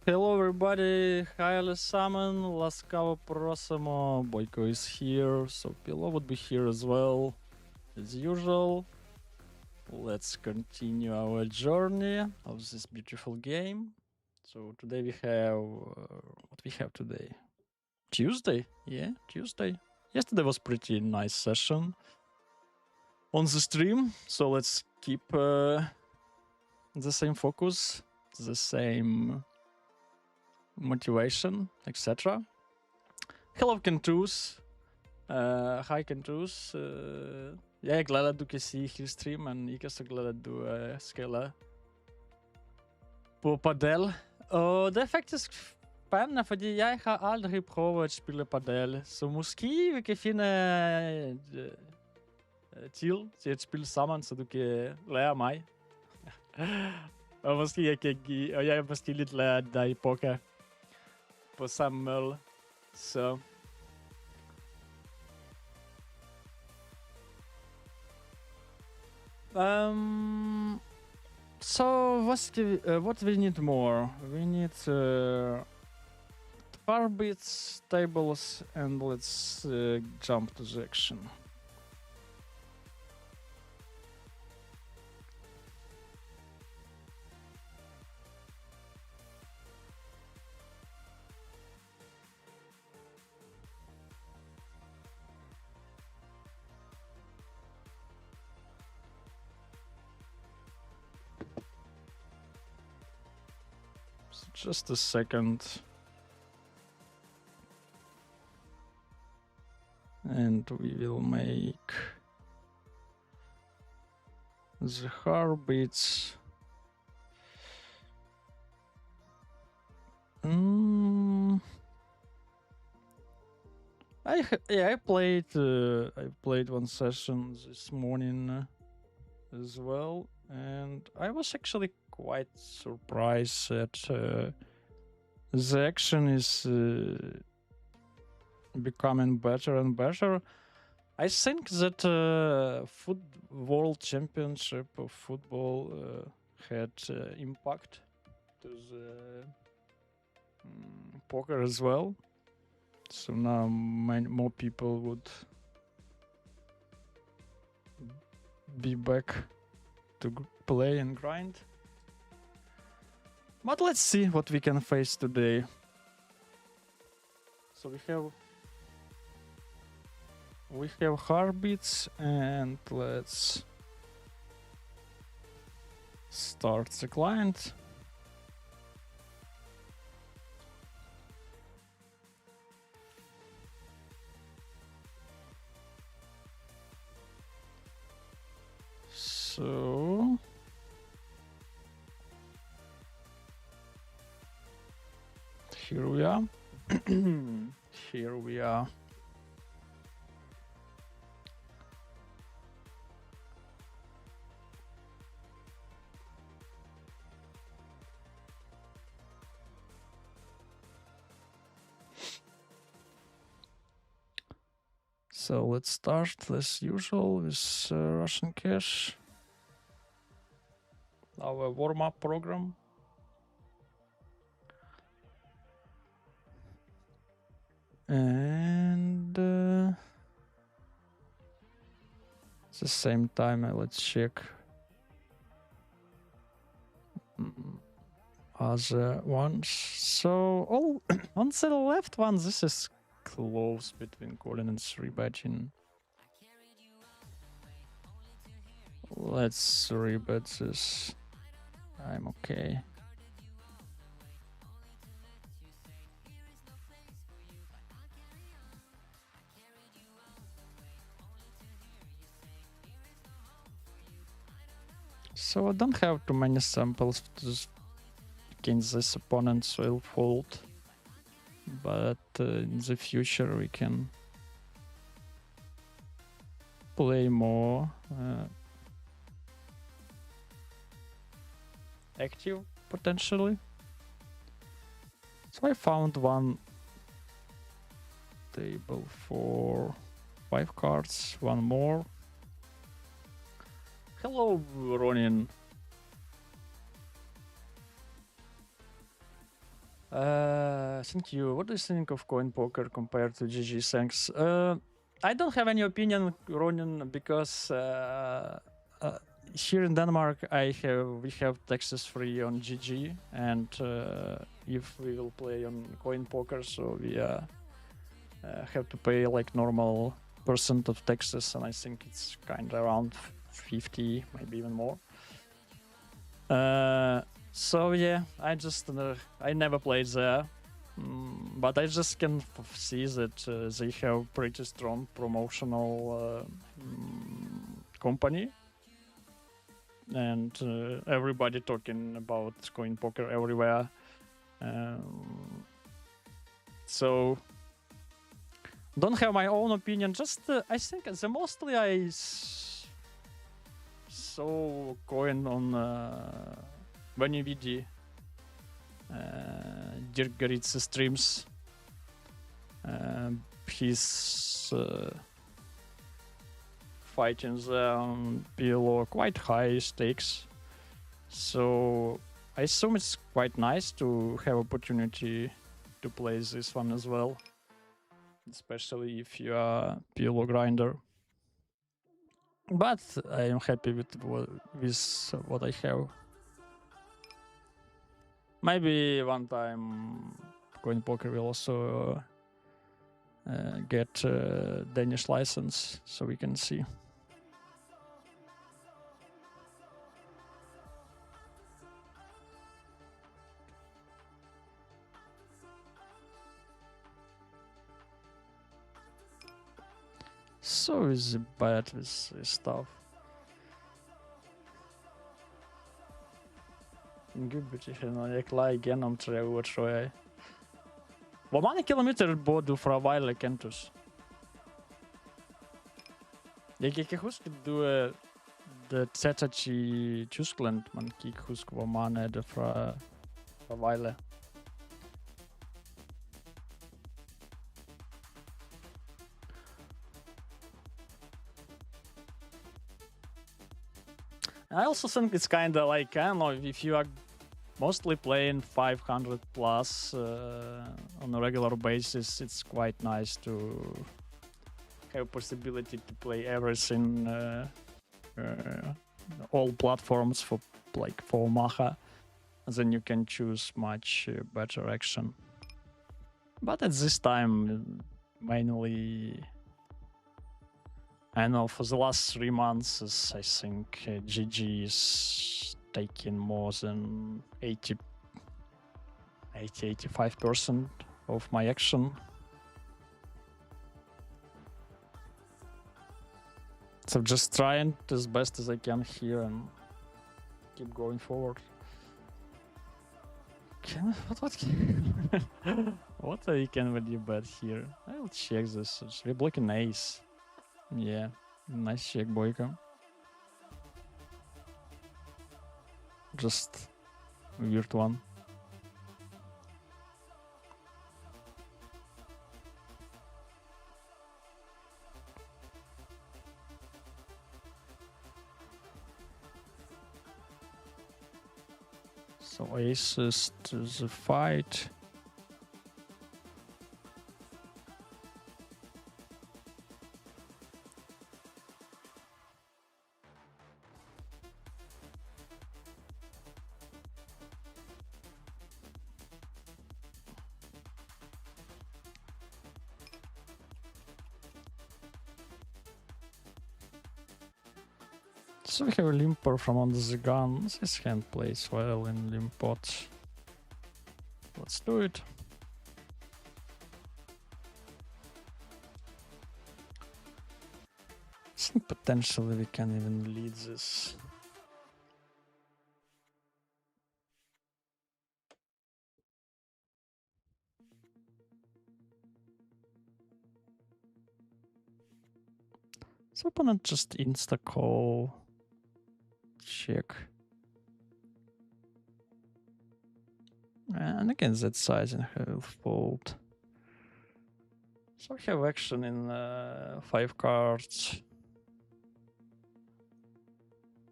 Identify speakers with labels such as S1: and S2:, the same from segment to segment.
S1: Hello everybody, hi Alessaman, ласкаво просимо, Boyko is here, so PLO would be here as well, as usual. Let's continue our journey of this beautiful game. So today we have, what we have today? Tuesday, yeah, Tuesday. Yesterday was pretty nice session on the stream, so let's keep the same focus, the same motivation, etc. Hello, Kentus. Hi, Kentus. Jeg er glad at du kan se hele streamen. Ikke så glad at du spiller på padel. Og det er faktisk spændende, fordi jeg har aldrig prøvet at spille padel. Så måske vi kan finde til at spille sammen, så du kan lære mig. Og måske jeg kan give, og jeg er måske lidt lære dig poker. for Samuel. So. So what we need more? We need far bits, tables, and let's jump to the action. So just a second. And we will make the hard bits. I played one session this morning as well, and I was actually quite surprised that the action is becoming better and better. I think that World Championship of Football had impact to the poker as well. So now more people would be back to play and grind. But let's see what we can face today. So we have heartbeats, and let's start the client. So here we are. Here we are. So let's start as usual with Russian Cash, our warm-up program. And at the same time, let's check other ones. So all on the left one, this is close between Colin and 3-betting. Let's 3-bet this. I'm okay. So I don't have too many samples against this opponent, so I'll fold. But in the future we can play more active potentially. So I found one table for 5 cards, one more. Hello, Ronin. Thank you. What do you think of coin poker compared to GG? Thanks. I don't have any opinion, Ronin, because here in Denmark we have taxes free on GG, and if we will play on coin poker, so we have to pay like normal % of taxes, and I think it's kind of around 50, maybe even more. So yeah, I never played there, but I just can see that they have pretty strong promotional company, and everybody talking about coin poker everywhere. So don't have my own opinion. Just I think the mostly I saw coin on Vanividi, Dirk Garitsa streams, He's fighting the PLO quite high stakes. So I assume it's quite nice to have opportunity to play this one as well, especially if you are PLO grinder. But I am happy with what I have. Maybe one time Coin Poker will also get Danish license, so we can see. So is bad with this stuff. Jeg la igjennom 3 år, tror jeg. Hvor mange kilometer bor du fra Vejle, Kentus? Jeg kan ikke huske, du er det tættere i Tyskland. Man kan ikke huske, hvor mange er det fra Vejle. I also think it's kind of like, I don't know, if you are mostly playing 500 plus on a regular basis, it's quite nice to have possibility to play everything, all platforms for Maha, and then you can choose much better action. But at this time, mainly, I know for the last 3 months, I think GG is taking more than 85% of my action. So just trying as best as I can here and keep going forward. What are you can value bet here? I'll check this. We're blocking ace. Yeah, nice check, Boyka. Just weird one. So aces to the fight. So we have a limper from under the gun. This hand plays well in limp pot. Let's do it. I think potentially we can even lead this. So opponent just insta call. Check. And against that size and I will fold. So we have action in 5 cards.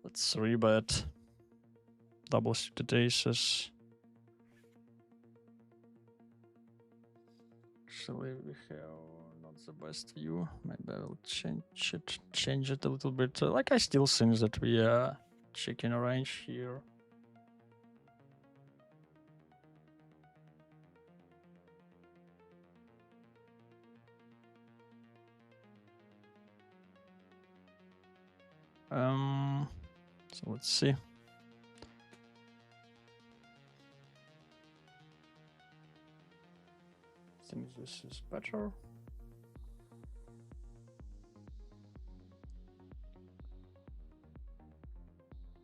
S1: Let's rebet. Double suited aces. Actually, we have not the best view. Maybe I will change it a little bit. Like I still think that we are checking a range here. So let's see. I think this is better.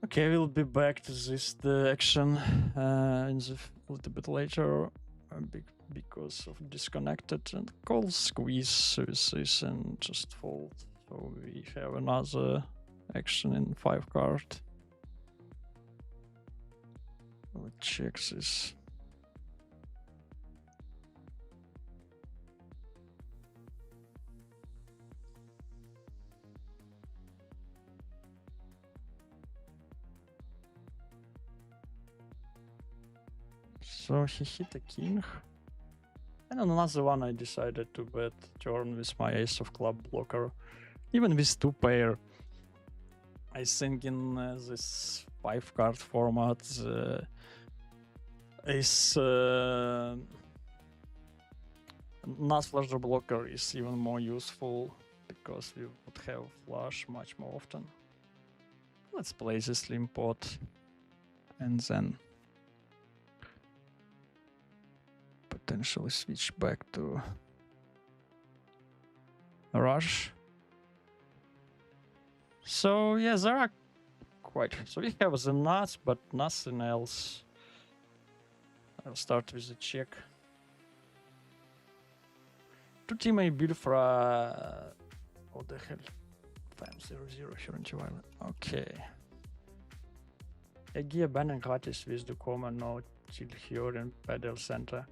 S1: Okay, we'll be back to this action in a little bit later because of disconnected and call squeeze with this and just fold. So we have another action in 5 card. Let's check this. So he hit a king. And on another one I decided to bet turn with my ace of club blocker. Even with 2 pair. I think in this 5 card format ace not flusher blocker is even more useful because we would have flush much more often. Let's play the slim pot and then potentially switch back to rush. So yeah, there are quite. So we have the nuts, but nothing else. I'll start with the check. 2 team build for what the hell? 5-0-0 here in Chihuahua. Okay. Jeg giver banen gratis, hvis du kommer nå til Hjørring Padel Center.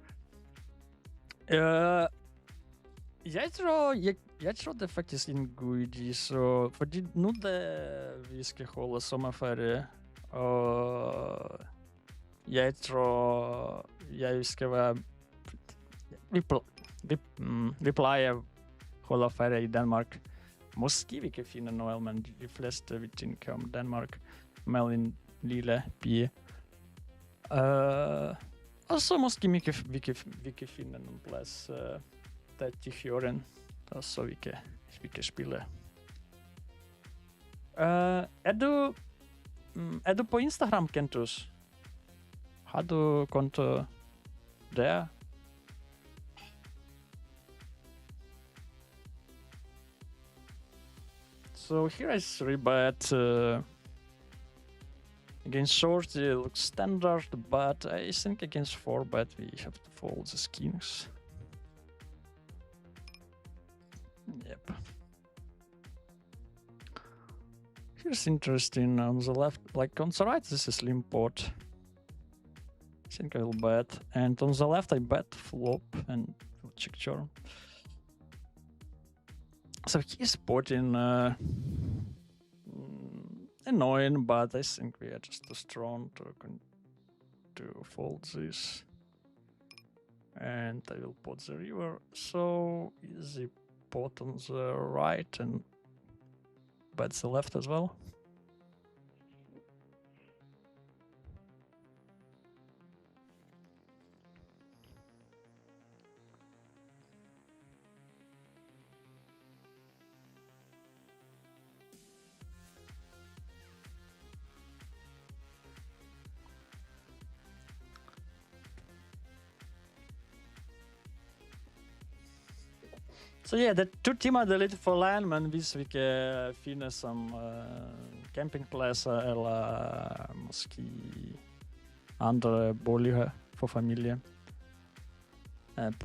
S1: Jeg tror det faktisk er en god idé, så fordi nu da vi skal holde sommerferie, og jeg tror jeg skal være vi plejer at holde ferie i Danmark. Måske vi kan finde noget, men de fleste vi tænker om Danmark med en lille pige. Og så måske vi kan finde en plads der til Hjørring, så vi kan spille. Er du på Instagram, Kentus? Har du konto der? So here is 3-bet against short. It looks standard, but I think against 4-bet we have to fold the kings. Yep. Here's interesting on the left, like on the right this is slim pot. I think I will bet, and on the left I bet flop and will check turn. So he's potting annoying, but I think we are just too strong to fold this. And I will pot the river. So easy pot on the right and bet the left as well. Så ja, det 2 timer det er lidt for land, men hvis vi kan finde som campingpladser eller måske andre boliger for familie,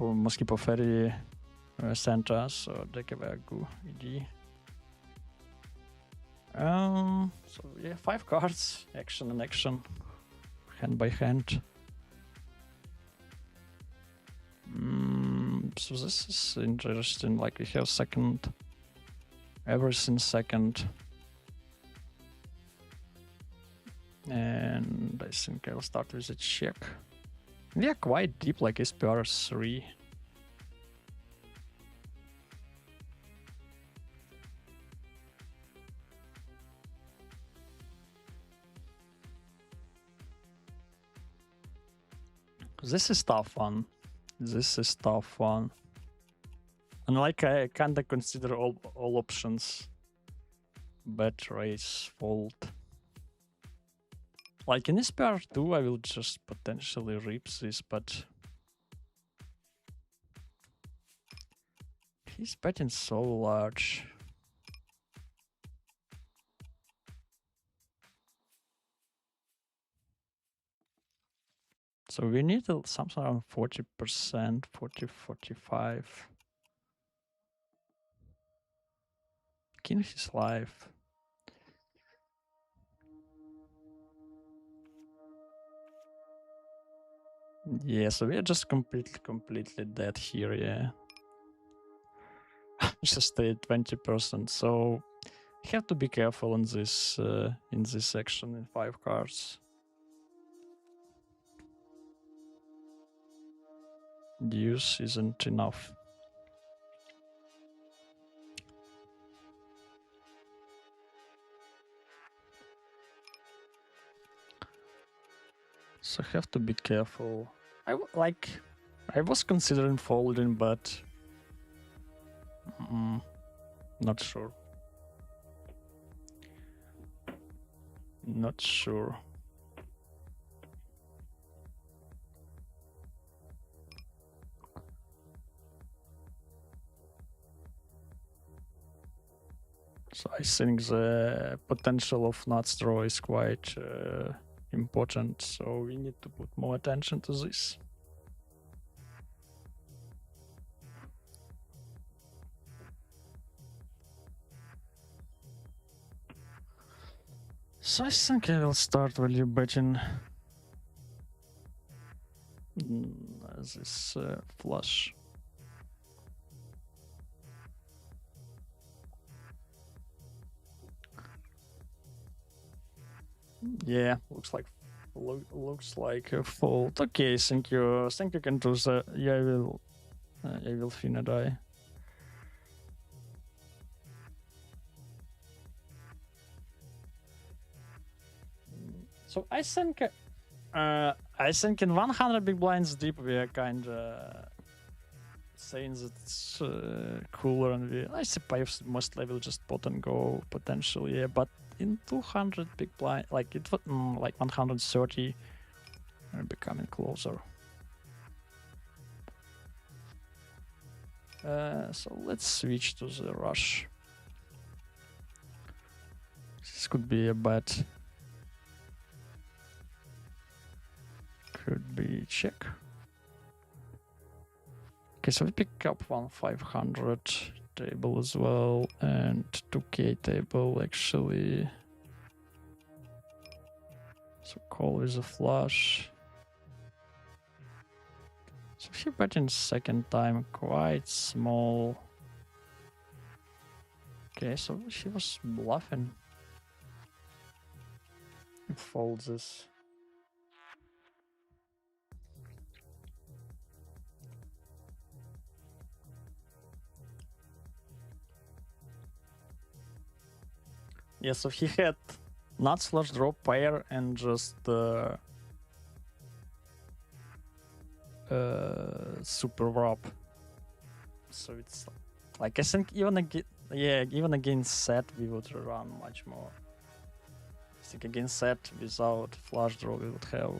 S1: måske på feriecenter, så det kan være en god idé. So yeah, 5 cards, action and action, hand by hand. So this is interesting, like we have second, everything second. And I think I'll start with a check. We are quite deep, like SPR 3. This is tough one. This is tough one. And like I kinda consider all options. Bet, raise, fold. Like in this pair too, I will just potentially rip this, but he's betting so large. So we need something around 40%, 40-45. King is live. Yeah, so we are just completely dead here, yeah. Just stay at 20%, so you have to be careful in this section in 5 cards. deuce isn't enough. So have to be careful. I was considering folding, but not sure. Not sure. So I think the potential of nuts draw is quite important. So we need to put more attention to this. So I think I will start value betting this flush. Yeah, looks like a fold. Okay, thank you. Thank you, can do the. Yeah, I will finna die. So I think in 100 big blinds deep we are kind of saying that it's cooler, and I suppose most level just pot and go potentially, yeah. But in 200 big blind, like it like 130, we're becoming closer. So let's switch to the rush. This could be a bet. Could be check. Okay, so we pick up 1,500 table as well, and 2K table actually. So call is a flush. So he bet in second time, quite small. Okay, so she was bluffing. He folds this. Yeah, so he had nuts flush draw pair and just super wrap. So it's like I think even against set we would run much more. I think against set without flush draw we would have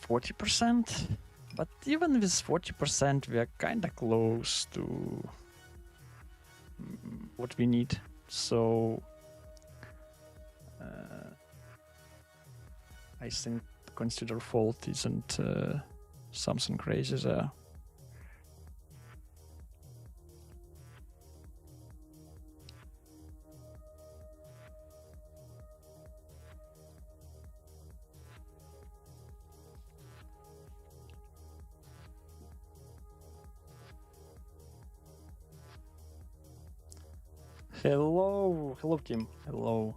S1: 40%. But even with 40% we are kinda close to what we need. So I think consider fold isn't something crazy there. Hello team, hello.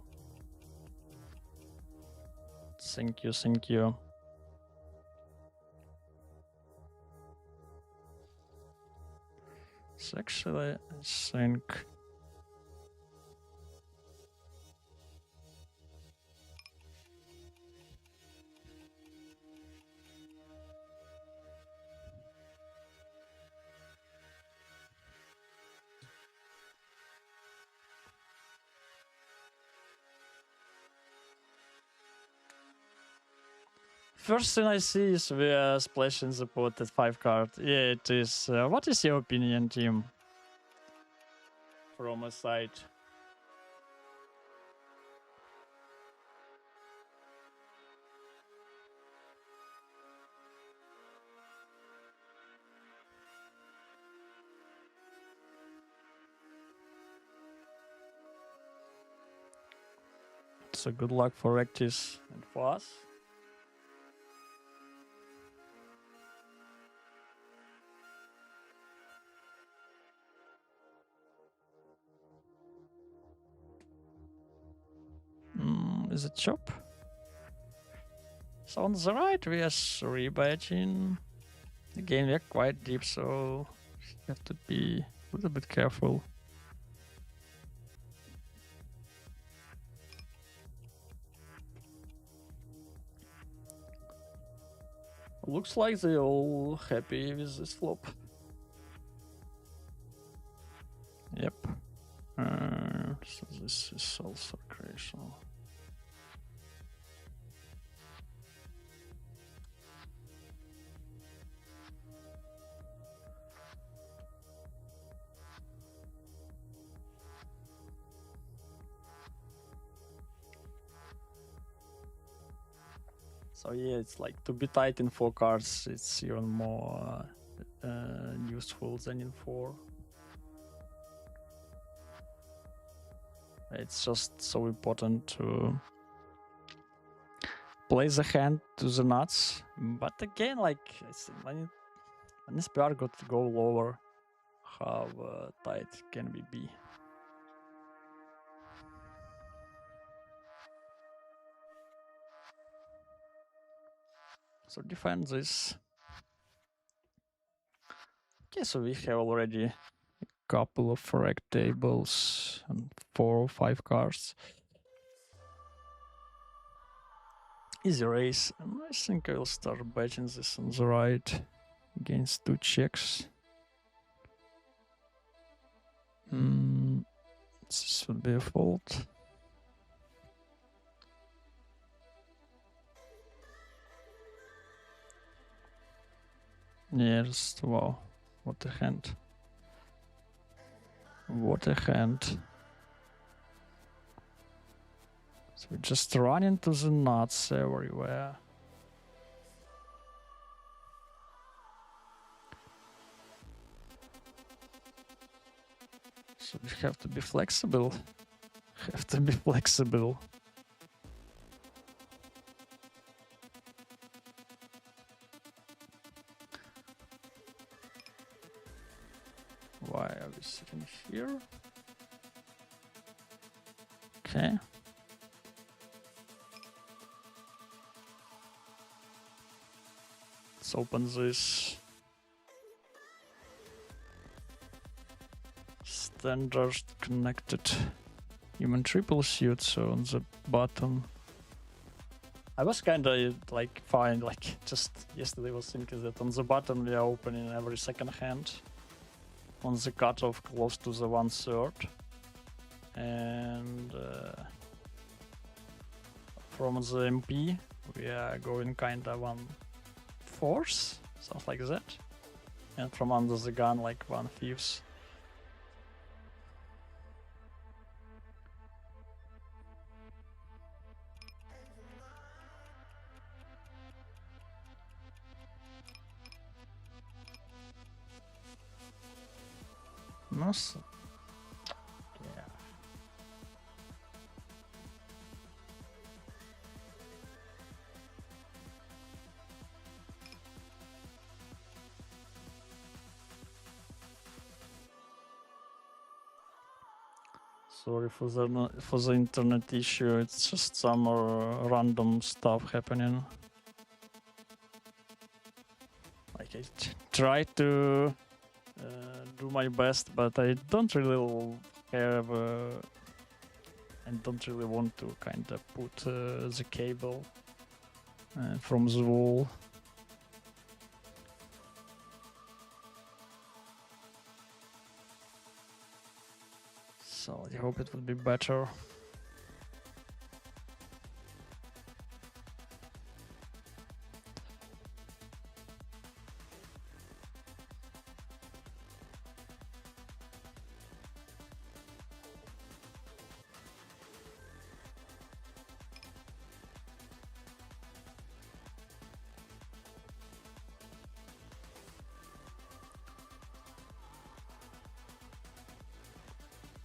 S1: Thank you. So actually, I think first thing I see is we are splashing the pot at 5 card. Yeah, it is. What is your opinion, team? From a side. So good luck for Rectis and for us. Is it chop? So on the right we are 3-betting. Again, we are quite deep, so you have to be a little bit careful. Looks like they're all happy with this flop. Yep. So this is also recreational. So yeah, it's like to be tight in 4 cards, it's even more useful than in 4. It's just so important to play the hand to the nuts. But again, like when SPR got to go lower, how tight can we be? So defend this. Okay, so we have already a couple of rec tables and 4 or 5 cards. Easy race. I think I'll start betting this on the right against 2 checks. This would be a fault. Yes, wow. What a hand. What a hand. So we just run into the nuts everywhere. So we have to be flexible. Have to be flexible. Why are we sitting here? Okay. Let's open this. Standard connected. Even triple suit, so on the bottom. I was kinda like fine, like just yesterday was thinking that on the bottom we are opening every second hand. On the cutoff close to the 1/3. And from the MP we are going kinda 1/4, something like that. And from under the gun like 1/5. Nossa. Yeah. Sorry for the internet issue. It's just some random stuff happening. Like I try to do my best, but I don't really have and don't really want to kind of put the cable from the wall. So I hope it will be better.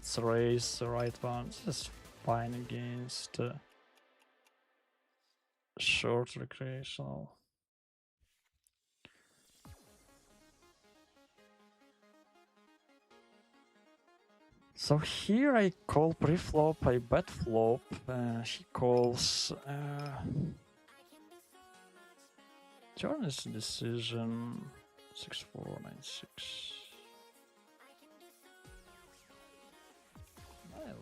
S1: Let's raise the right one. This is fine against short recreational. So here I call pre-flop, I bet flop. She calls. Turn is decision 6496. I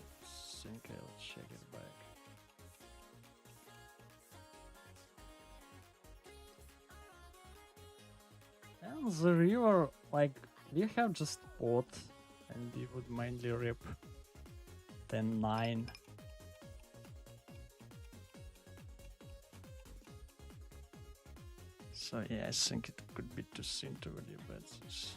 S1: think I'll check it back. And the river, like, we have just pot, and we would mainly rip 10-9. So yeah, I think it could be too soon to really bet this.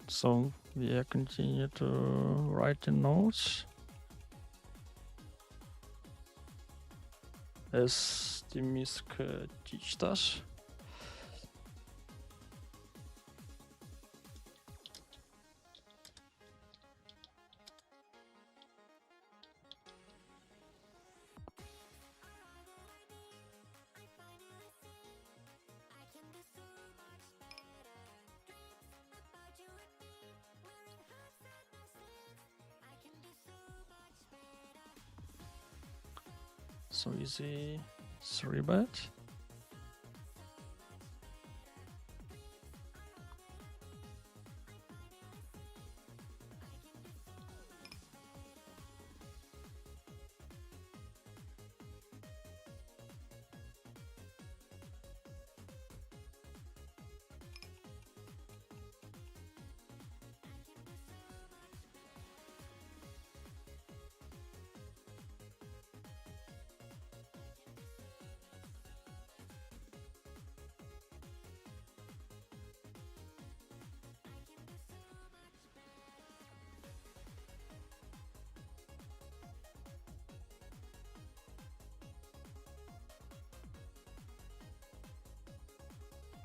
S1: So we continue to write the notes as the MISC teaches us. So easy 3-bet.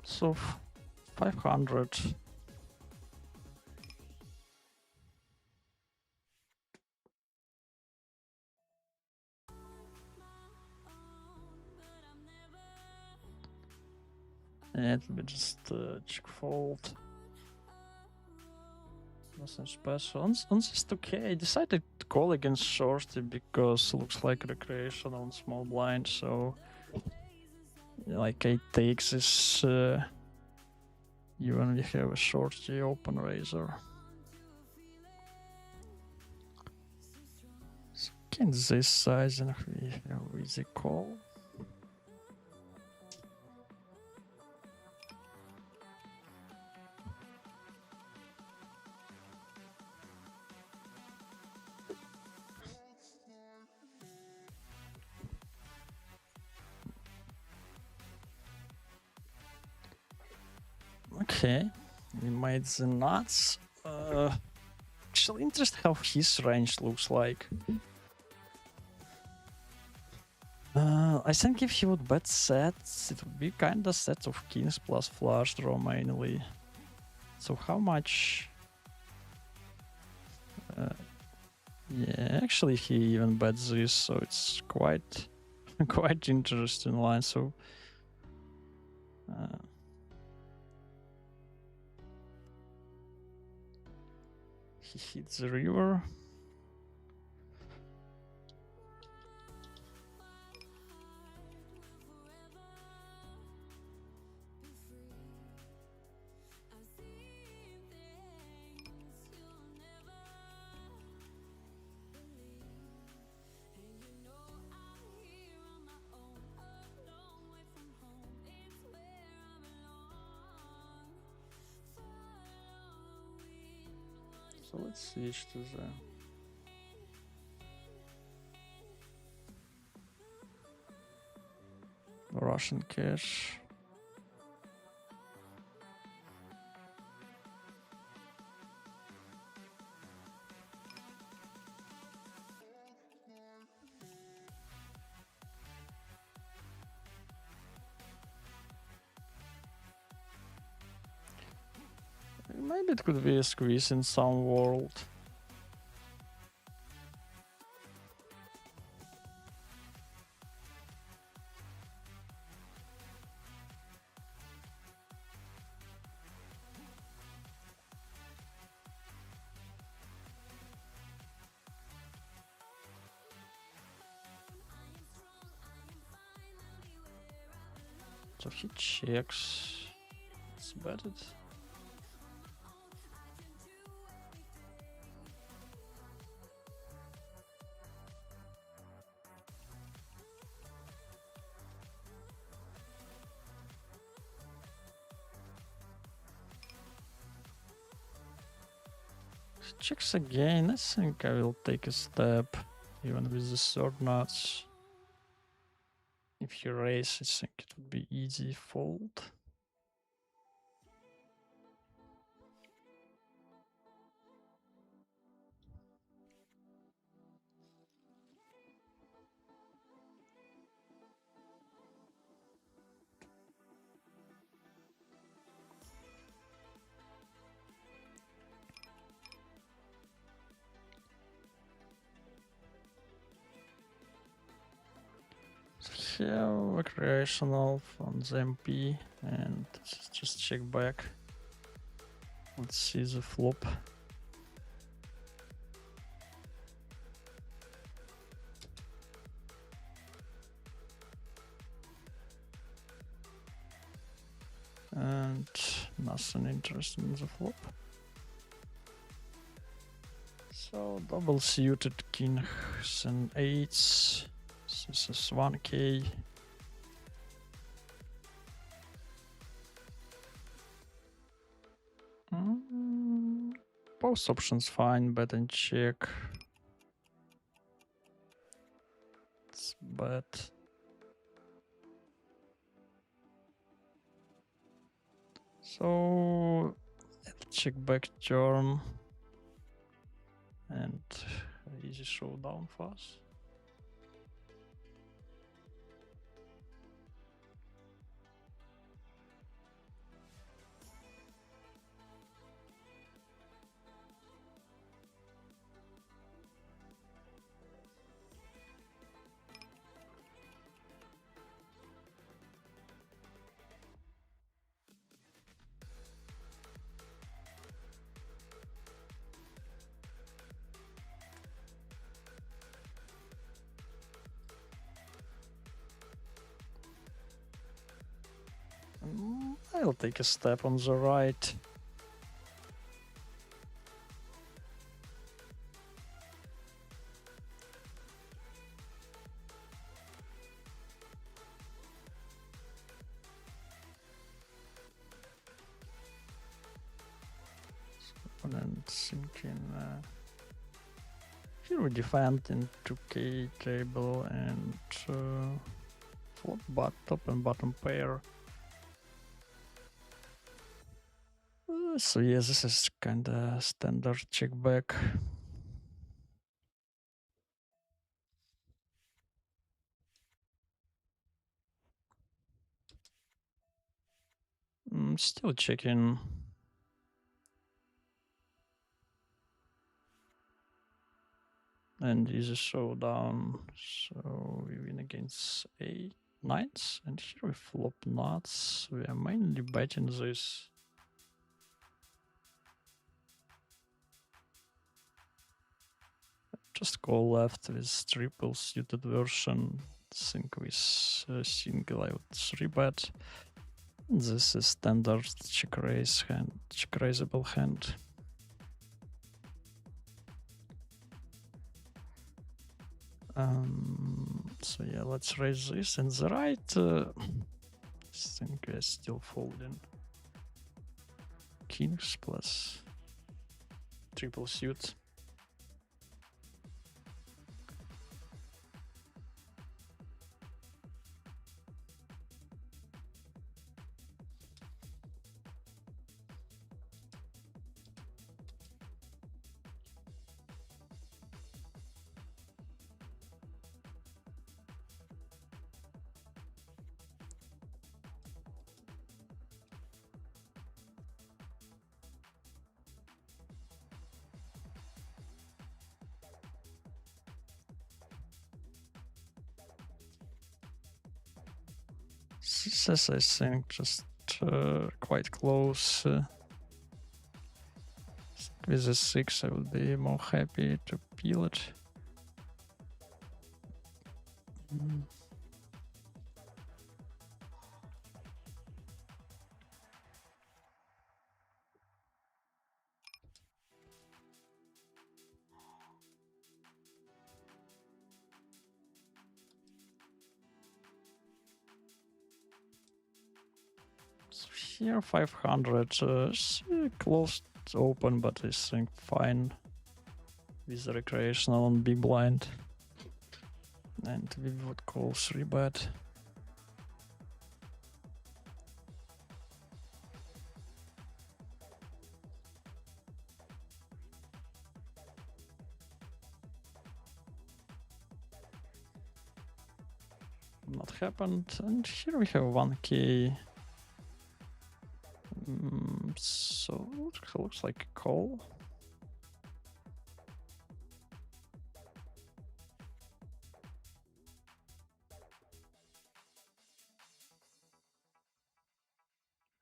S1: So 500. Yeah, it will be just check fold. Nothing special. On this 2K, I decided to call against shorty because it looks like recreational on small blind. So, like, I take this even we have a shorty open razor. So against this size, and we have easy call. Okay, we made the nuts. Actually, interesting how his range looks like. I think if he would bet sets, it would be kinda sets of kings plus flush draw mainly. So how much? Yeah, actually he even bets this, so it's quite quite interesting line. So he hits the river. So let's switch to the Russian cash. Maybe it could be a squeeze in some world. So he checks. It's betted. He checks again. I think I will take a step, even with the third nuts. If he raises, I think it would be easy fold. Have recreational from the MP and just check back. Let's see the flop. And nothing interesting in the flop. So double suited kings and eights. This is 1k. Both options fine, bet and check. It's bet. So check back turn and easy showdown for us. I'll take a step on the right. Opponent thinking here we defend in 2k table and flop top and bottom pair. So yeah, this is kinda standard check back. Still checking. And is a showdown, so we win against 8-9s, and here we flop nuts. We are mainly betting this. Just call left with triple suited version. Think with single I would 3-bet. This is standard check raise hand, check raisable hand. So yeah, let's raise this and the right. I think we're still folding. Kings plus triple suit. This is, I think, just quite close. With the 6, I would be more happy to peel it. So here 500, closed open, but I think fine with the recreational on big blind. And we would call 3-bet. Not happened. And here we have 1k. So it looks like a call.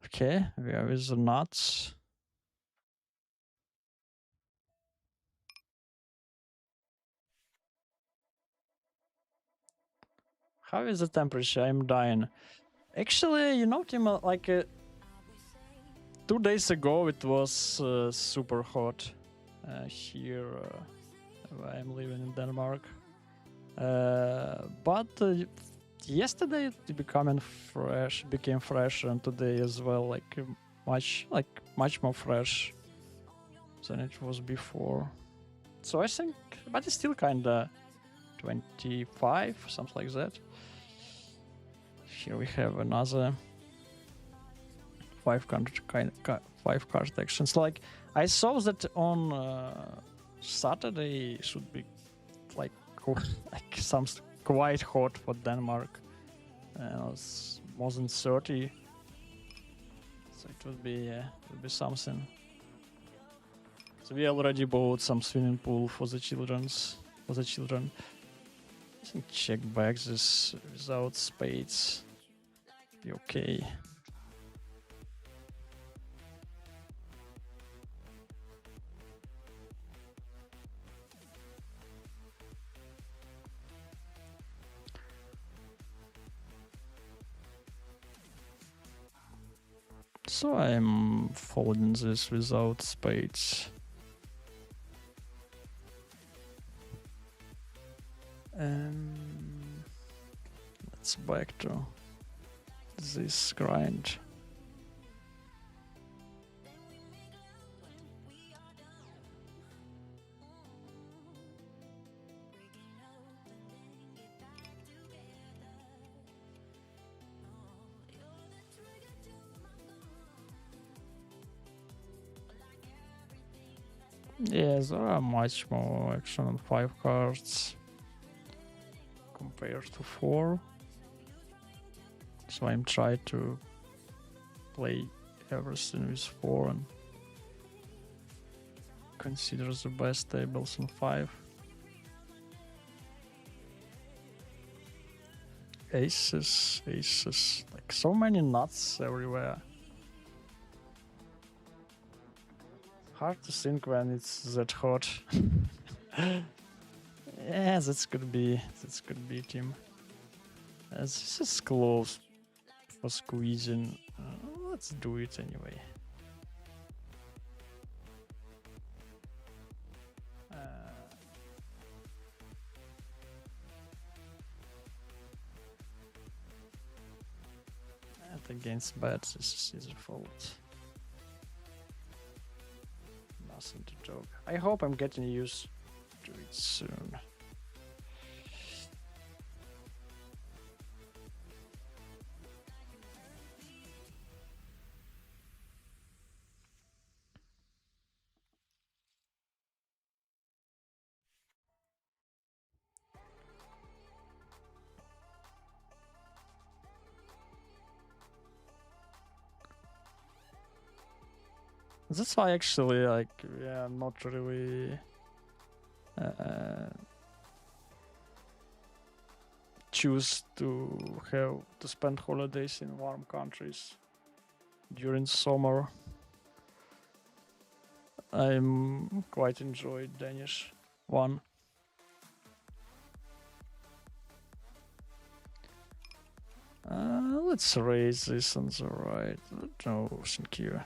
S1: Okay, we are with the nuts. How is the temperature? I'm dying. Actually, you know, Tim, like 2 days ago it was super hot here where I'm living in Denmark. But yesterday it became fresh, and today as well, like much more fresh than it was before. So I think, but it's still kinda 25, something like that. Here we have another 5 card actions. Like I saw that on Saturday should be like some quite hot for Denmark. It's more than 30, so it would be something. So we already bought some swimming pool for the children. I think check back this without spades. Be okay. So I'm folding this without spades. Let's back to this grind. Yes, there are much more action on 5 cards compared to 4. So I'm trying to play everything with 4 and consider the best tables on 5. Aces, like so many nuts everywhere. Hard to think when it's that hot. Yeah, that could be team. This is close for squeezing. Let's do it anyway. And against bets, this is a fault. Nothing to talk. I hope I'm getting used to it soon. That's why actually, like, yeah, I'm not really choose to spend holidays in warm countries during summer. I'm quite enjoyed Danish one. Let's raise this on the right. No, thank you.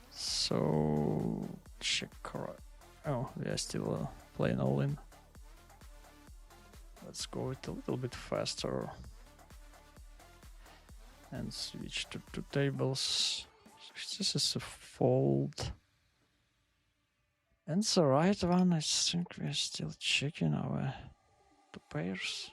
S1: So check. Oh, we are still playing all in. Let's go it a little bit faster and switch to 2 tables. This is a fold. And the right one, I think we're still checking our 2 pairs.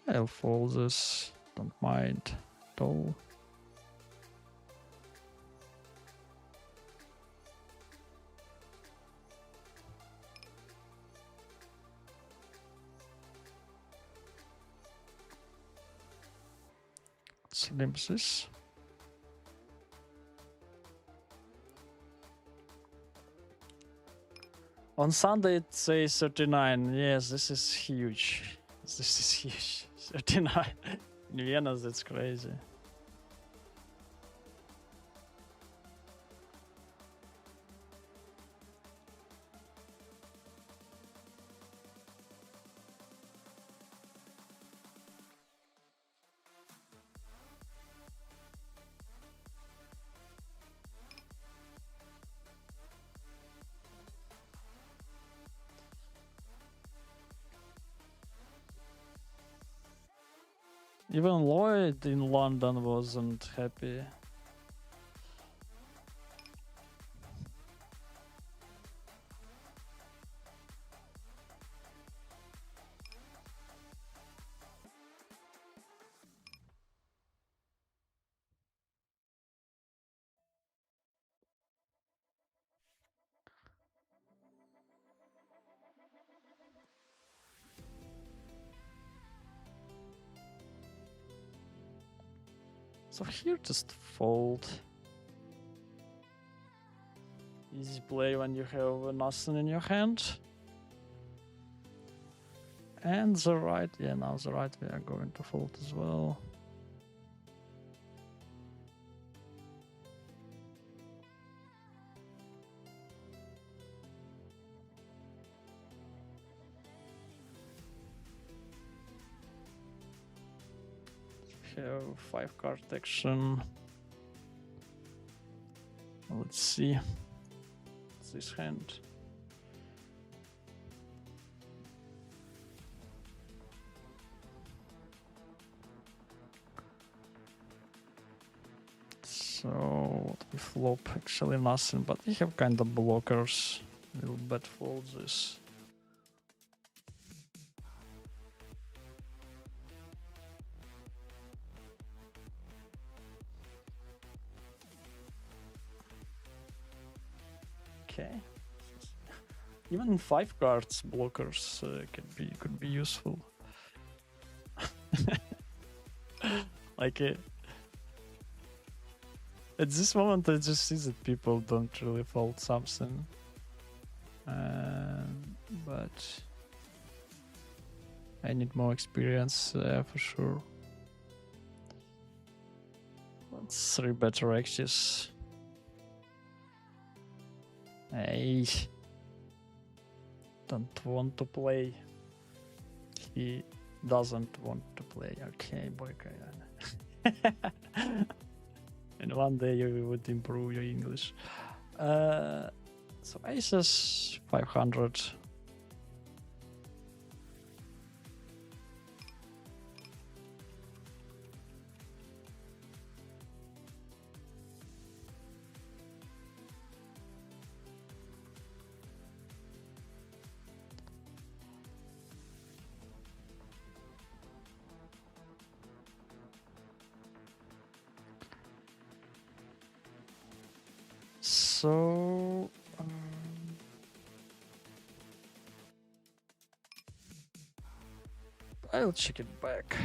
S1: I'll fold this, don't mind at all. Slim this. On Sunday it says 39. Yes, this is huge. This is huge. 39. In Vienna, that's crazy. Even Lloyd in London wasn't happy. So here just fold. Easy play when you have nothing in your hand. And the right, yeah, now the right we are going to fold as well. Have 5 card action. Let's see. What's this hand? So what we flop? Actually nothing, but we have kind of blockers. We'll bet fold this. Okay. Even 5 cards blockers could be useful. Like at this moment, I just see that people don't really fold something, but I need more experience for sure. Let's 3 better axes. Hey, don't want to play. He doesn't want to play. Okay, boy. And one day you would improve your English. So aces 500. So I'll check it back.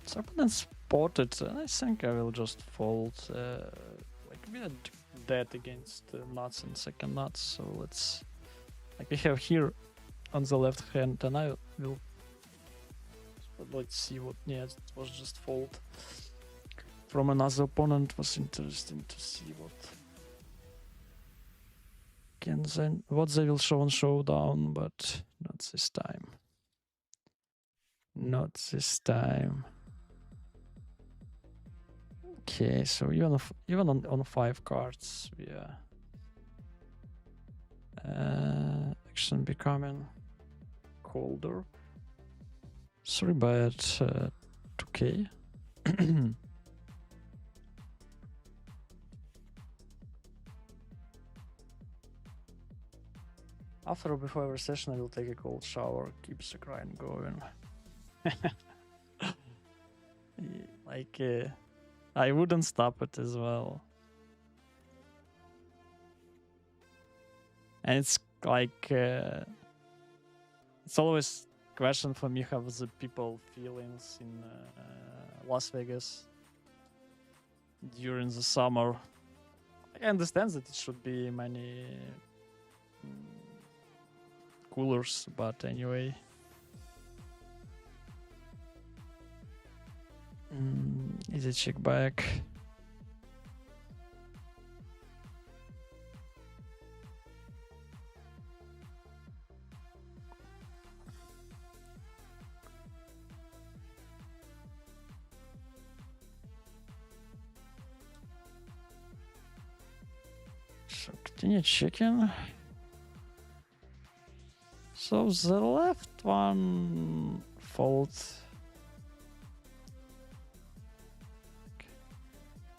S1: So opponent spotted, and I think I will just fold. Like we are dead against nuts and second nuts, so let's. Like we have here on the left hand, and I will. Let's see what. Yeah, it was just fold from another opponent. It was interesting to see what what they will show on showdown, but not this time. Not this time. Okay, so even on 5 cards, we are action becoming colder. 3 bet 2k. After or before every session, I will take a cold shower. Keeps the grind going. Like, I wouldn't stop it as well. And it's like, it's always a question for me how the people feelings in Las Vegas during the summer. I understand that it should be many coolers, but anyway. Easy check back. So continue checking. So the left one folds.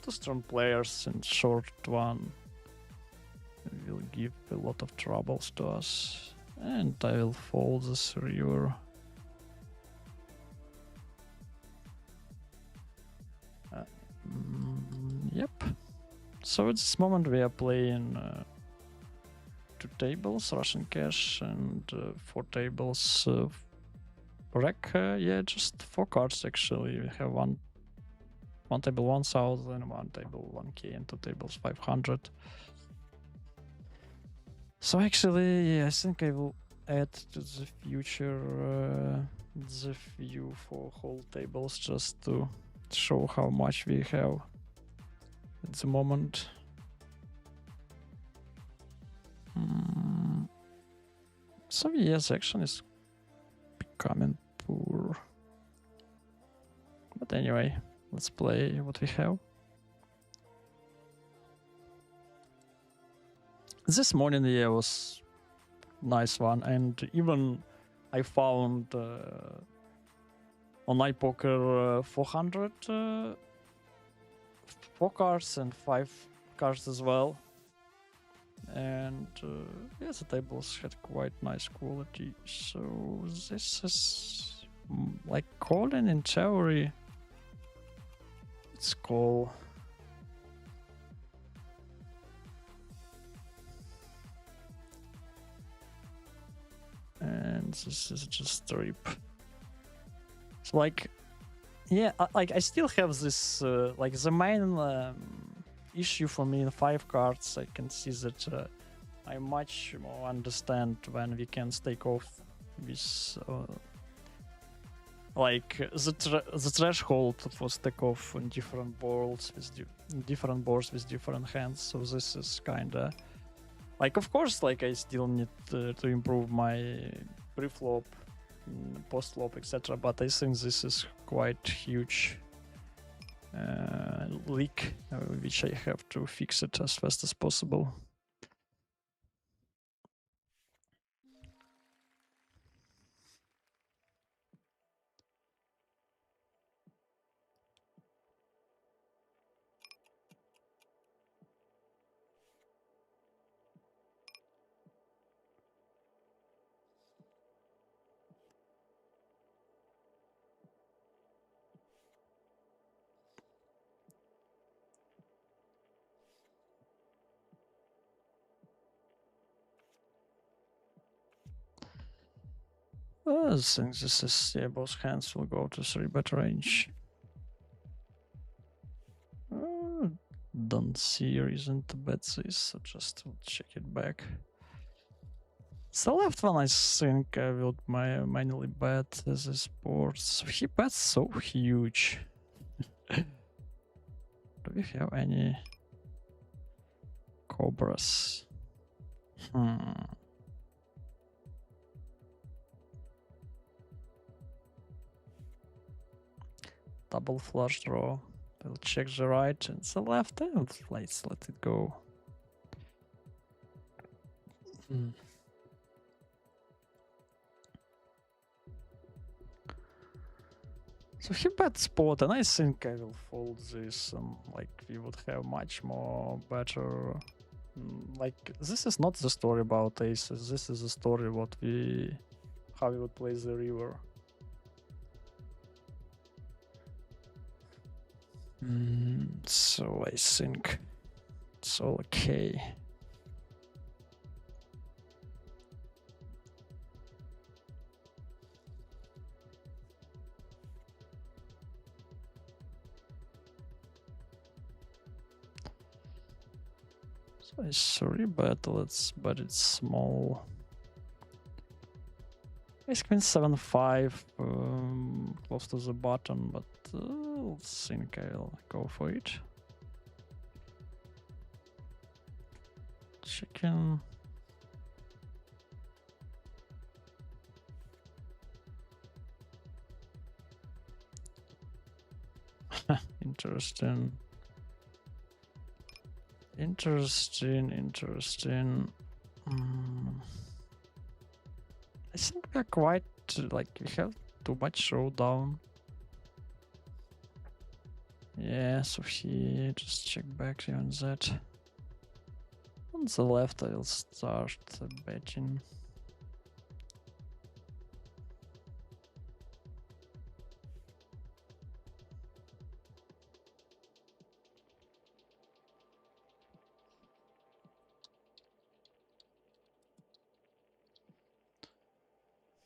S1: Two strong players and short one will give a lot of troubles to us. And I will fold this river. Yep. So at this moment we are playing 2 tables, Russian cash, and 4 tables rec. Yeah, just 4 cards actually. We have one table 1000, one table 1k, and 2 tables 500. So actually, yeah, I think I will add to the future the few for whole tables just to show how much we have at the moment. So yes, action is becoming poor. But anyway, let's play what we have. This morning, yeah, was nice one, and even I found on iPoker 400 4 cards and 5 cards as well. And yeah, the tables had quite nice quality. So this is like calling in theory. Let's call. And this is just rip. So like, yeah, I still have this like the main issue for me in 5 cards. I can see that I much more understand when we can stake off with like the threshold for stake off on different boards with different hands. So this is kinda like, of course, like I still need to improve my pre-flop, post-flop, etc. But I think this is quite huge leak, which I have to fix it as fast as possible. I think this is, yeah, both hands will go to 3-bet range. Don't see a reason to bet this, so just will check it back. The left one, I think I will manually bet this board. So he bets so huge. Do we have any cobras? Double flush draw. We'll check the right and the left, and let's let it go. So he bet spot, and I think I will fold this. Like we would have much more better. Like this is not the story about aces. This is the story how we would play the river. So I think it's all okay. So I sorry, but let's bet it's small. Ace Queen 7-5, close to the bottom, but I think I'll go for it. Chicken. Interesting. Interesting. I think we're quite, like, we have too much showdown. Yeah, so he just check back here on that. On the left, I'll start betting.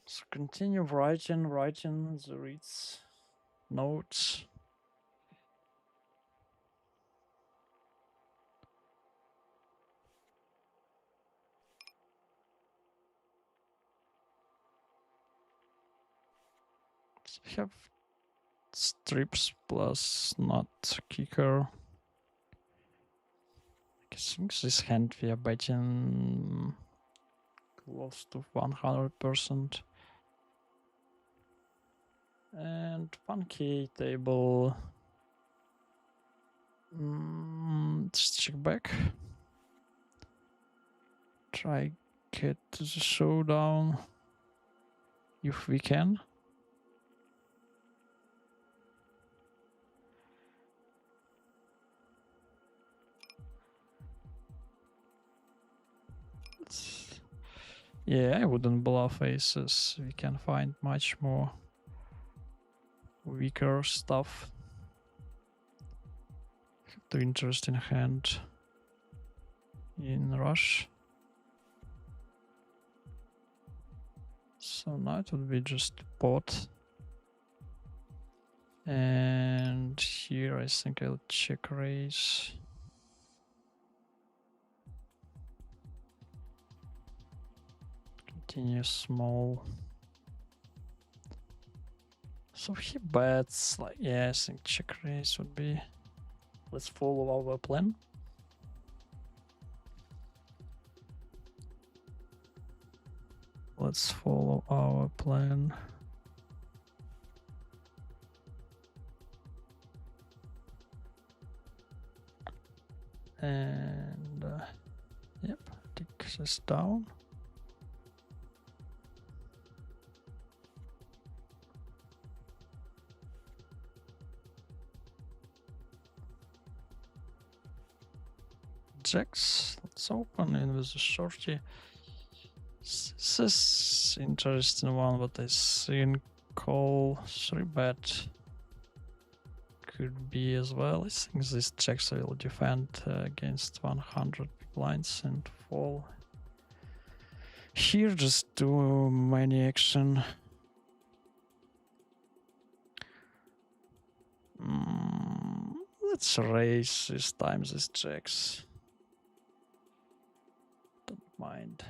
S1: So continue writing the reads notes. So we have strips plus not kicker. I think this hand we are betting close to 100%. And 1k table. Just check back. Try get to the showdown if we can. Yeah, I wouldn't bluff aces. We can find much more weaker stuff. Too interesting hand in rush. So now it would be just pot. And here I think I'll check raise. Continue small. So he bets, like, yeah, I think check raise would be. Let's follow our plan. Let's follow our plan. And yep, take this down. Jacks, let's open in with the shorty. This is interesting one, but I think call 3-bet could be as well. I think this checks will defend against 100 blinds and fall. Here just too many action. Let's raise this time these checks. Don't mind.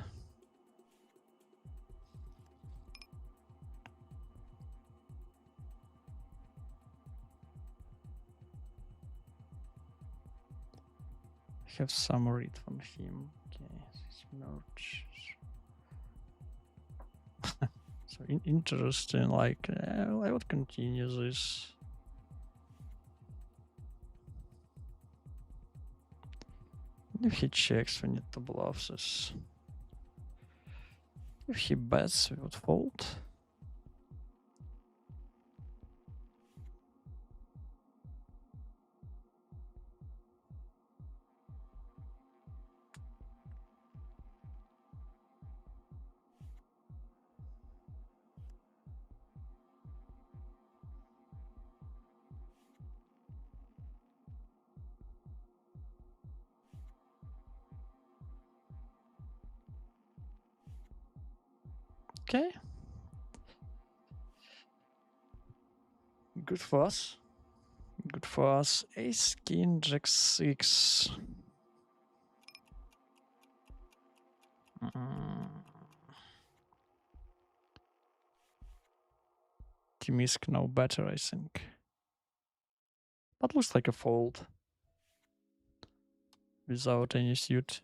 S1: Have some read from him. Okay, this merge. So interesting. Like I would continue this. If he checks, we need to bluff this. If he bets, we would fold. Okay. Good for us. Good for us. Ace, king, jack 6. Timisk no better, I think. But looks like a fold. Without any suit.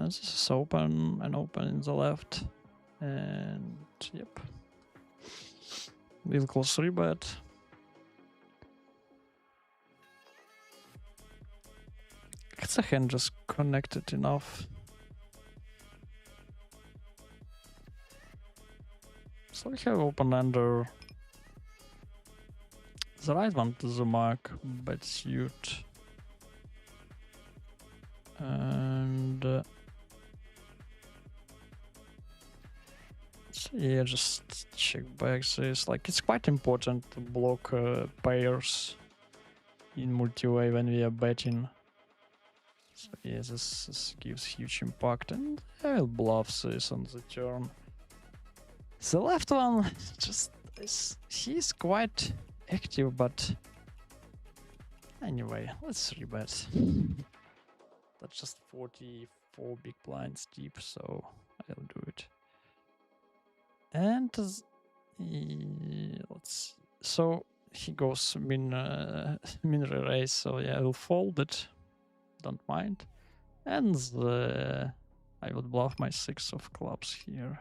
S1: This is open and open in the left. And yep. We'll close 3-bet. It's a hand just connected enough. So we have open-ender. The right one to the mark, bet suit. And yeah, just check back this. Like, it's quite important to block pairs in multi-way when we are betting. So yeah, this gives huge impact, and I'll bluff this on the turn. The left one just he's quite active, but anyway, let's rebet. That's just 44 big blinds deep, so I'll do it. And let's. So he goes min raise. So yeah, I'll fold it. Don't mind. And I would bluff my 6 of clubs here.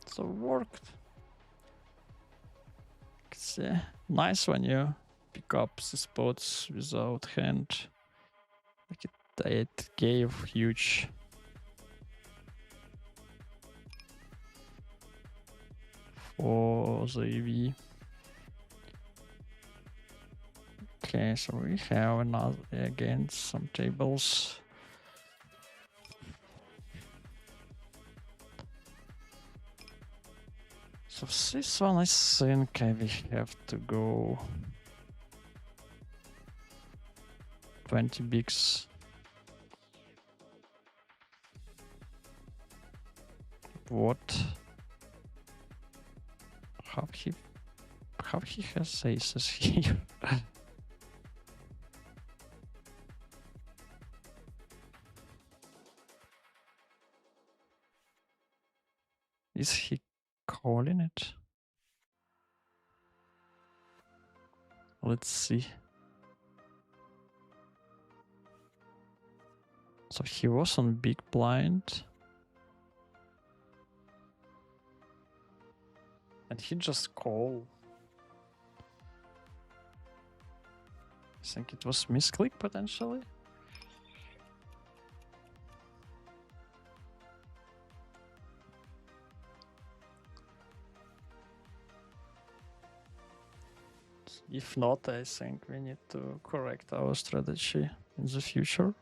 S1: So worked. It's nice when you pick up the spots without hand. Like it gave huge for the EV. Okay, so we have another again some tables. So this one, I think we have to go 20 bigs. What? How he has aces here? Is he calling it? Let's see. So he was on big blind. And he just called. I think it was misclick potentially. If not, I think we need to correct our strategy in the future.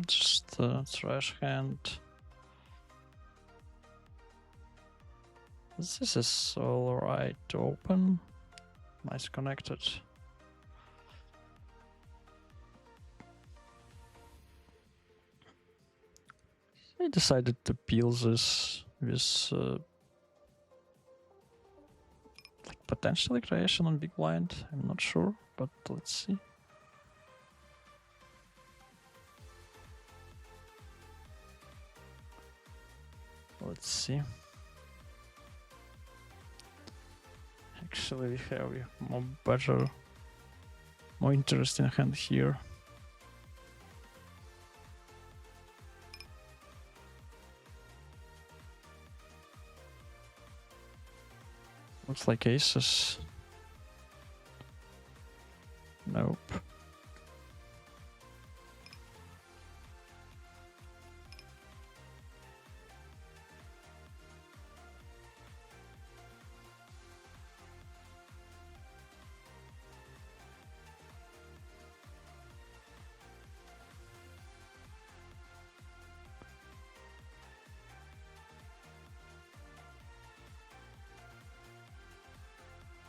S1: Just trash hand. This is all right to open. Nice connected. I decided to peel this with like potentially creation on big blind. I'm not sure, but let's see. Let's see. Actually, we have a more better, more interesting hand here. Looks like aces. Nope.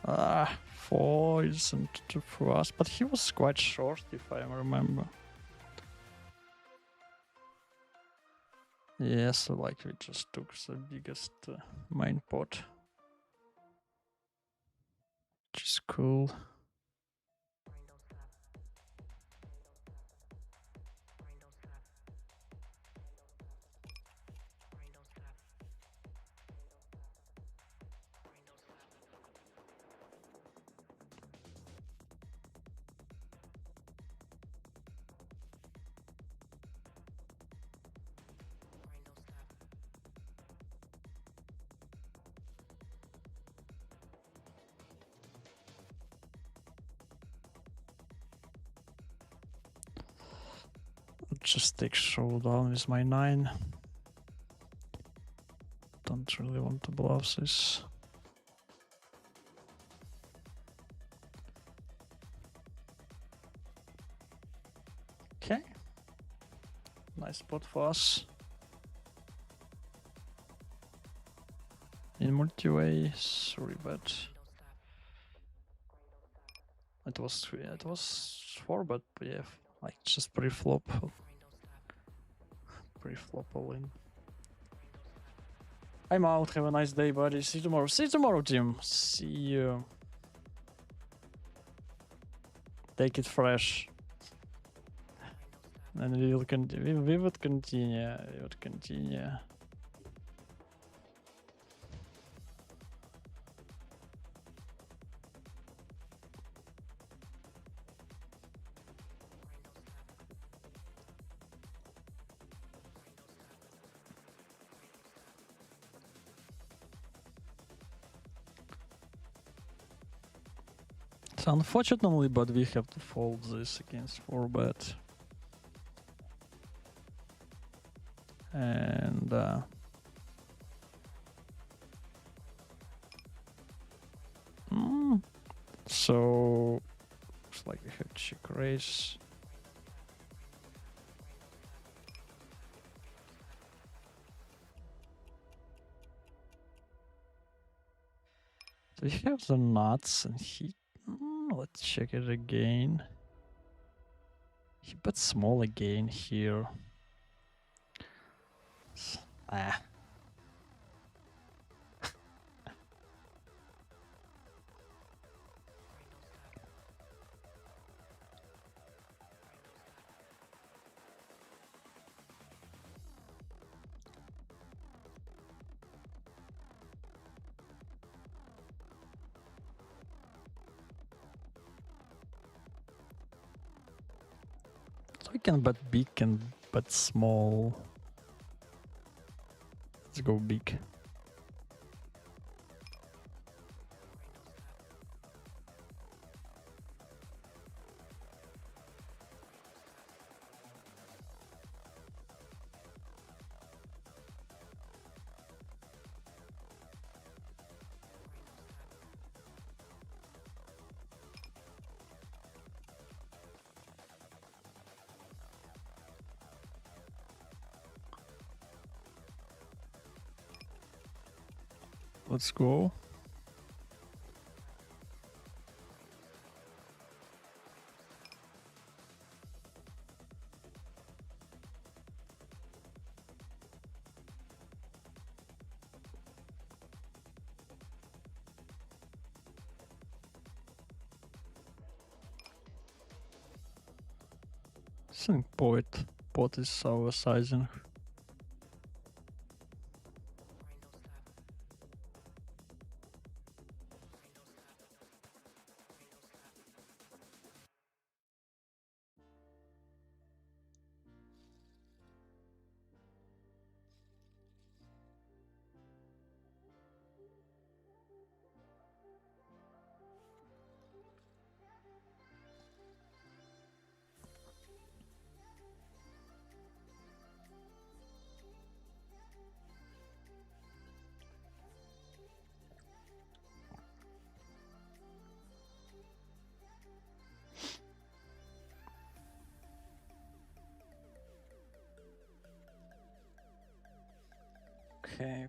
S1: Ah, 4 isn't for us, but he was quite short, if I remember. Yeah, so like we just took the biggest main pot, which is cool. Just take showdown with my 9. Don't really want to bluff this. Okay. Nice spot for us. In multi-way, sorry, but it was 4, but yeah, like just pre-flop all in. I'm out. Have a nice day, buddy. See you tomorrow. See you tomorrow, Jim. See you. Take it fresh. And we will continue. We would continue. We would continue. It's unfortunately, but we have to fold this against 4-bet. And so looks like we have check raise. So we have the nuts, and he. Let's check it again. He bet small again here. Ah. So we can bet big and bet small. Let's go big. Let's go. I think pot is our sizing.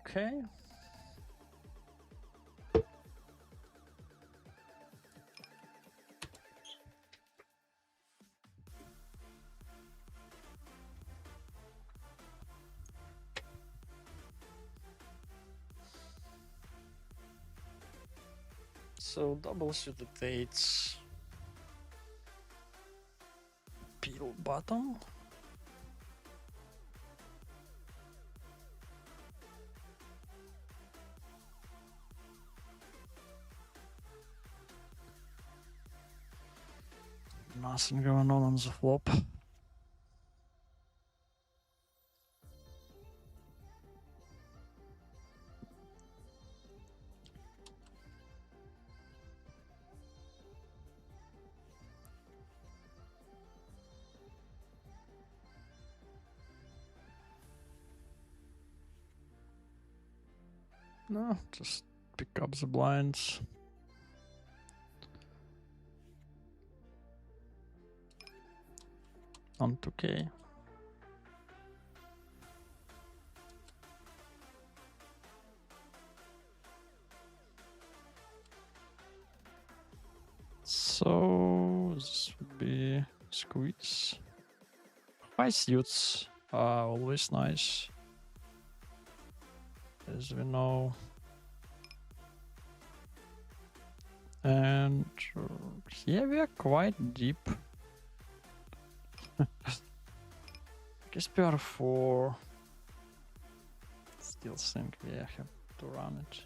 S1: Okay. So double suited eights. Peel bottom. Nothing going on the flop. No, just pick up the blinds. On 2K. So this would be squeeze. High suits are always nice, as we know. And yeah, we are quite deep. I guess PR4. Still think we have to run it.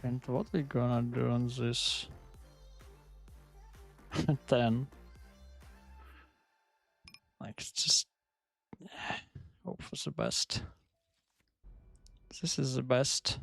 S1: And what we gonna do on this? 10. Like, just hope for the best. This is the best.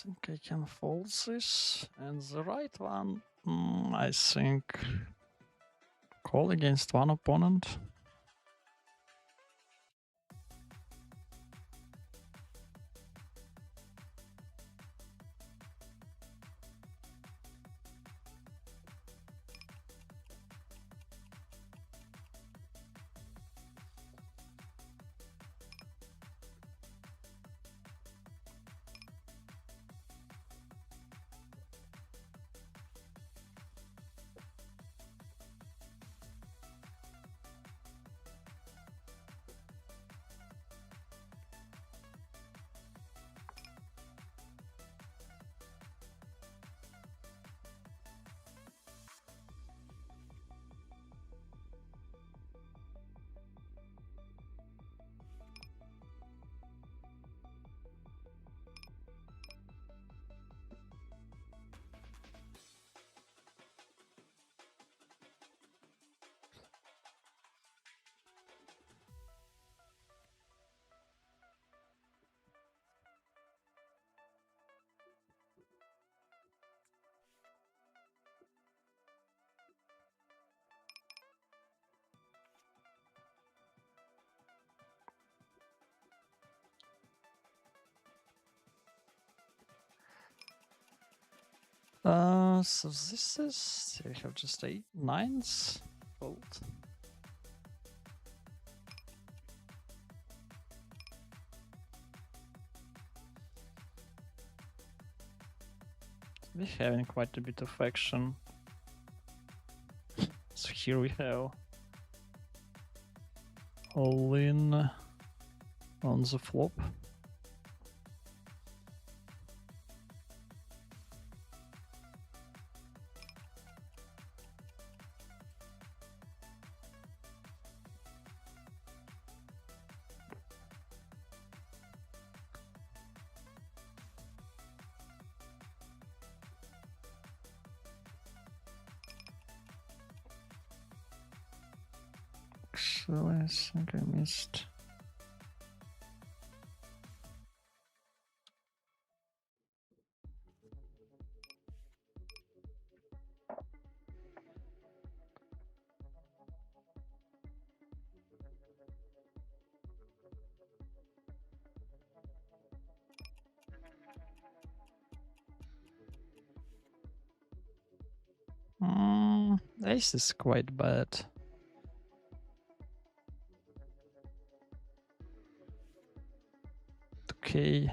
S1: think I can fold this. And the right one, I think call against one opponent. So this is, we have just 8 9s. Fold. We're having quite a bit of action. So here we have all in on the flop. Actually, I think I missed. Ace is quite bad. Okay.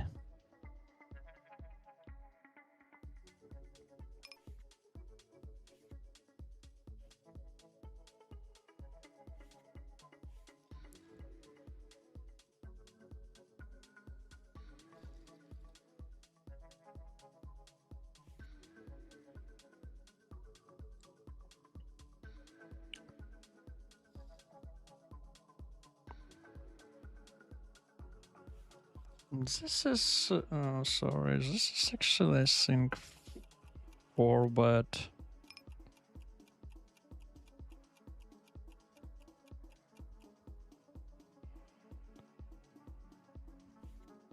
S1: This is, sorry, this is actually, I think, 4 bet.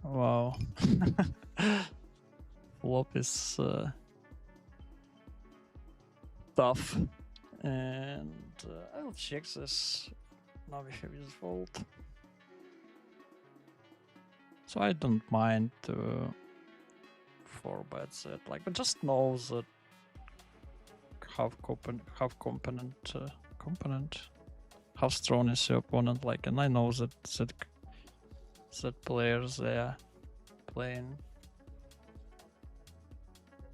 S1: Wow. Flop is tough. And I'll check this. Now we have his fold. So I don't mind 4 bets that, like, but just know that how strong is your opponent, like, and I know that players, they are playing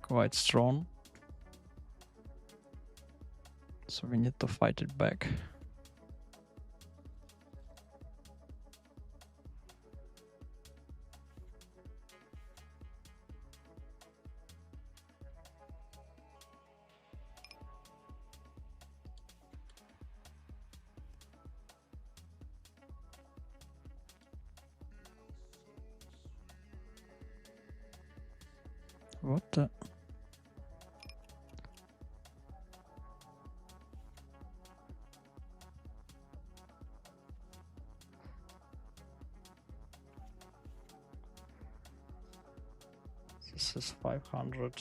S1: quite strong, so we need to fight it back. What the? This is 500.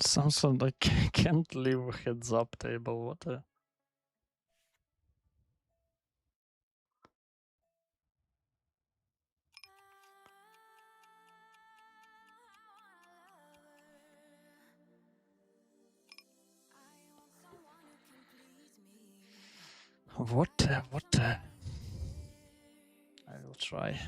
S1: Samsung, I can't leave a heads up table. What a. What a. I will try.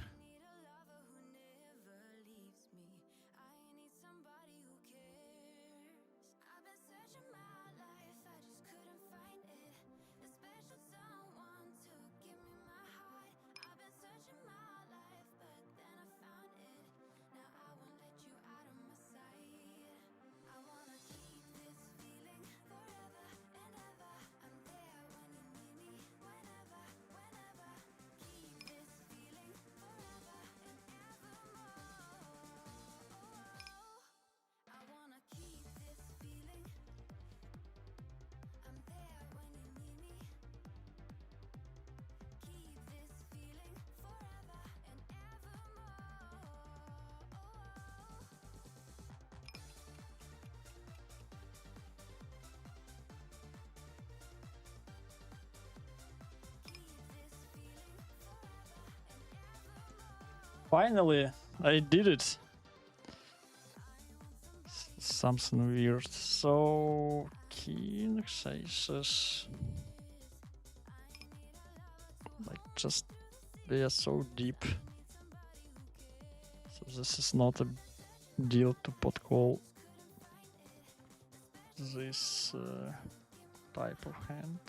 S1: Finally, I did it. Something weird. So, king sizes. Like, just, they are so deep. So this is not a deal to pot call this type of hand.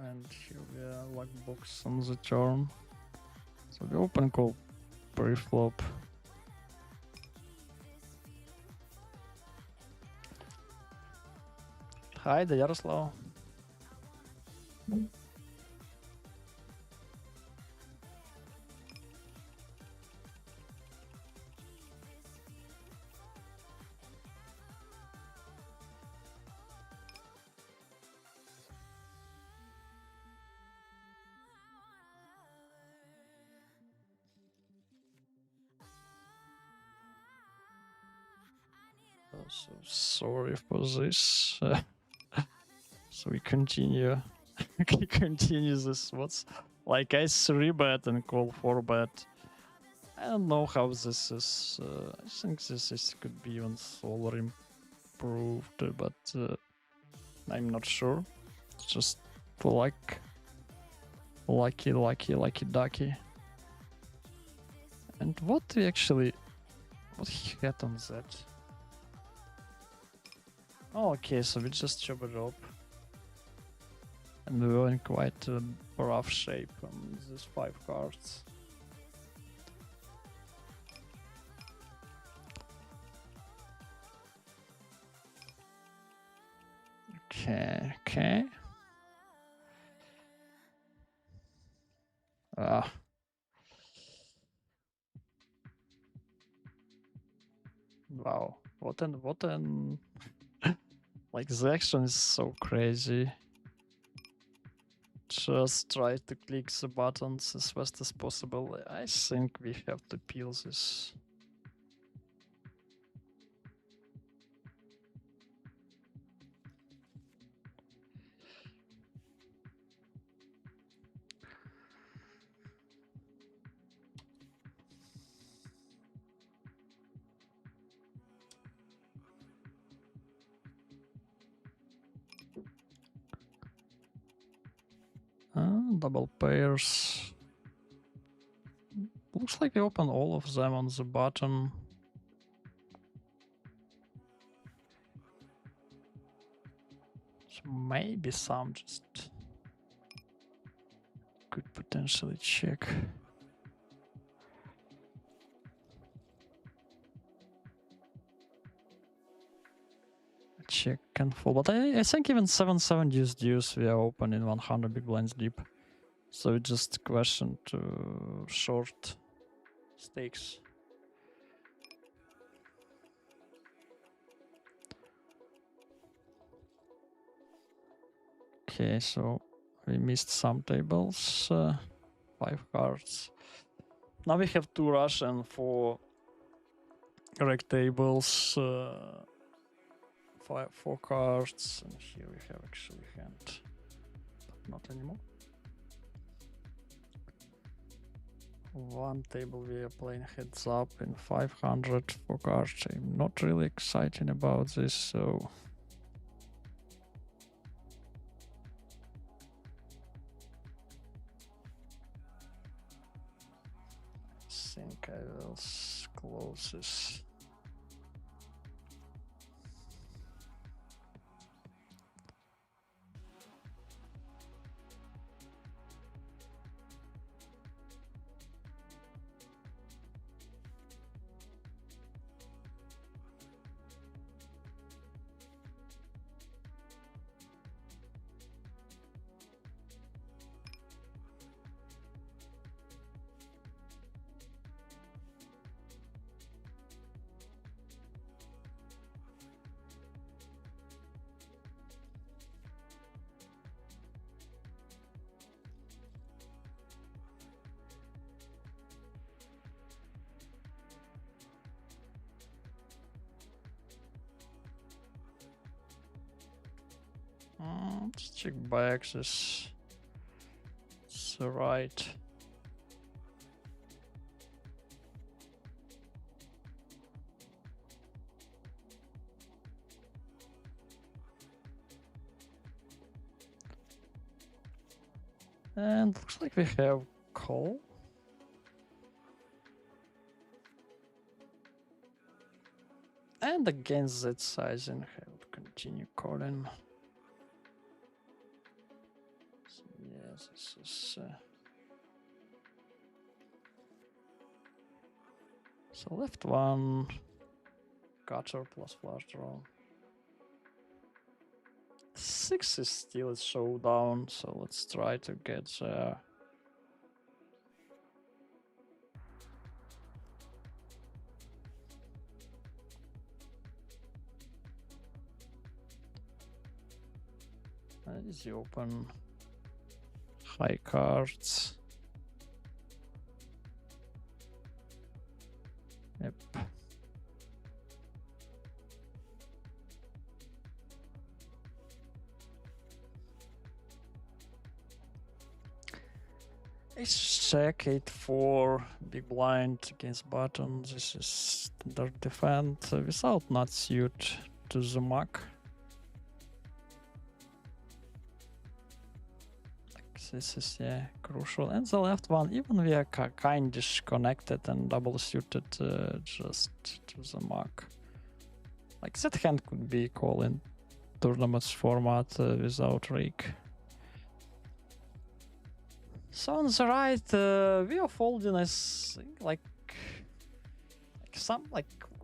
S1: And here we are, luck box on the turn. So we open call pre-flop. Hi, Yaroslav. So sorry for this. So we continue. We continue this. What's like I 3-bet and call 4-bet. I don't know how this is. I think this is could be even solar improved, but I'm not sure. It's just like lucky ducky. And what we actually what he had on that? Oh, okay, so we just chop it up. And we were in quite a rough shape on these 5 cards. Okay. Wow. What an like the action is so crazy. Just try to click the buttons as fast as possible. I think we have to peel this. Double pairs. Looks like we open all of them on the bottom. So maybe some just could potentially check. Check and full, but I think even 7-7 deuce we are open in 100 big blinds deep. So it's just question to short stakes. Okay, so we missed some tables. 5 cards. Now we have 2 Russian for rec tables. 4 cards, and here we have actually hand, but not anymore. 1 table we are playing heads up in 500 for cards. I'm not really excited about this, so I think I will close this. Let's check by axis. It's right. And looks like we have call. And against that sizing, I would continue calling. So yes, this is. So left 1, gutter plus flush draw. 6 is still a showdown, so let's try to get there. Easy open. High cards. Yep. Ace check 8-4, big blind against button. This is standard defend without nut suit to the muck. This is crucial. And the left one, even we are kindish connected and double suited just to the muck. Like that hand could be called in tournaments format without rake. So on the right, we are folding as like some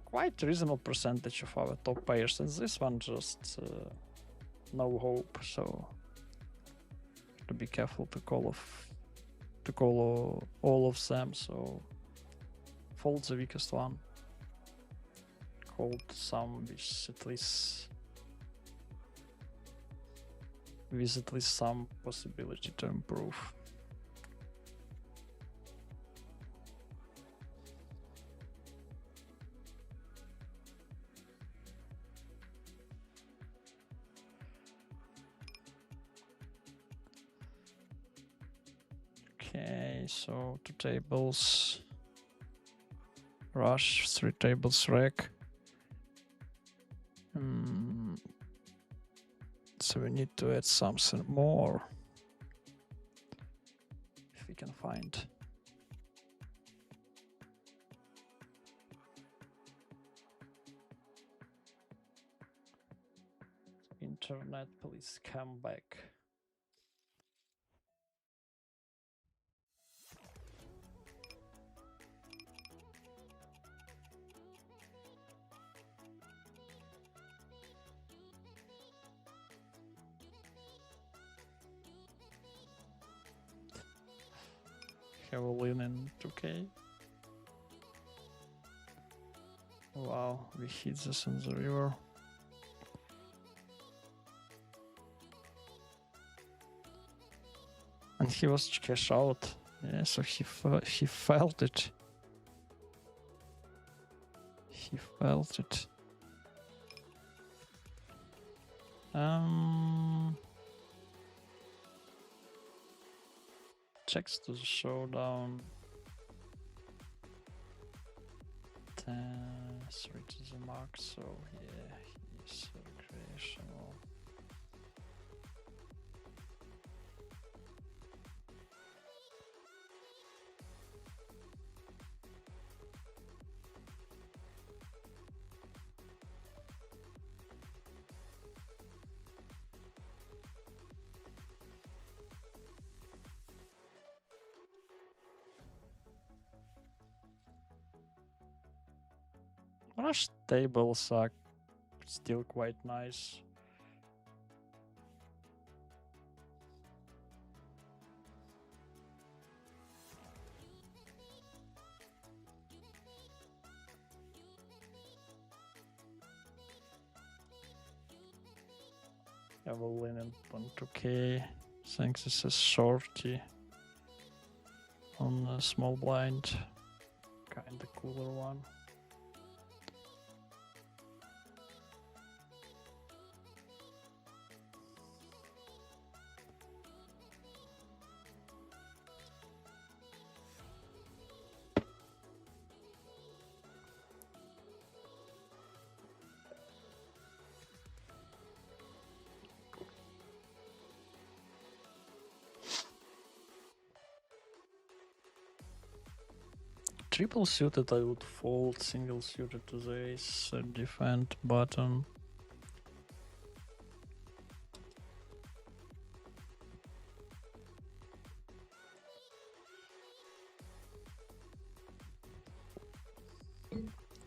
S1: quite reasonable percentage of our top players, and this one just no hope. So to be careful to call all of them. So fold the weakest one. Hold some with at least some possibility to improve. Okay, so 2 tables rush, 3 tables rec. So we need to add something more if we can find. Internet, please come back. Have a win in 2K. Wow, we hit this in the river. And he was cash out. Yeah, so he felt it. He felt it. Checks to the showdown. 3 to the mark, so yeah, he's recreational. Rush tables are still quite nice. Evelyn on 2K. Thanks, this is shorty on a small blind. Kinda cooler one. Triple suited I would fold, single suited to the ace, defend button.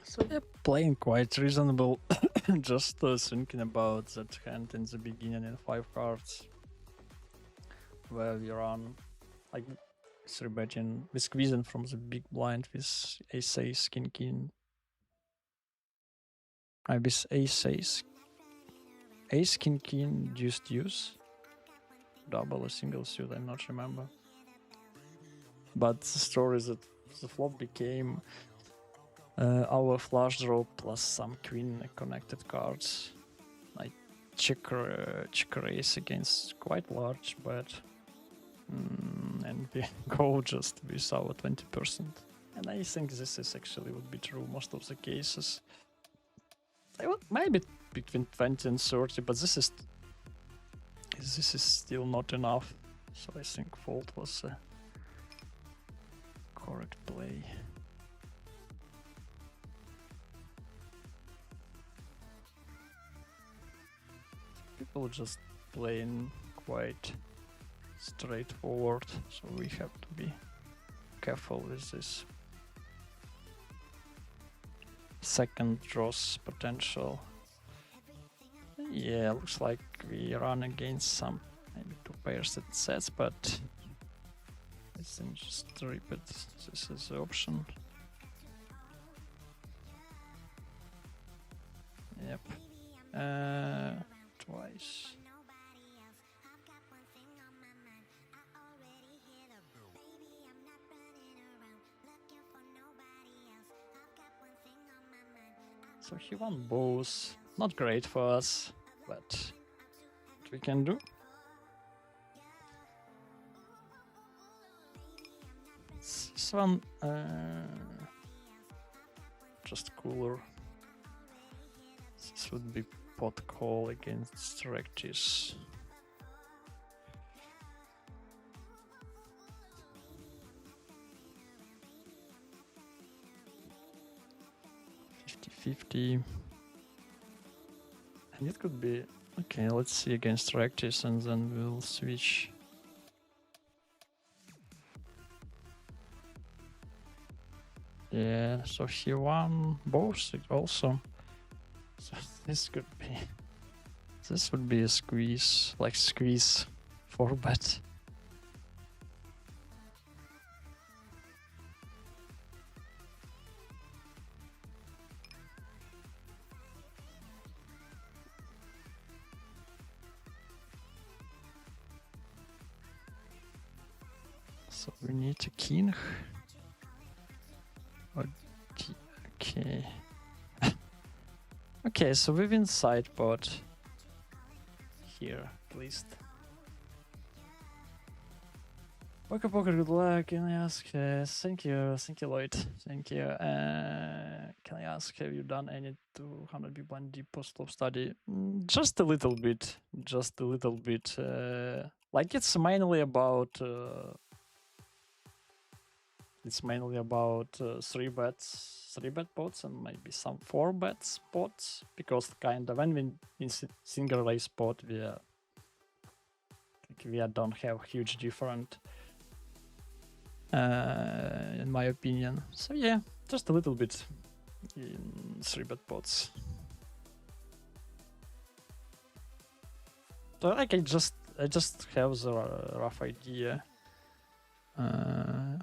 S1: So they're playing quite reasonable, just thinking about that hand in the beginning in 5 cards, where we run like 3-betting, we squeezing from the big blind with ace, king. With ace, king, deuce, double or single suit, I'm not remember. But the story is that the flop became our flush draw plus some queen connected cards. Like check raise against quite large bet. and we go just with our 20%. And I think this is actually would be true most of the cases. I would maybe between 20 and 30, but this is still not enough. So I think fold was a correct play. People just playing quite straightforward, so we have to be careful with this second draws potential. Yeah, looks like we run against some maybe two pairs at sets, but I think just repeat this is the option. Yep. Twice. So he won both. Not great for us, but what we can do. This one just cooler. This would be pot call against Strectis. $50-50. And it could be okay, let's see against Rectis and then we'll switch. Yeah, so he won both also. So this would be a squeeze, like squeeze 4-bet. So we need a king. Okay. Okay, so we win sideboard here, at least. Poker, good luck. Can I ask? Thank you, Lloyd. Thank you. Can I ask? Have you done any 200 big blind deep post-flop study? Just a little bit. Like it's mainly about. It's mainly about 3-bet pots and maybe some 4-bet spots, because kind of when we in single race spot we don't have huge different in my opinion. So yeah, just a little bit in 3-bet pots. So like I just have the rough idea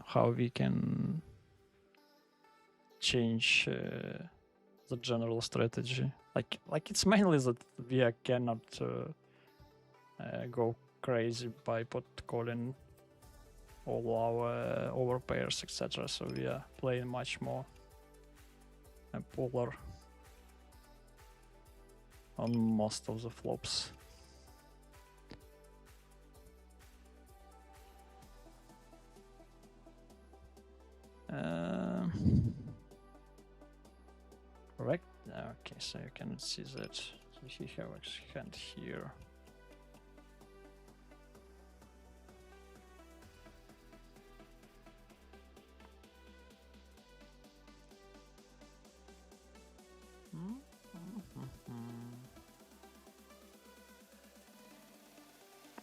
S1: how we can change the general strategy. Like it's mainly that we cannot go crazy by pot calling all our overpairs, etc. So we are playing much more polar on most of the flops. Correct. Okay, so you cannot see that. So he have a hand here.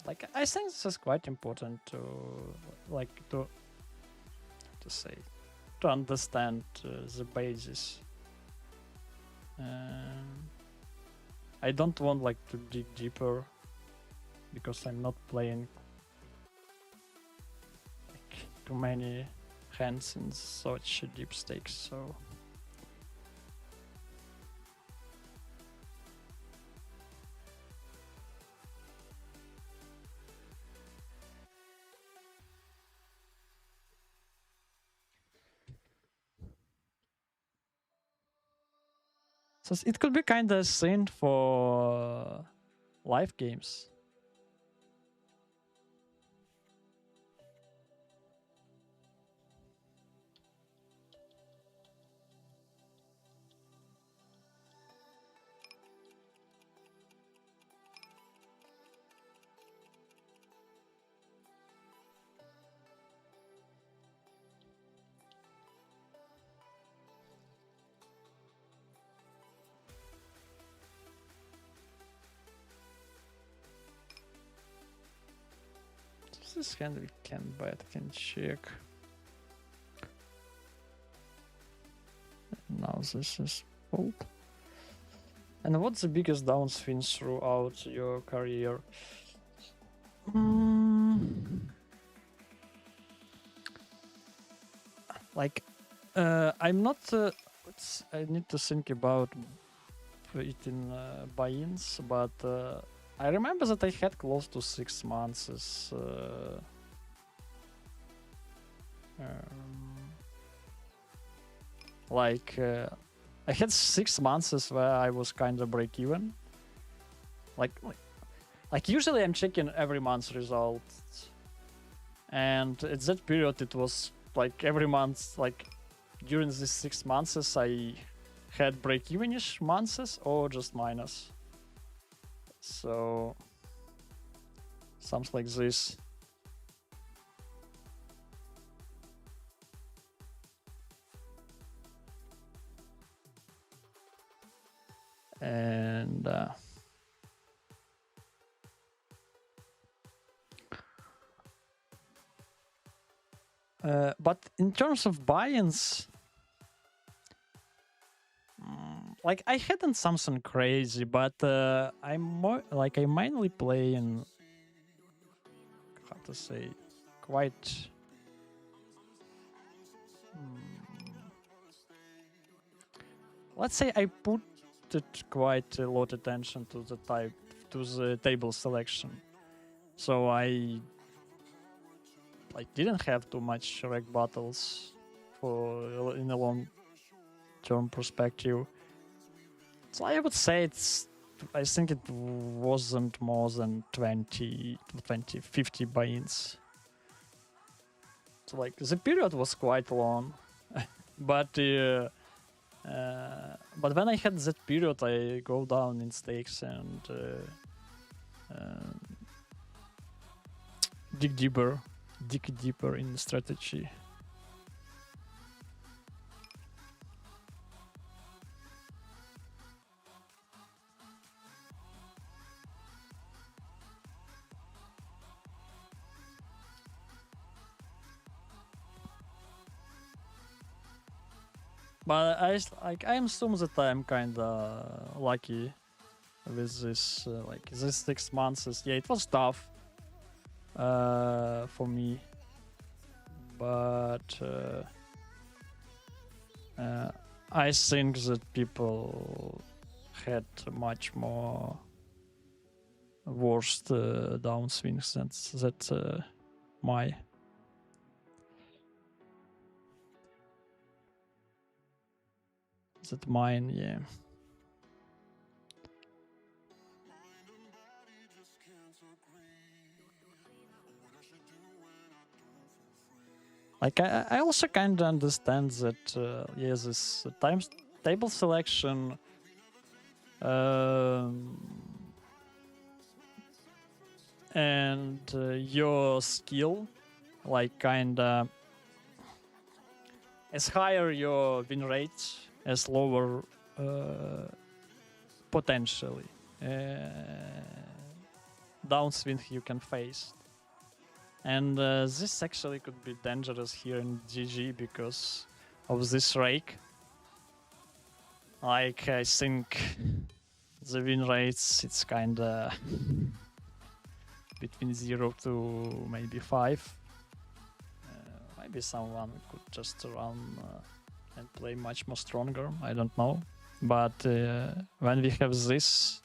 S1: Like I think this is quite important to to understand the basis. I don't want to dig deeper because I'm not playing too many hands in such deep stakes, so it could be kind of a scene for live games. this hand we can bet, can check. Now this is fold. And what's the biggest downswing throughout your career? Like, I'm not. I need to think about it in buy-ins, but I remember that I had close to 6 months. Like, I had 6 months where I was kind of break even. Like usually I'm checking every month's results, and at that period it was like every month, like during these 6 months I had break-even-ish months or just minus. So something like this. And but in terms of buy-ins, like I hadn't something crazy, but I'm more like I mainly play in, how to say, quite let's say I put it quite a lot attention to the table selection, so I like didn't have too much reg battles for in a long term perspective. So I would say I think it wasn't more than 20, 50 buy-ins. So like the period was quite long, but when I had that period, I go down in stakes and dig deeper in strategy. But I assume that I'm kinda lucky with this like this 6 months. Yeah, it was tough for me, but I think that people had much more worst downswings than that my. That mine, yeah. Like I also kind of understand that yeah, this table selection and your skill, like kind of as higher your win rate, as lower potentially downswing you can face. And this actually could be dangerous here in GG because of this rake. Like, I think the win rates, it's kinda between 0 to maybe 5. Maybe someone could just run and play much more stronger, I don't know. But when we have this,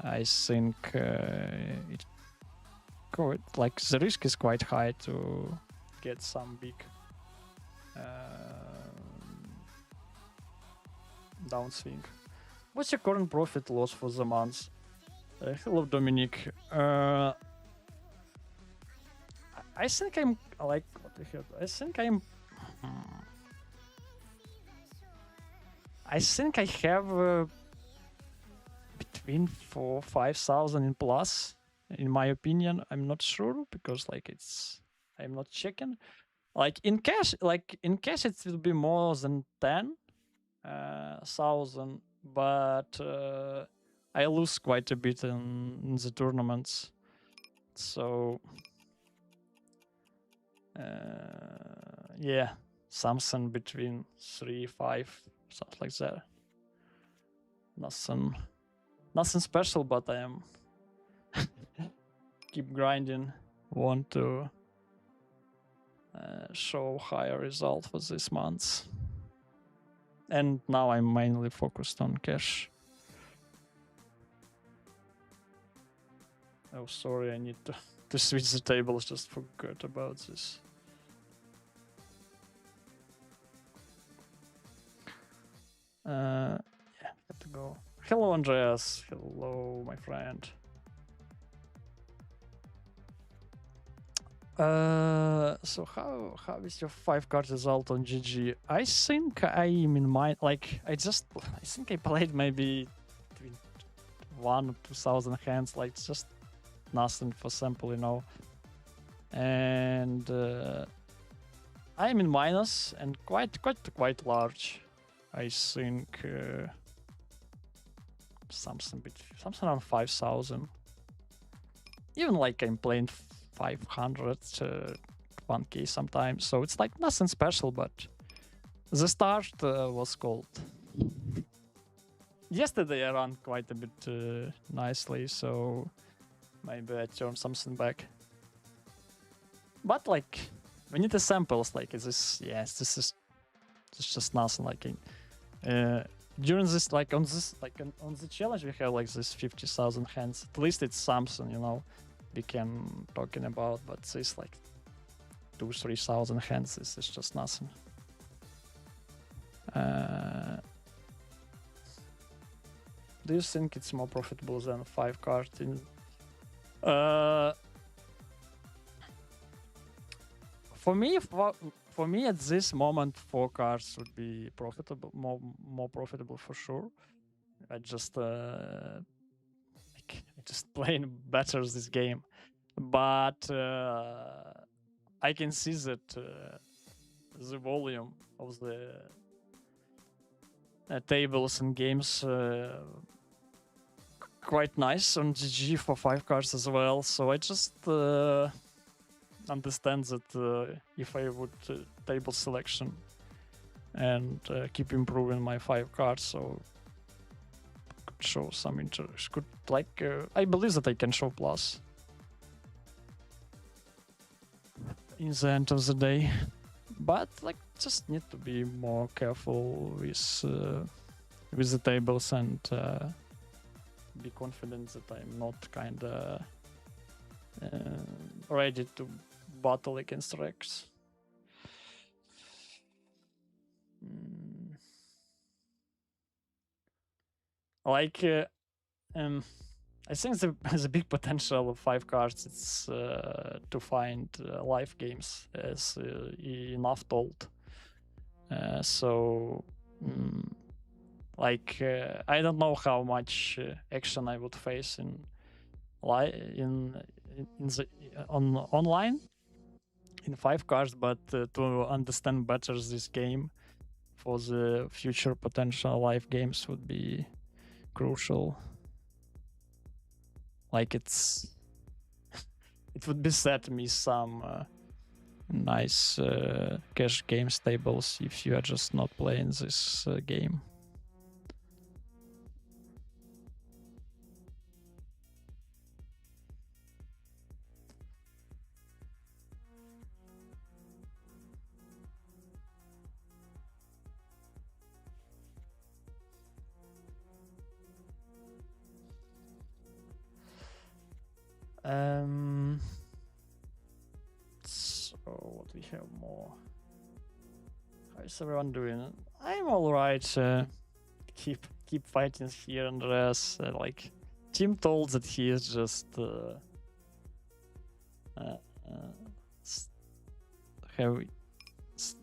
S1: I think it could, like, the risk is quite high to get some big downswing. What's your current profit loss for the month? Hello, Dominic. I think I'm like, what the hell? I think I'm. I think I have between 4,000-5,000 in plus. In my opinion, I'm not sure because like I'm not checking. Like in cash, it will be more than 10,000, but I lose quite a bit in the tournaments. So Yeah, something between 3, 5, something like that. Nothing special, but I am keep grinding. Want to show higher result for this month. And now I'm mainly focused on cash. Oh, sorry, I need to switch the tables. Just forgot about this. Yeah, have to go. Hello, Andreas. Hello, my friend. So how is your 5-card result on GG? I think I'm in mind. Like I think I played maybe 1 or 2,000 hands. Like just nothing for sample, you know. And I'm in minus and quite large. I think something around 5,000. Even like I'm playing 500 1k sometimes, so it's like nothing special, but the start was cold. Yesterday I ran quite a bit nicely, so maybe I turn something back. But like we need the samples, like this. Yes, this is just nothing. Like during this, like on the challenge, we have like this 50,000 hands. At least it's something, you know, we can talking about. But this like 2,000-3,000 hands. This is just nothing. Do you think it's more profitable than 5-card in? For me at this moment, 4 cards would be profitable, more profitable for sure. I just playing better this game, but I can see that the volume of the tables and games quite nice on GG for 5 cards as well. So I just understand that if I would table selection and keep improving my 5 cards, so could show some interest. Could like I believe that I can show plus in the end of the day, but like just need to be more careful with the tables and be confident that I'm not kinda ready to battle against Rex. Like I think the big potential of 5 cards is to find live games, as enough told. So like I don't know how much action I would face online in 5 cards, but to understand better this game for the future potential live games would be crucial. Like it would be sad to miss some nice cash games tables if you are just not playing this game. So what we have more? How is everyone doing? I'm all right. Keep fighting here, Andreas. Like Tim told that he is just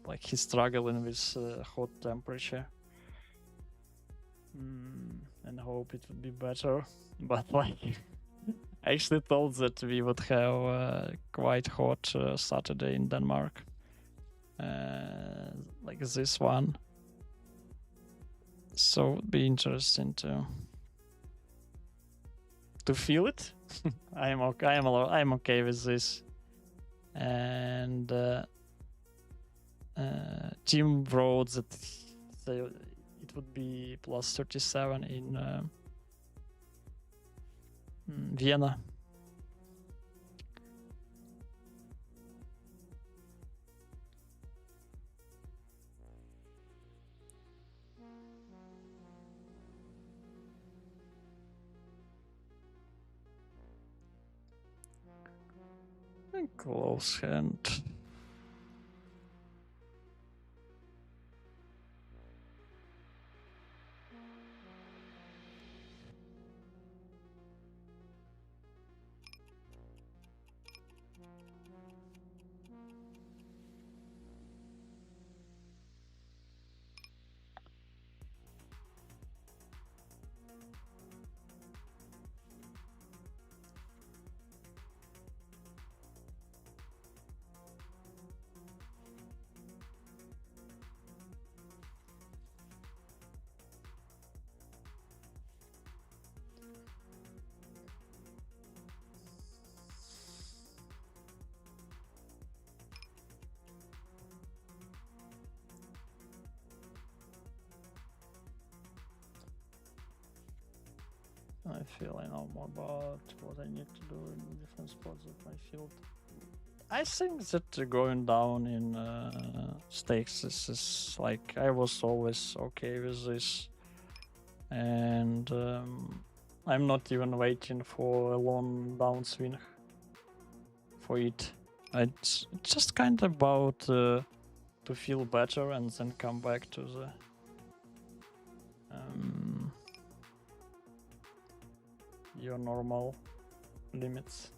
S1: like he's struggling with hot temperature. And hope it would be better, but like I actually thought that we would have quite hot Saturday in Denmark, like this one. So it'd be interesting to feel it. I'm okay with this. and Tim wrote that it would be plus 37 in Vienna. Close hand. I feel I know more about what I need to do in different spots of my field. I think that going down in stakes is like I was always okay with this, and I'm not even waiting for a long downswing for it. It's just kind of about to feel better and then come back to the your normal limits.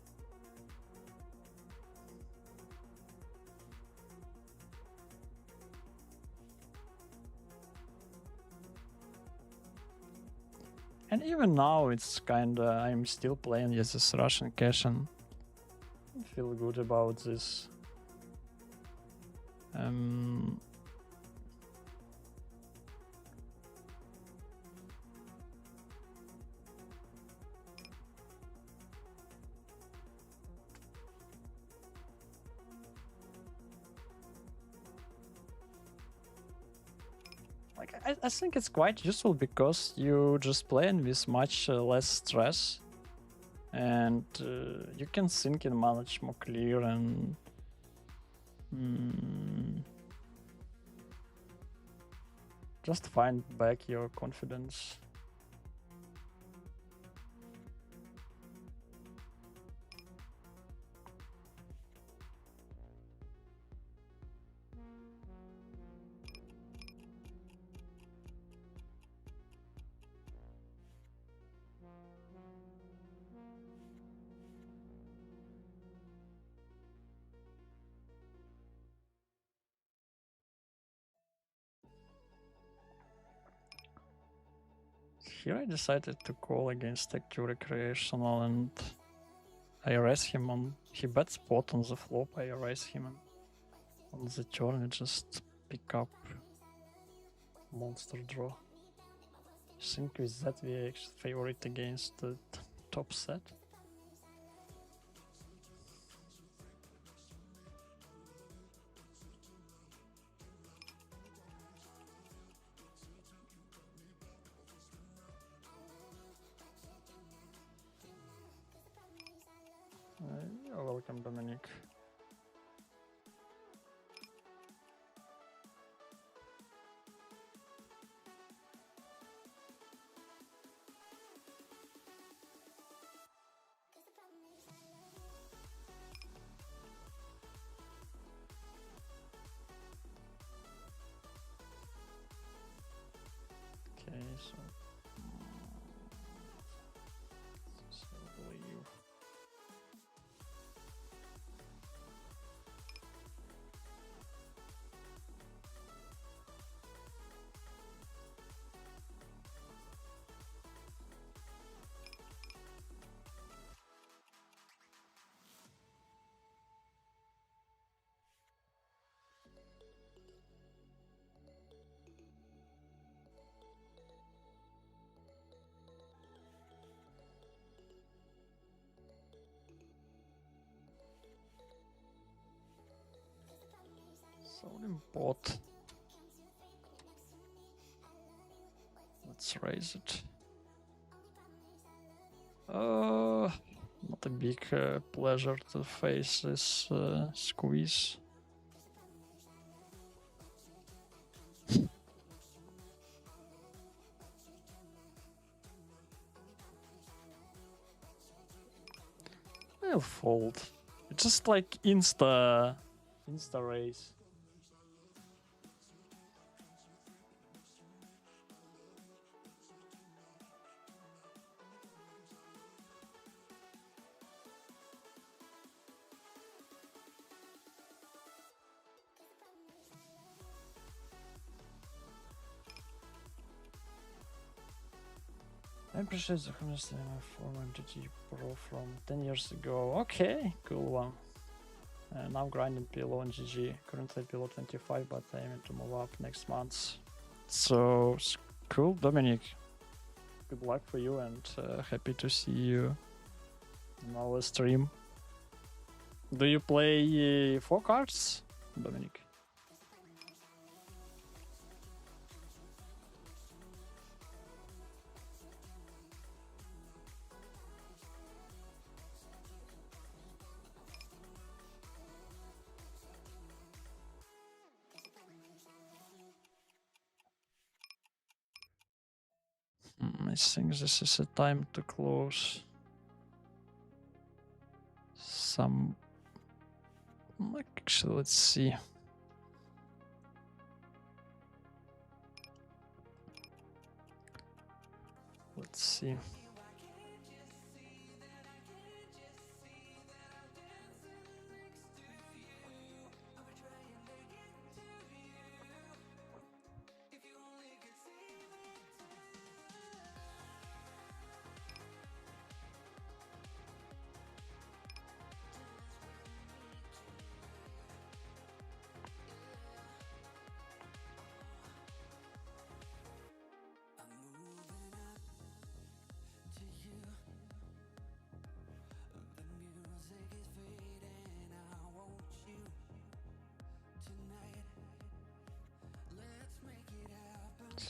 S1: And even now it's kinda I'm still playing this Russian cash and I feel good about this. Like I think it's quite useful because you just playing with much less stress, and you can think in much more clear and just find back your confidence. Here I decided to call against Tech2 Recreational and I raise him on... He bet spot on the flop, I raise him and on the turn I just pick up monster draw. I think with that we actually favor it against the top set. You're welcome, Dominic. Okay, so leave. Import. Let's raise it. Not a big pleasure to face this squeeze. I'll fold. It's just like insta raise. I appreciate the honesty in my former MTT Pro from 10 years ago. Okay, cool one. Now grinding PLO and GG. Currently PLO 25, but aiming to move up next month. So cool, Dominic. Good luck for you, and happy to see you in our stream. Do you play 4 cards, Dominic? I think this is a time to close some. Actually, let's see. Let's see.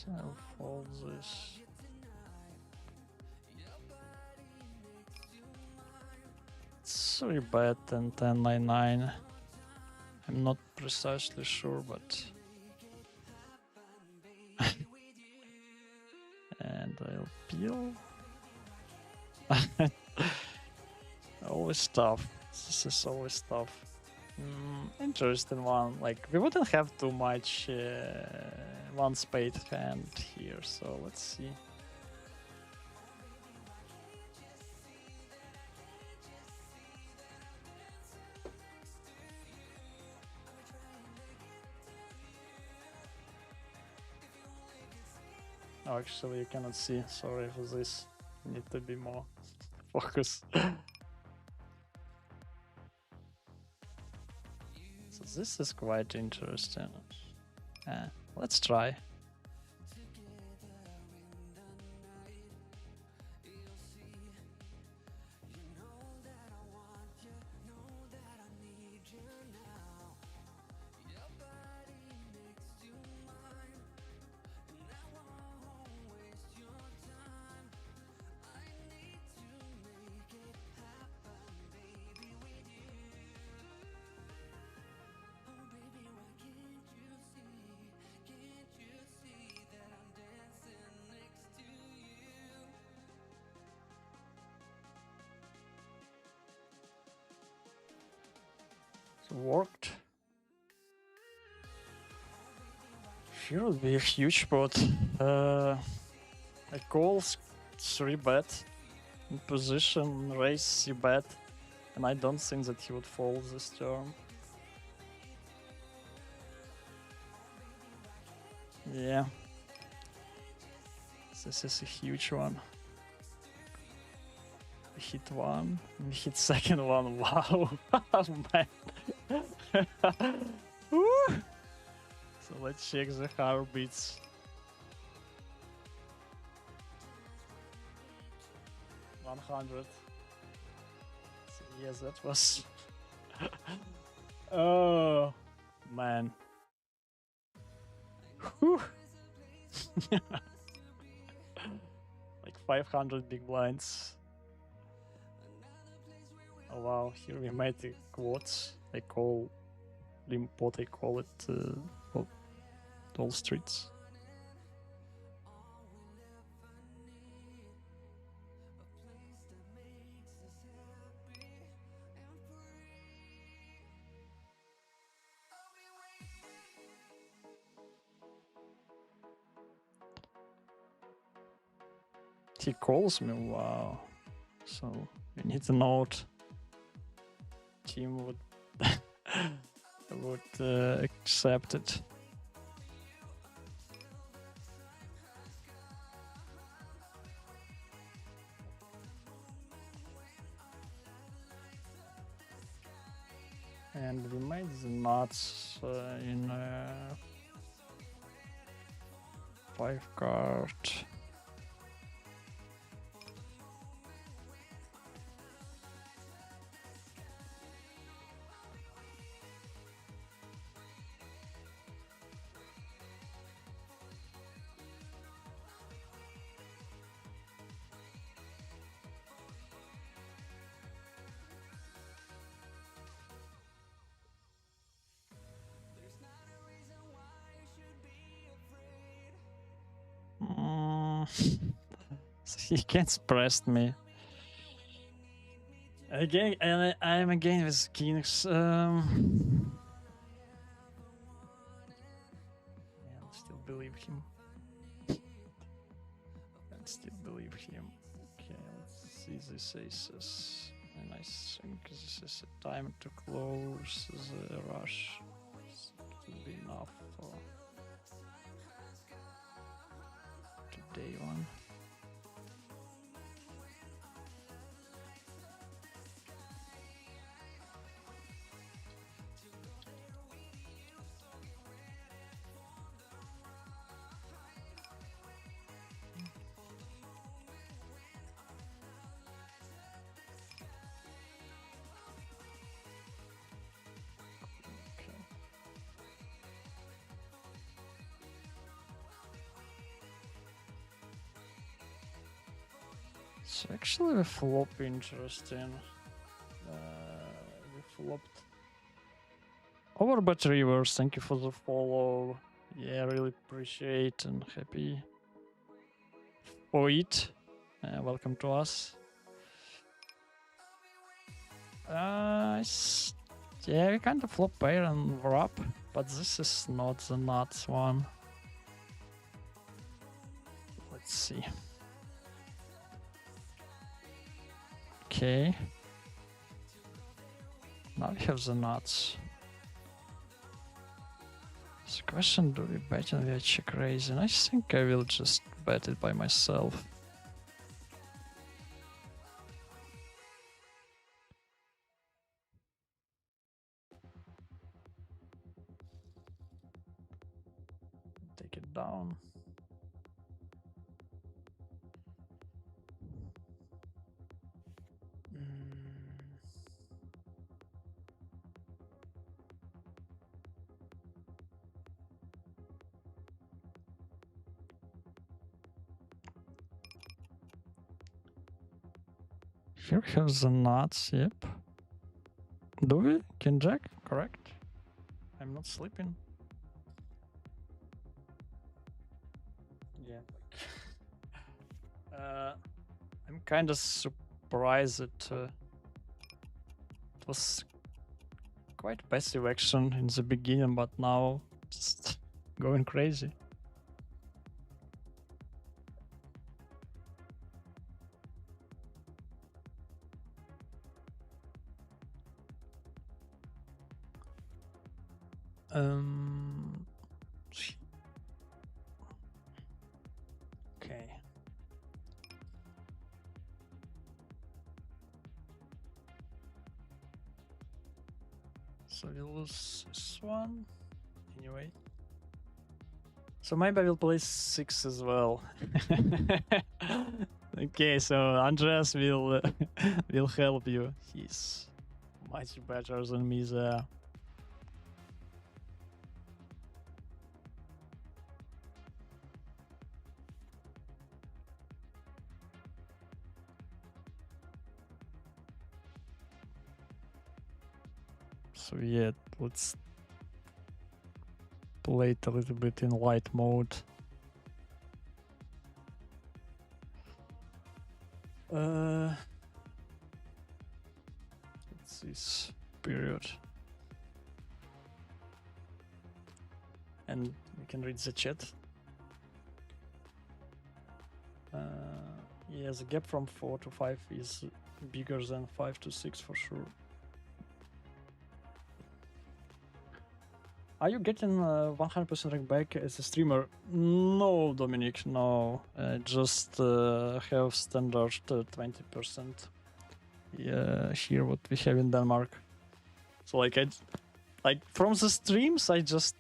S1: I'll fold this. It's 3-bet and 10-9-9. I'm not precisely sure, but and I'll peel. Always tough. This is always tough. Interesting one. Like, we wouldn't have too much one spade hand here, so let's see. Oh, actually, you cannot see. Sorry for this. Need to be more focused. So this is quite interesting. Let's try. Worked. Here would be a huge pot. I call 3-bet in position, raise c-bet, and I don't think that he would fold this turn. Yeah. This is a huge one. We hit one, we hit second one. Wow. Oh, man. So let's check the heartbeats. $100. So yes, that was. Oh man. Whew. Like 500 big blinds. Oh wow, here we made the quads. They call what they call it Wall Streets. He calls me, wow. So we need to note Team would accept it. And we made the nuts in 5 card. He can't press me. Again, and I'm again with kings. I still believe him. I still believe him. Okay, let's see these aces. And I think this is a time to close the rush. It will be enough for today one. It's actually a flop interesting. We flopped Overbet Reverse. Thank you for the follow. Yeah, really appreciate and happy for it. Welcome to us. Yeah, we kind of flop pair and wrap, but this is not the nuts one. Let's see. Okay. Now we have the nuts. It's a question, do we bet and we check raise? And I think I will just bet it by myself. Take it down. Here we have the nuts, yep. Do we? King Jack? Correct. I'm not sleeping. Yeah. I'm kind of surprised that it was quite passive action in the beginning, but now just going crazy. Okay. So we lose this one. Anyway. So maybe I will play 6 as well. Okay, so Andreas will will help you. He's much better than me there. So yeah, let's play it a little bit in light mode. It's this period. And we can read the chat. Yeah, the gap from 4 to 5 is bigger than 5 to 6 for sure. Are you getting 100% rank back as a streamer? No, Dominic, no. Just have standard 20%. Yeah, here what we have in Denmark. So like from the streams, I just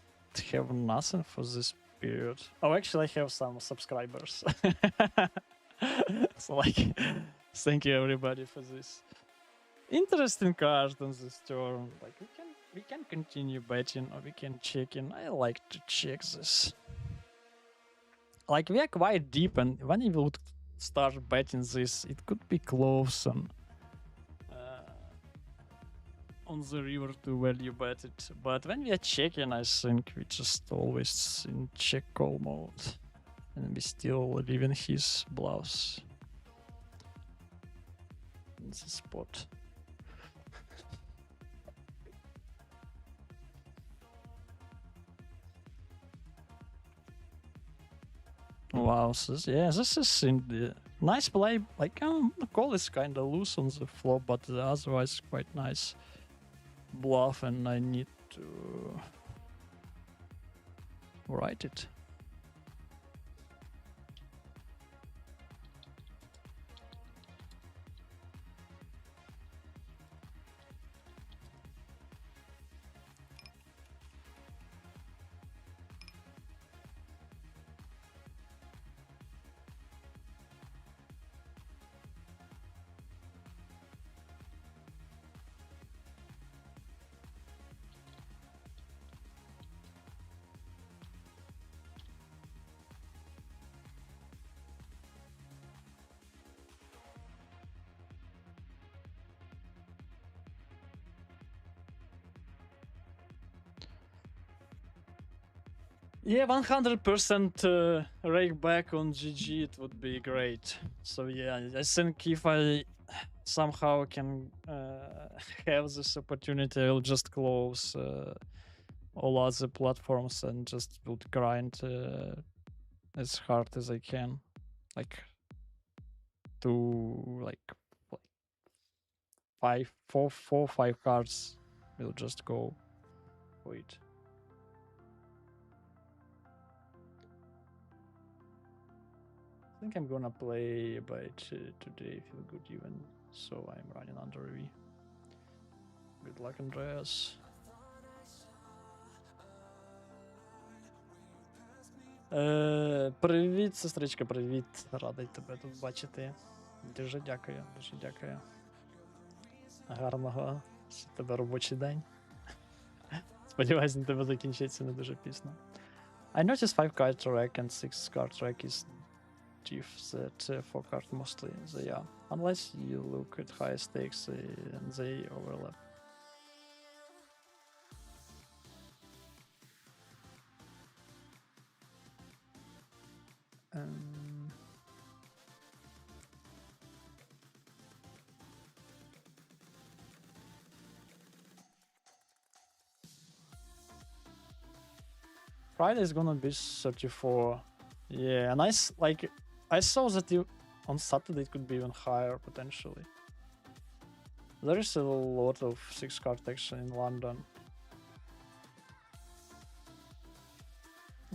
S1: have nothing for this period. Oh, actually, I have some subscribers. So like, thank you everybody for this interesting card on this turn. Like we can continue betting or we can check in. I like to check this. Like we are quite deep, and when you would start betting this, it could be close on the river to where you bet it. But when we are checking, I think we just always in check call mode, and we still live in his bluffs in the spot. Wow, this is in the nice play. Like the call is kind of loose on the flop, but otherwise quite nice bluff, and I need to write it. Yeah, 100% rake back on GG, it would be great. So yeah, I think if I somehow can have this opportunity, I'll just close all other platforms and just would grind as hard as I can, like to like 5 cards. We'll just go for it. I think I'm gonna play a bit today, feel good even, so I'm running under EV. Good luck, Andreas. Привіт, сестричка, привіт. Радий тебе тут бачити. Дуже дякую, дуже дякую. Гарного тебе робочий день. Сподіваюсь, на тебе закінчиться не дуже пізно. I noticed 5 card track and 6 card track is chief that 4 card mostly they are, unless you look at high stakes and they overlap. Friday is gonna be 34. Yeah, and I saw that on Saturday it could be even higher potentially. There is a lot of 6 card action in London.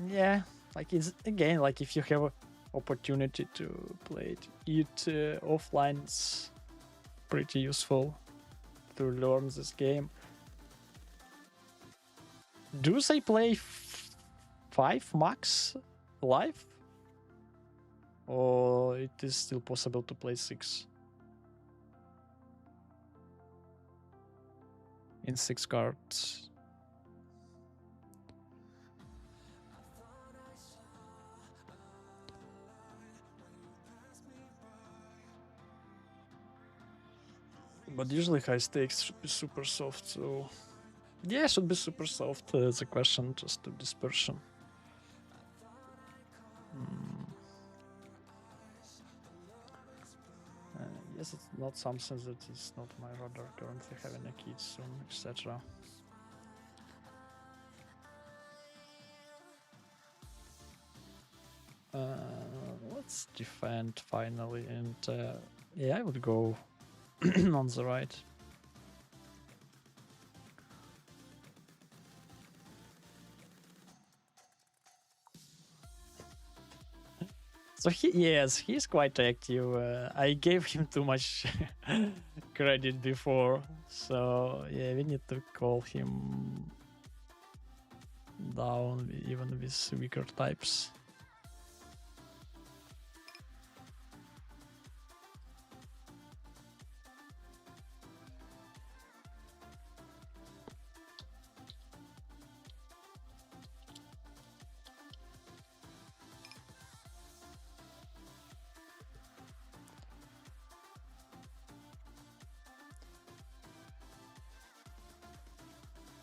S1: Yeah, like it's again like if you have an opportunity to play it offline, it's pretty useful to learn this game. Do they play 5 max live? Or it is still possible to play 6? In 6 cards. But usually high stakes should be super soft, so Yeah, should be super soft. The question just to dispersion. Yes, it's not something that is not my radar currently having a kid soon, etc. Let's defend finally, and yeah, I would go on the right. So he's quite active. I gave him too much credit before, so yeah, we need to call him down even with weaker types.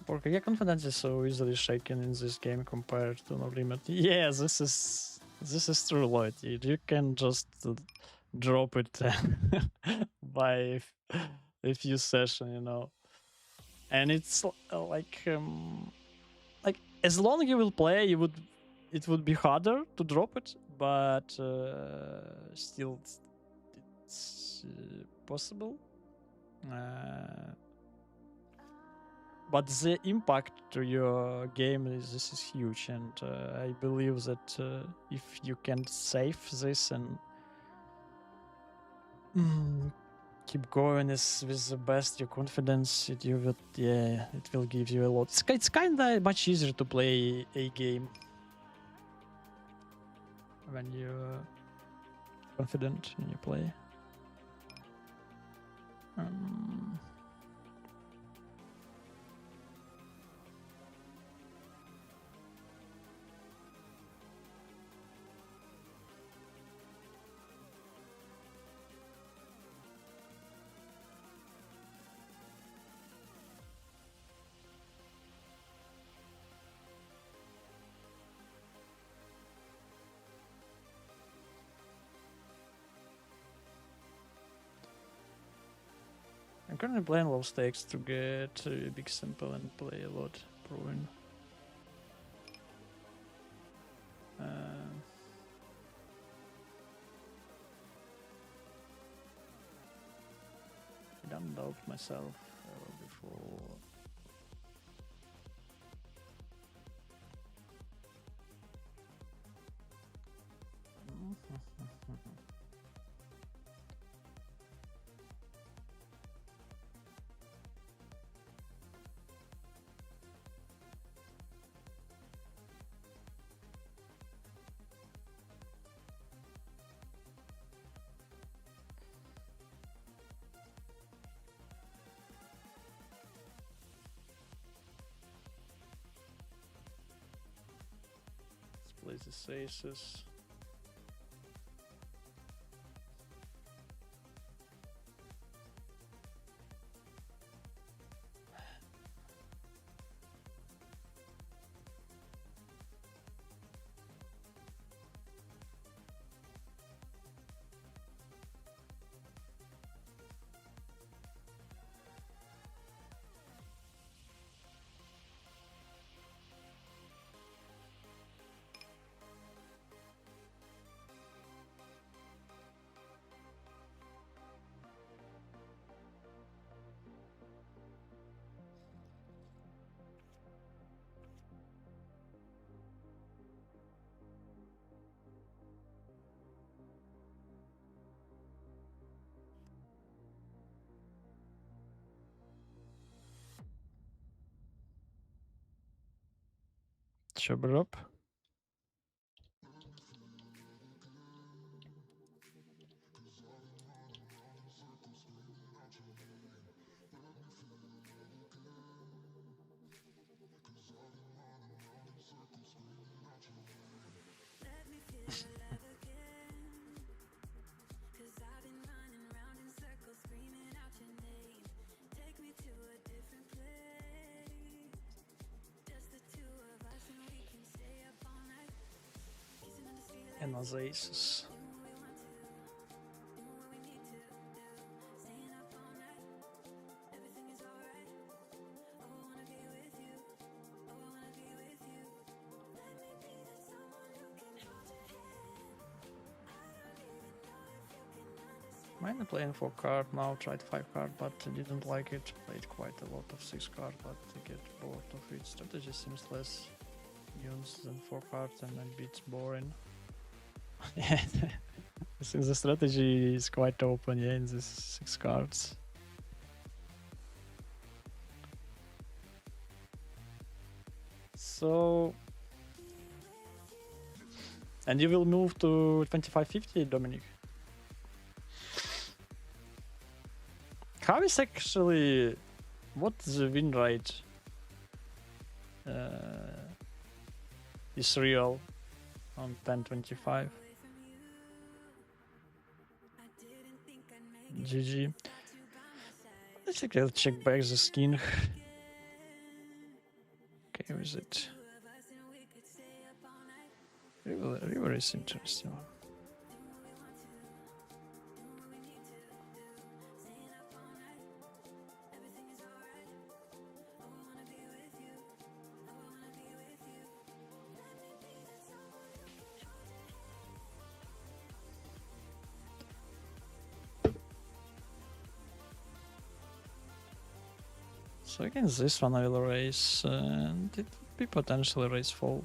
S1: Porque your confidence is so easily shaken in this game compared to No Limit. Yeah, this is true, Lloyd. You can just drop it by a few sessions, you know. And it's like as long you will play, it would be harder to drop it, but still it's possible. But the impact to your game this is huge, and I believe that if you can save this and keep going with the best your confidence, it will give you a lot. It's kind of much easier to play a game when you're confident in your play. I'm currently playing low stakes to get a big sample and play a lot proving. I don't doubt myself before. Play the aces. Chop it up. And as aces. Mainly playing 4 card now, tried 5 card, but didn't like it. Played quite a lot of 6 card, but I get bored of it. Strategy seems less used than 4 cards and a bit boring. Since the strategy is quite open, yeah, in these 6 cards. So, and you will move to 2550, Dominic? How is actually, what's the win rate is real on 1025? GG. Let's check back the skin. Okay, with it. River is interesting. So against this one I will raise, and it would be potentially raise fold.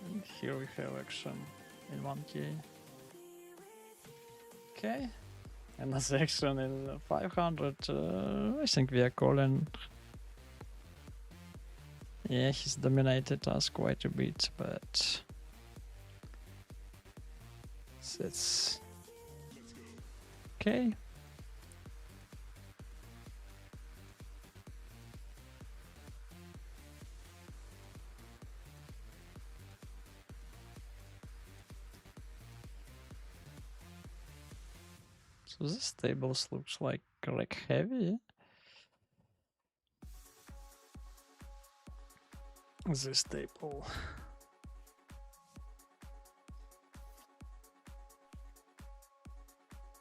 S1: And here we have action in 1k. Okay, another action in 500. I think we are calling. Yeah, he's dominated us quite a bit, but that's okay. So this tables looks like rec heavy. This table.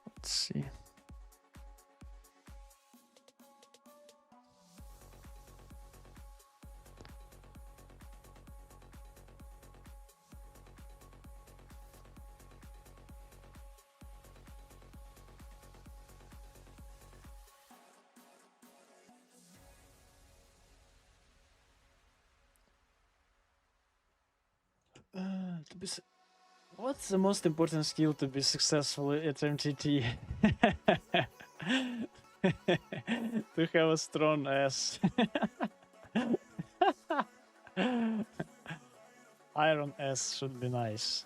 S1: Let's see. What's the most important skill to be successful at MTT? To have a strong ass. Iron ass should be nice.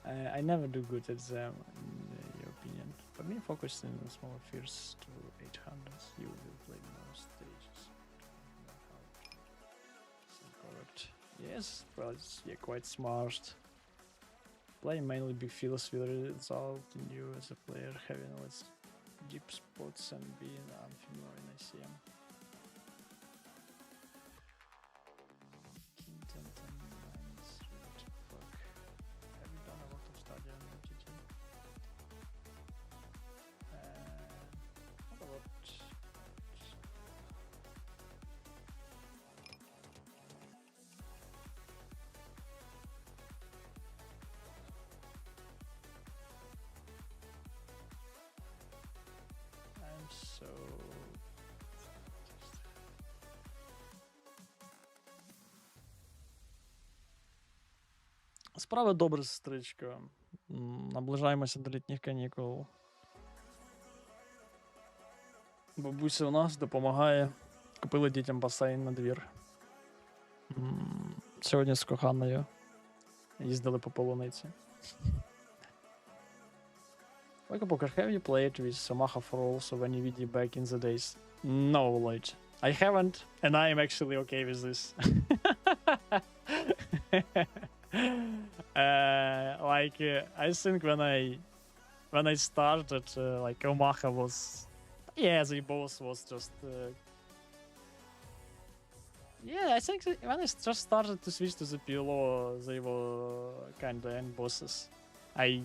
S1: I never do good at them, in your opinion. For me, focusing on smaller fears to 800s, you will play more stages. Correct. Yes, well, yeah, quite smart. Playing mainly big fields will result in you as a player having less deep spots and being unfamiliar in ICM. King 10, 10, 9 is really to fuck. Have you done a lot of study on MTT? Not a lot. I'm so... Справа добре, сестричко. Наближаємося до літніх канікул. Бабуся у нас допомагає. Купили дітям басейн на двір. Сьогодні з коханою їздили по полуниці. Like a poker, have you played with Samaha for also when you video back in the days? No, Lloyd. I haven't, and I am actually okay with this. I think when I started, like Omaha was, yeah, they both was just. Yeah, I think when I just started to switch to the PLO, they were kind of end bosses. I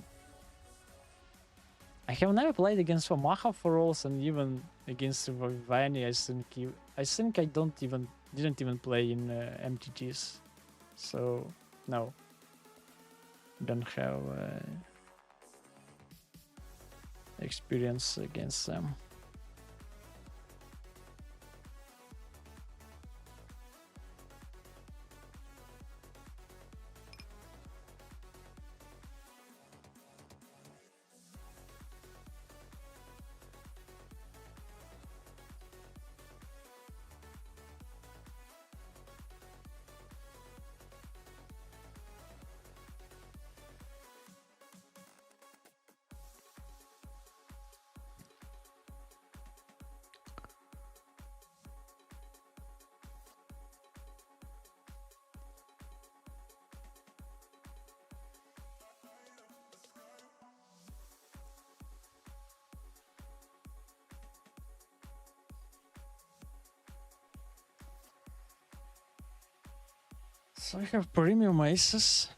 S1: have never played against Omaha for rolls, and even against Vivani, I think I didn't even play in MTTs, so no, don't have experience against them. So I have premium aces.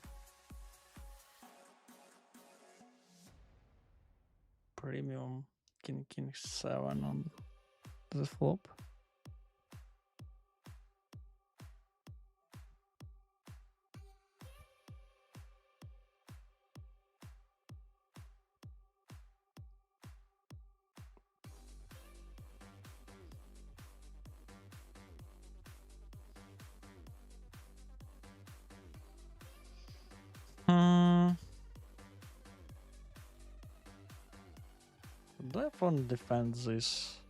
S1: Premium king 7 on the flop. Definitely defend this.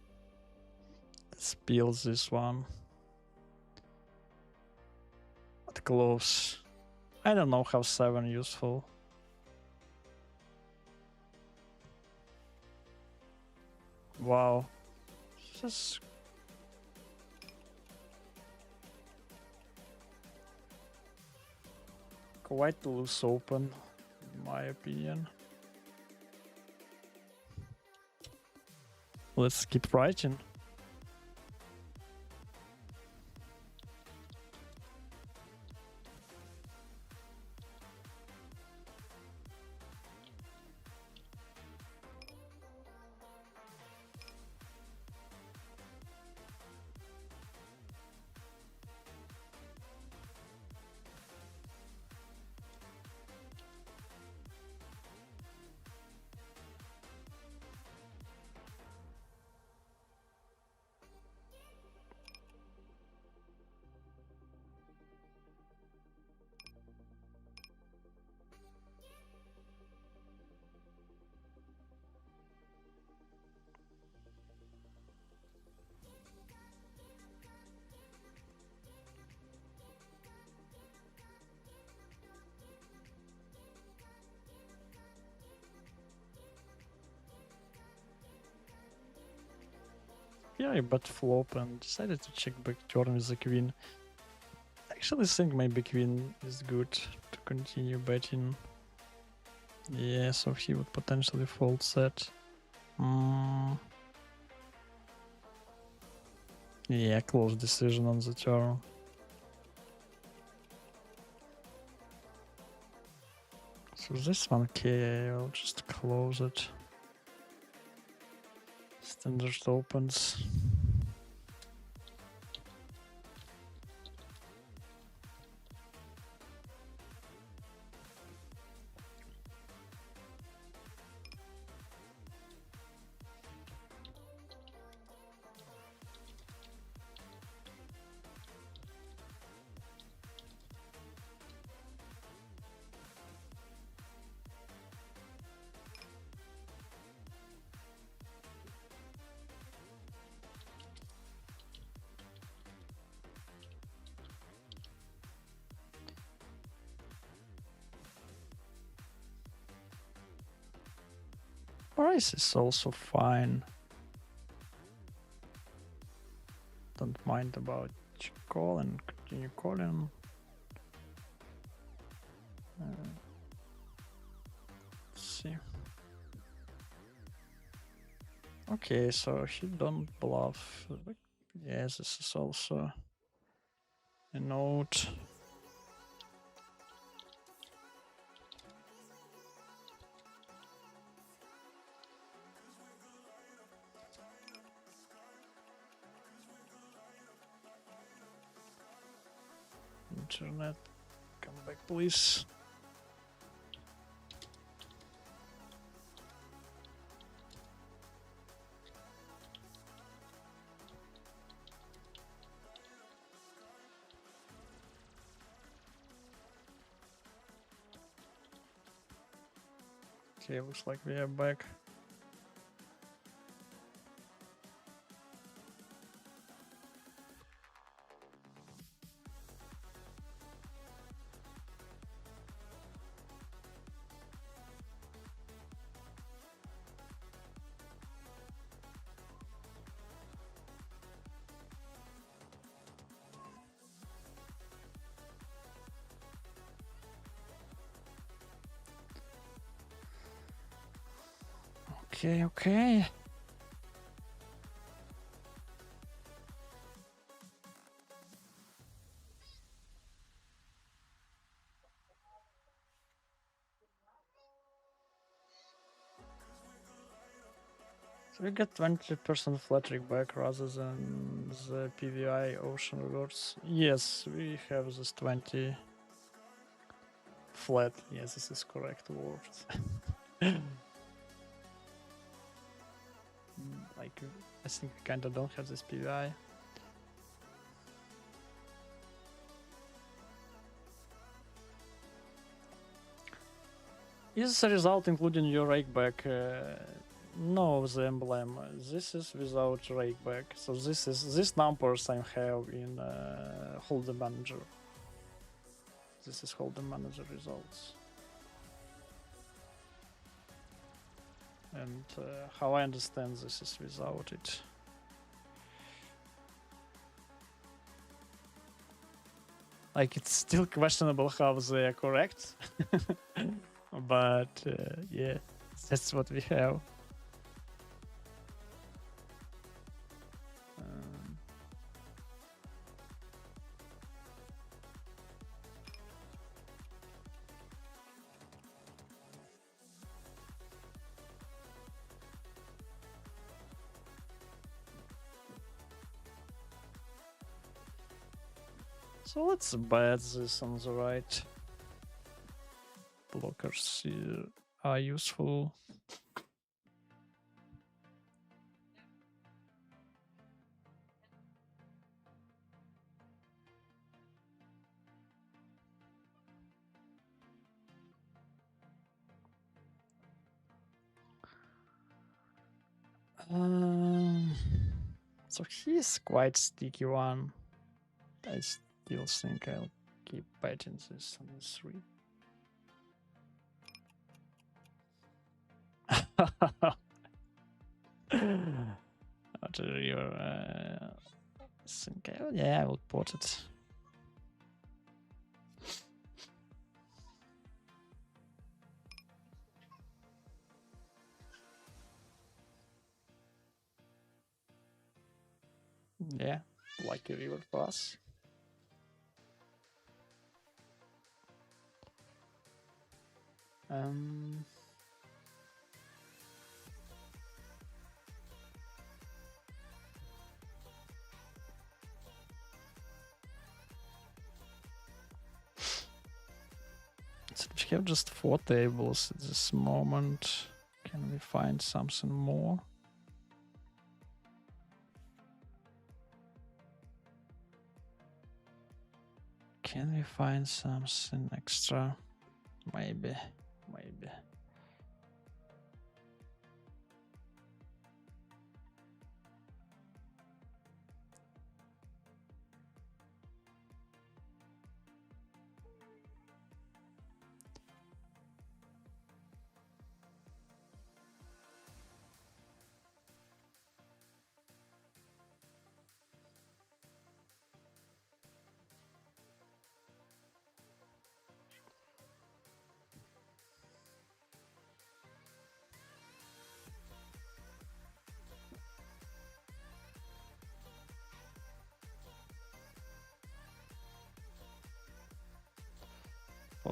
S1: Let's peel this one. But close. I don't know how 7 useful. Wow. Just quite loose open, in my opinion. Let's keep writing. Yeah, I bet flop and decided to check back turn with the queen. I actually think maybe queen is good to continue betting. Yeah, so he would potentially fold set. Yeah, close decision on the turn. So this one, okay, I'll just close it. Standard opens. Price is also fine. Don't mind about call and continue calling. see. Okay, so he don't bluff. Yeah, this is also a note. Internet, come back, please. Okay, looks like we are back. Okay, okay. So we get 20% flattering back rather than the PVI ocean rewards. Yes, we have this 20 flat. Yes, this is correct word. Like, I think we kinda don't have this PVI. Is the result including your rakeback? No, the emblem. This is without rakeback. So this numbers I have in Hold'em Manager. This is Hold'em Manager results. And how I understand this is without it. Like, it's still questionable how they are correct. But yeah, that's what we have. So let's bet this on the right. Blockers here are useful. So he's quite sticky one. I still think I'll keep betting this on the 3. After your think yeah, I will put it. Yeah, like a river pass. So we have just 4 tables at this moment. Can we find something more? Can we find something extra? Maybe.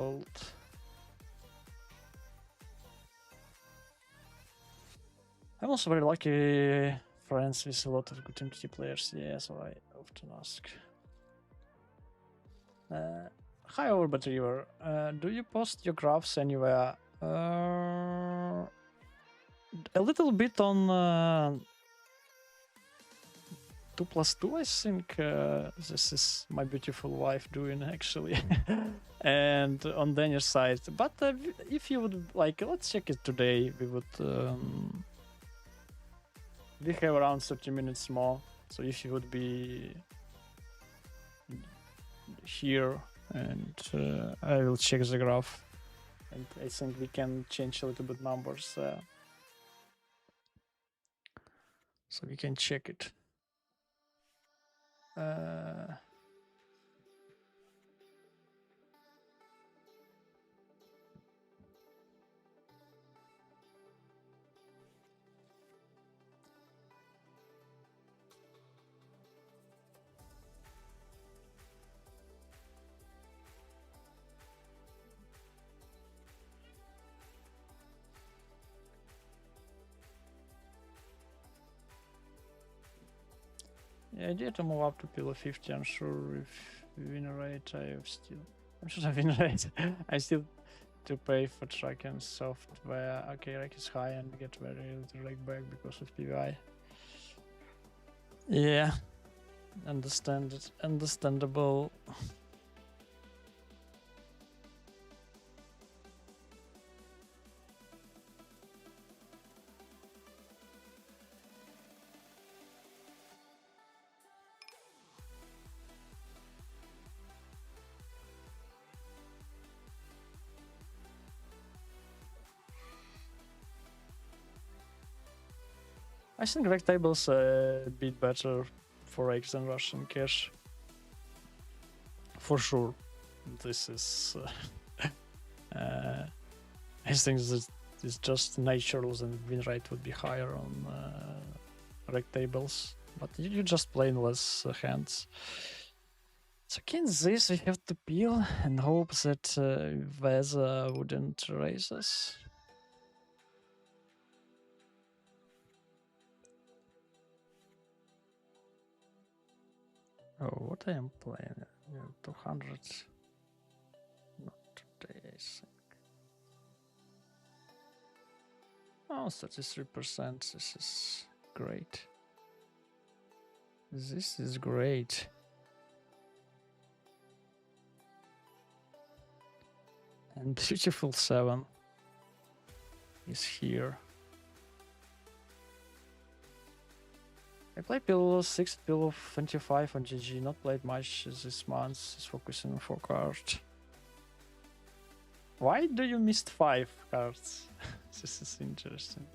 S1: fold. I'm also very lucky friends with a lot of good MTT players, yeah, so I often ask. Hi, Orbit River. Do you post your graphs anywhere? A little bit on 2+2, I think. This is my beautiful wife doing, actually. And on Daniel's side. But if you would like, let's check it today. We would... we have around 30 minutes more. So if you would be here, and I will check the graph. And I think we can change a little bit numbers. So we can check it. The idea to move up to PLO 50, I'm sure if win rate, I'm sure I win rate. I still to pay for tracking software. Okay, rec is high and get very little rec back because of PVI. Yeah, understandable. I think rec tables a bit better for X than Russian cash. For sure. This is... I think this is just natural and win rate would be higher on rec tables. But you just play in less hands. So against this we have to peel and hope that Veza wouldn't raise us. Oh, what I am playing? 200. Not today, I think. Oh, 33%. This is great. This is great. And beautiful 7 is here. I played PLO 6, PLO 25 on GG, not played much this month, is focusing on 4 cards. Why do you miss 5 cards? This is interesting.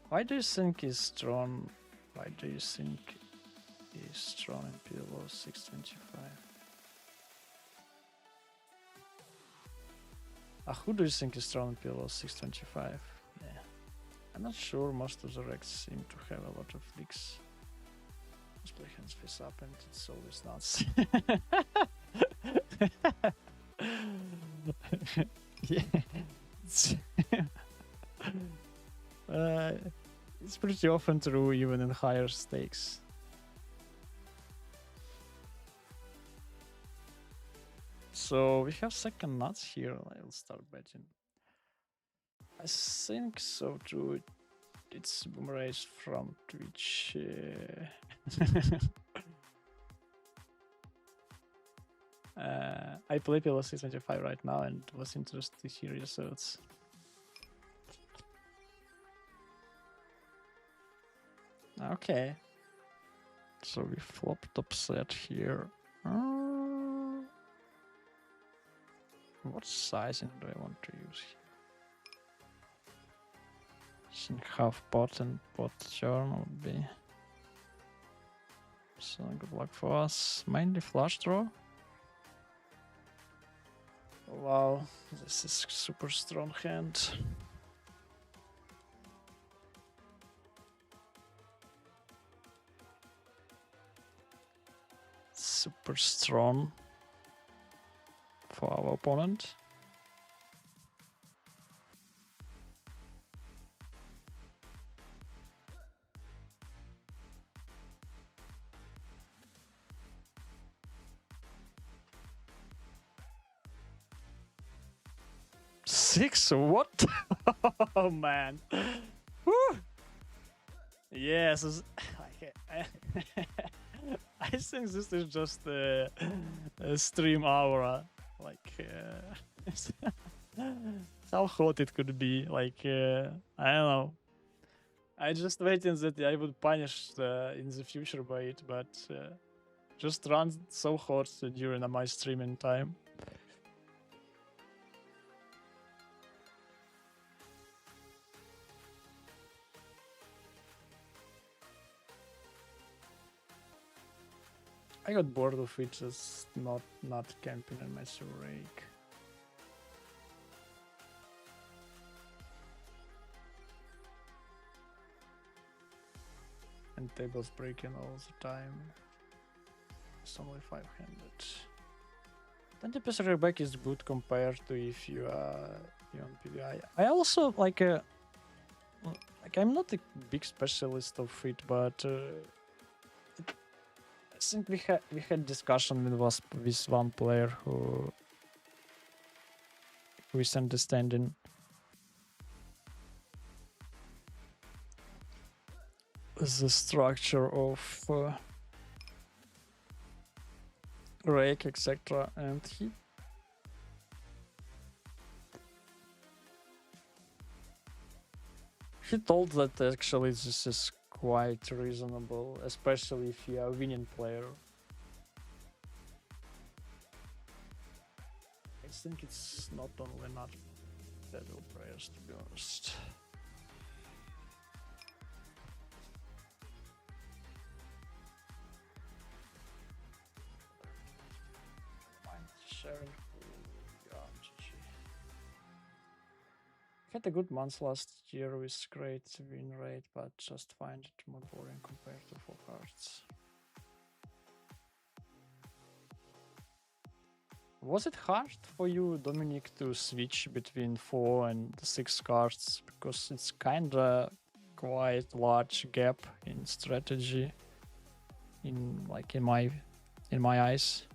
S1: Why do you think he's strong? Why do you think he's strong in PLO 625? Who do you think is strong in PLO 625? Yeah. I'm not sure, most of the Rex seem to have a lot of leaks. Let's play hands face up and it's always nuts. Yeah. It's pretty often true even in higher stakes. So we have second nuts here. I'll start betting. I think so too. It's boomeranged from Twitch. I play PLO 625 right now and was interested to hear your thoughts. Okay. So we flop top set here. What sizing do I want to use here? I think half pot and pot turn would be. So good luck for us. Mainly flush draw. Wow, this is super strong hand. Super strong. for our opponent. Six? What? Oh man. Woo! Yes. I think this is just a stream aura. Like, how hot it could be. Like, I don't know. I just waiting that I would punish in the future by it, but just run so hot during my streaming time. I got bored of it, just not camping in my rake. And tables breaking all the time. It's only 500. 20% reback is good compared to if you are on PVI. I also like I'm not a big specialist of it, but I think we had discussion with one player who is understanding the structure of rake, etc. And he told that actually this is quite reasonable, especially if you are a winning player. I think it's not only not devil prayers, to be honest. Sharing. Had a good month last year with great win rate, but just find it more boring compared to 4 cards. Was it hard for you, Dominic, to switch between 4 and 6 cards? Because it's kinda quite large gap in strategy in my eyes.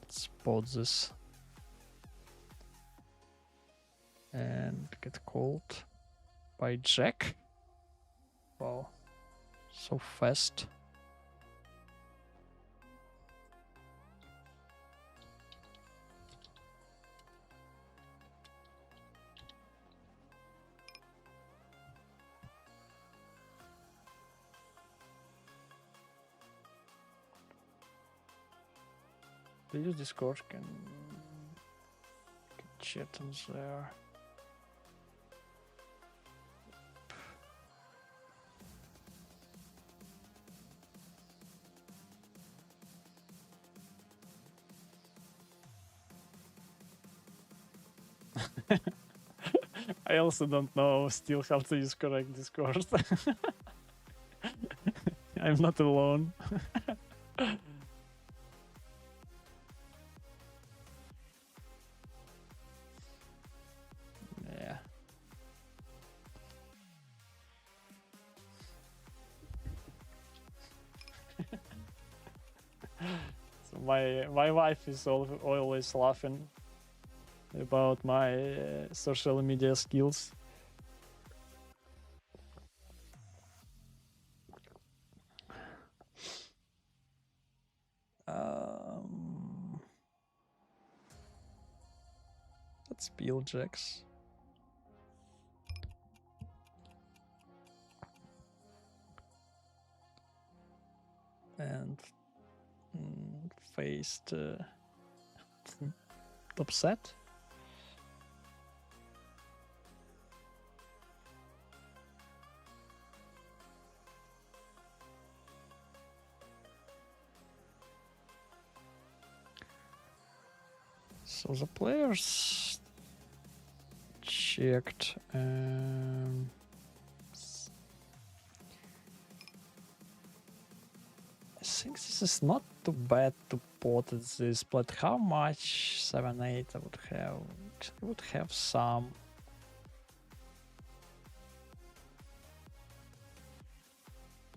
S1: Let's pause this and get called by Jack. Wow, so fast. To use Discord can chat on there. I also don't know still how to use correct Discord. I'm not alone. Yeah. So my wife is always laughing about my social media skills. Let's peel jacks. And faced top set. So the players checked. I think this is not too bad to pot at this, but how much 7-8 I would have? I would have some.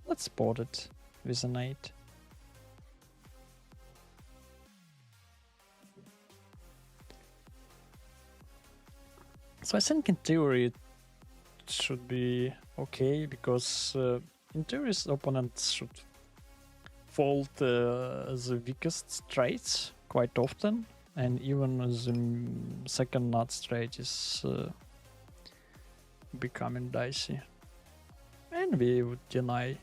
S1: Let's pot it with an 8. So I think in theory it should be okay, because in theory opponents should fold the weakest trades quite often, and even the second nut trade is becoming dicey. And we would deny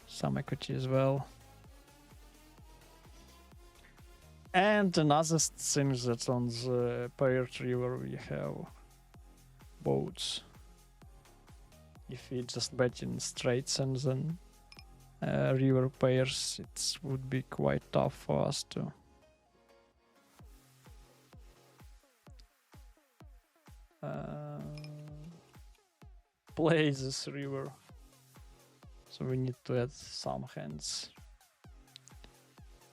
S1: some equity as well. And another thing that on the paired river we have boats. If we just bet in straights and then river pairs, it would be quite tough for us to play this river. So we need to add some hands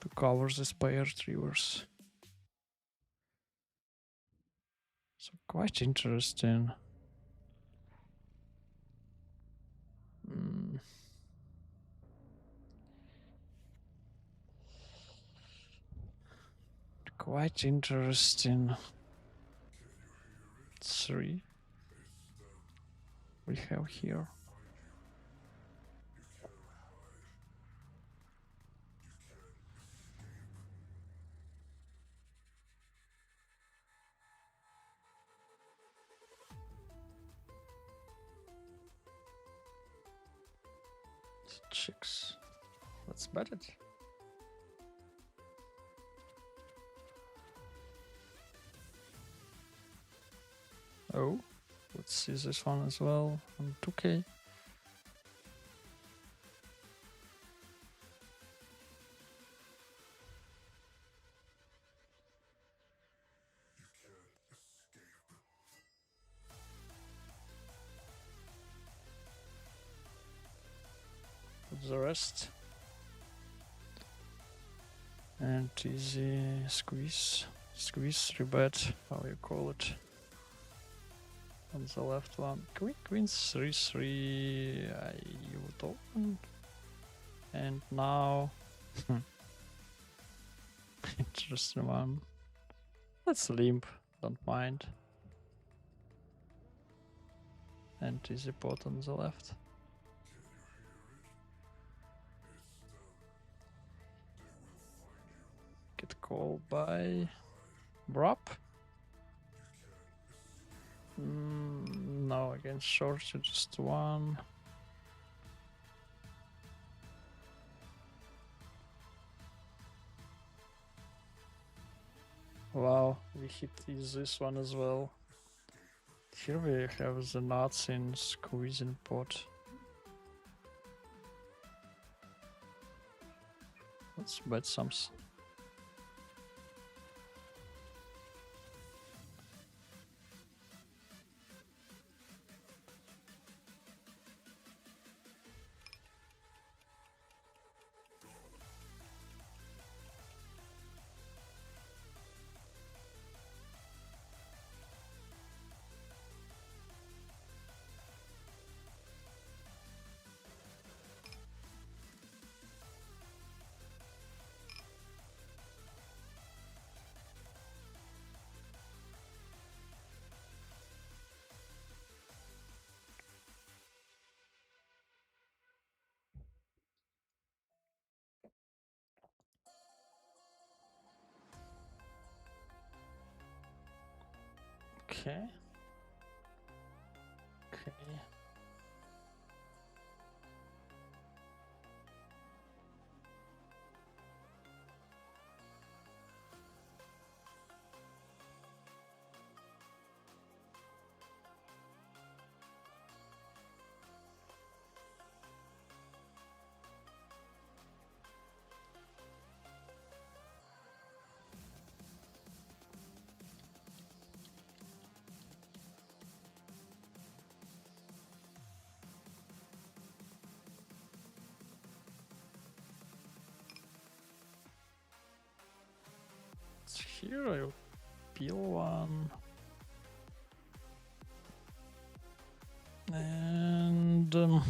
S1: to cover these paired rivers. So quite interesting. Quite interesting. 3 we have here. Chicks. Let's bet it. Oh, let's see this one as well on 2K. Put the rest. And easy squeeze. Squeeze, rebet, how you call it. On the left one. Queen 3-3. I would open. And now. Interesting one. Let's limp, don't mind. And easy pot on the left. Get called by Brop. No, against short, just one. Wow, we hit this one as well. Here we have the nuts in squeezing pot. Let's bet some. Okay. Okay. here, I'll peel one. And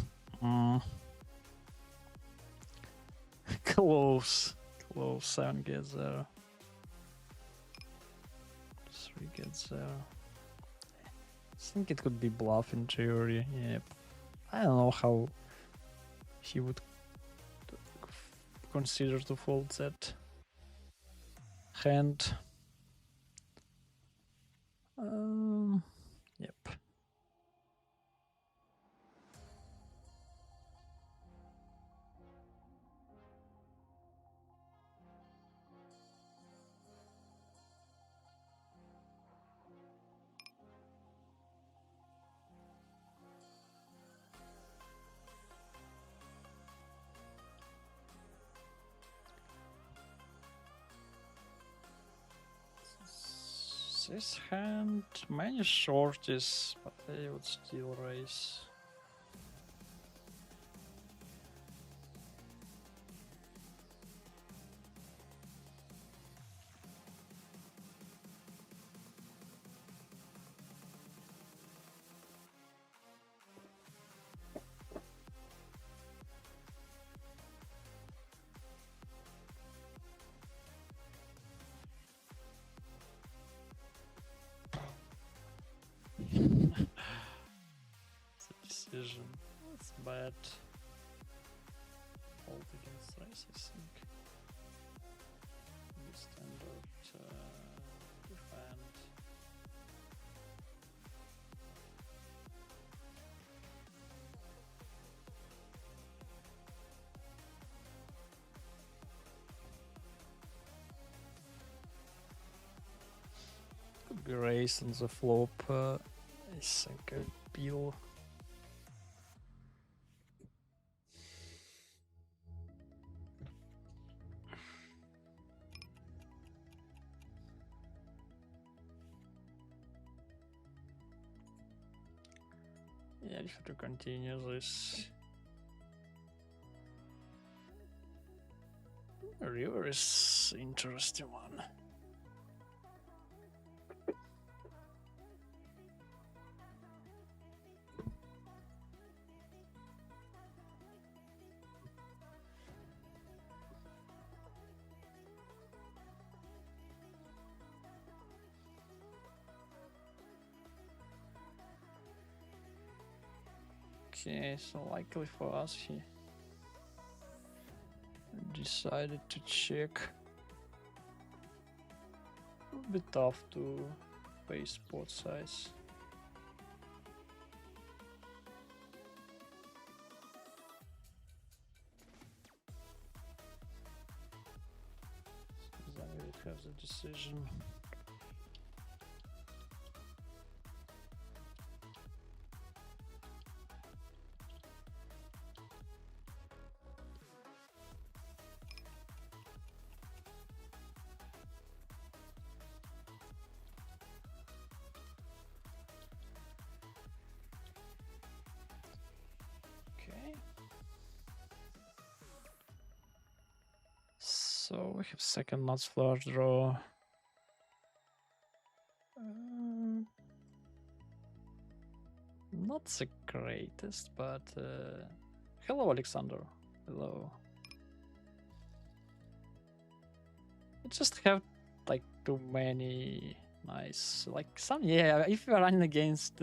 S1: close. 7 gets there. 3 gets there. I think it could be bluff in theory. Yep. I don't know how he would consider to fold that hand. Yep. This hand, many shorties, but they would still raise. It's a decision. That's bad. Hold against race, I think. The standard defend. Could be raised on the flop. I think I peel. Yeah, I have to continue this. River is interesting one. Okay, so likely for us he decided to check. A bit tough to pay spot size. So then we would have the decision. So we have second nuts flush draw. Not the greatest, but hello, Alexander. Hello. We just have like too many nice, like some, yeah, if you're running against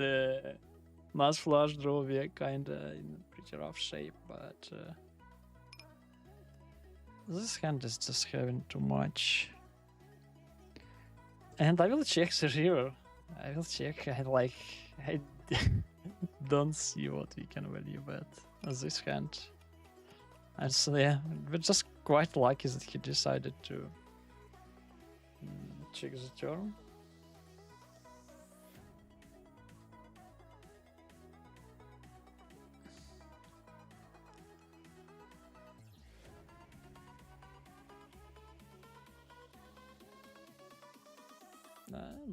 S1: nuts flush draw, we're kinda in pretty rough shape, but this hand is just having too much. And I will check the river. I will check. I don't see what we can value bet as this hand. And so yeah, we're just quite lucky that he decided to check the turn.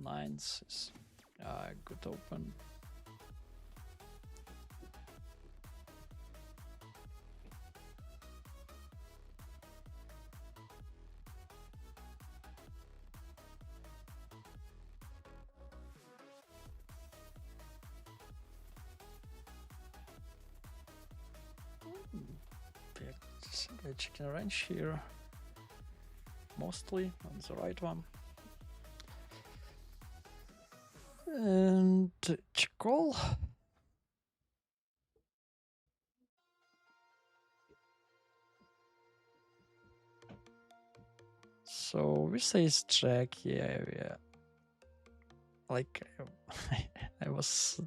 S1: Nines is good open. I chicken range here. Mostly on the right one. And check call. So we say check, yeah. Like I was,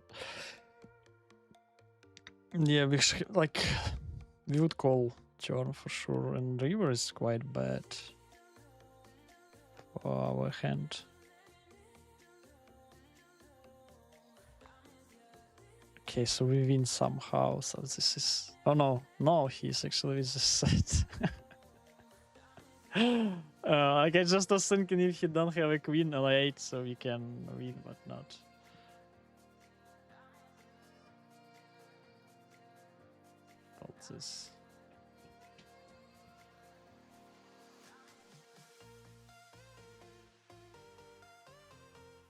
S1: yeah, we would call turn for sure, and river is quite bad for our hand. Okay, so we win somehow. So this is, oh no, he's actually with the set. Like I just was thinking if he don't have a queen L8, so we can win, but not. All this.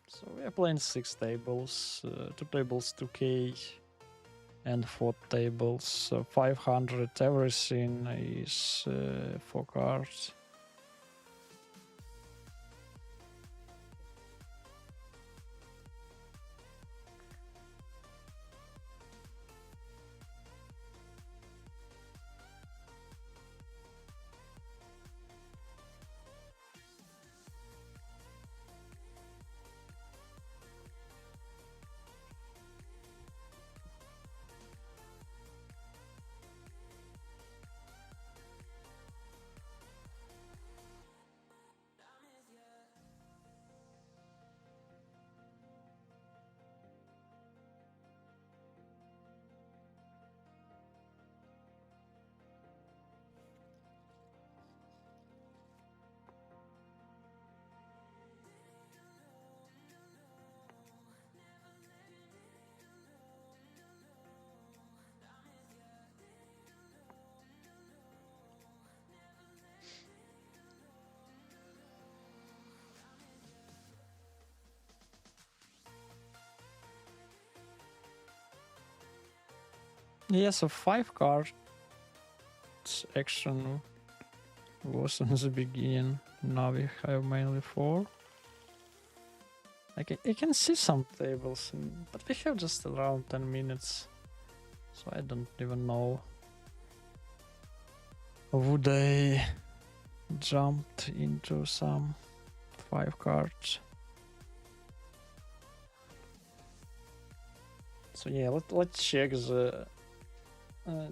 S1: So we are playing 6 tables, 2 tables 2k, and 4 tables, so 500. Everything is 4 cards. Yeah, so 5 cards action was in the beginning. Now we have mainly 4. I can see some tables, but we have just around 10 minutes. So I don't even know. Would I jumped into some 5 cards? So yeah, let's check the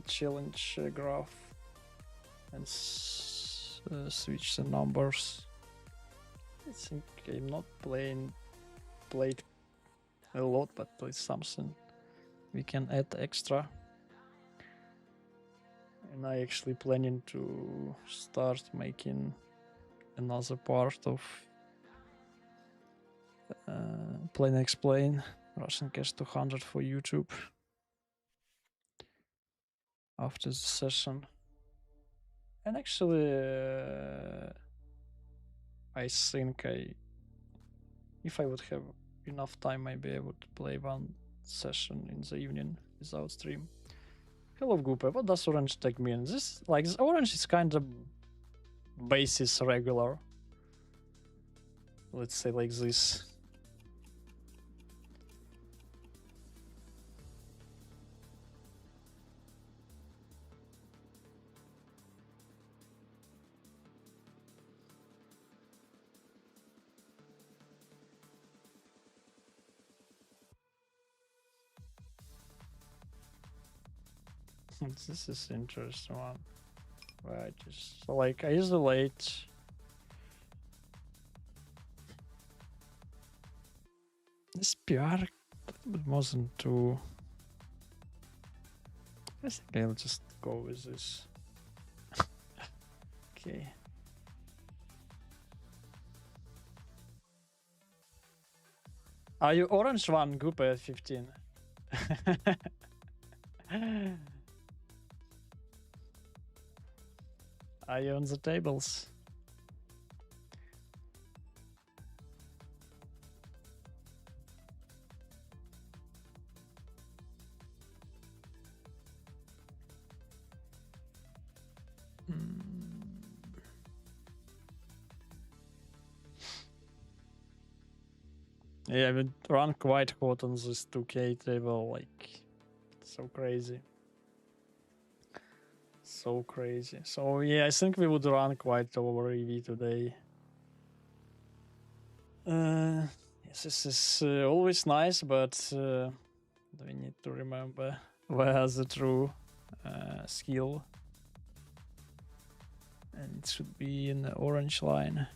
S1: challenge graph and switch the numbers. I think I'm not played a lot, but it's something we can add extra. And I actually planning to start making another part of Plain Explain Russian Cash 200 for YouTube after the session. And actually, I think if I would have enough time, maybe I would play one session in the evening without stream. Hello, Gupe. What does orange tag mean? This orange is kind of basis regular. Let's say like this. This is interesting one. Right, so like I isolate. This PR wasn't too. I think I'll just go with this. Okay. Are you orange one, Gupe 15? Are you on the tables? Yeah, we run quite hot on this 2K table, like so crazy. So crazy. So yeah, I think we would run quite over EV today. Yes, this is always nice, but we need to remember where the true skill, and it should be in the orange line.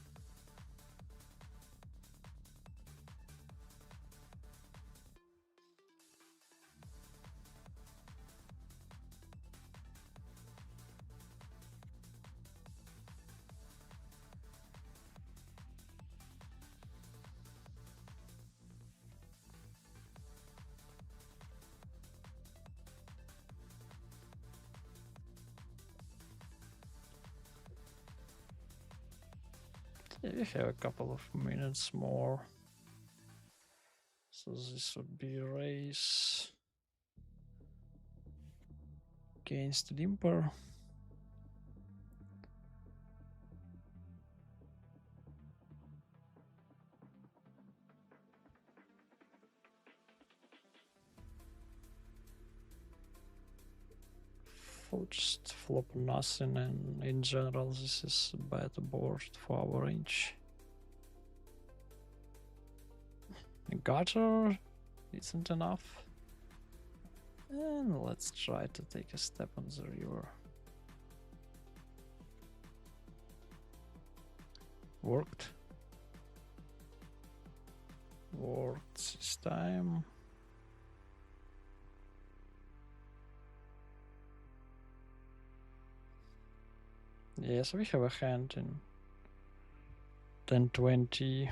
S1: Yeah, we have a couple of minutes more. So this would be race against limper. Just flop nothing, and in general this is a bad board for our range. Gutter isn't enough. And let's try to take a step on the river. Worked. Worked this time. Yes, we have a hand in 10-20.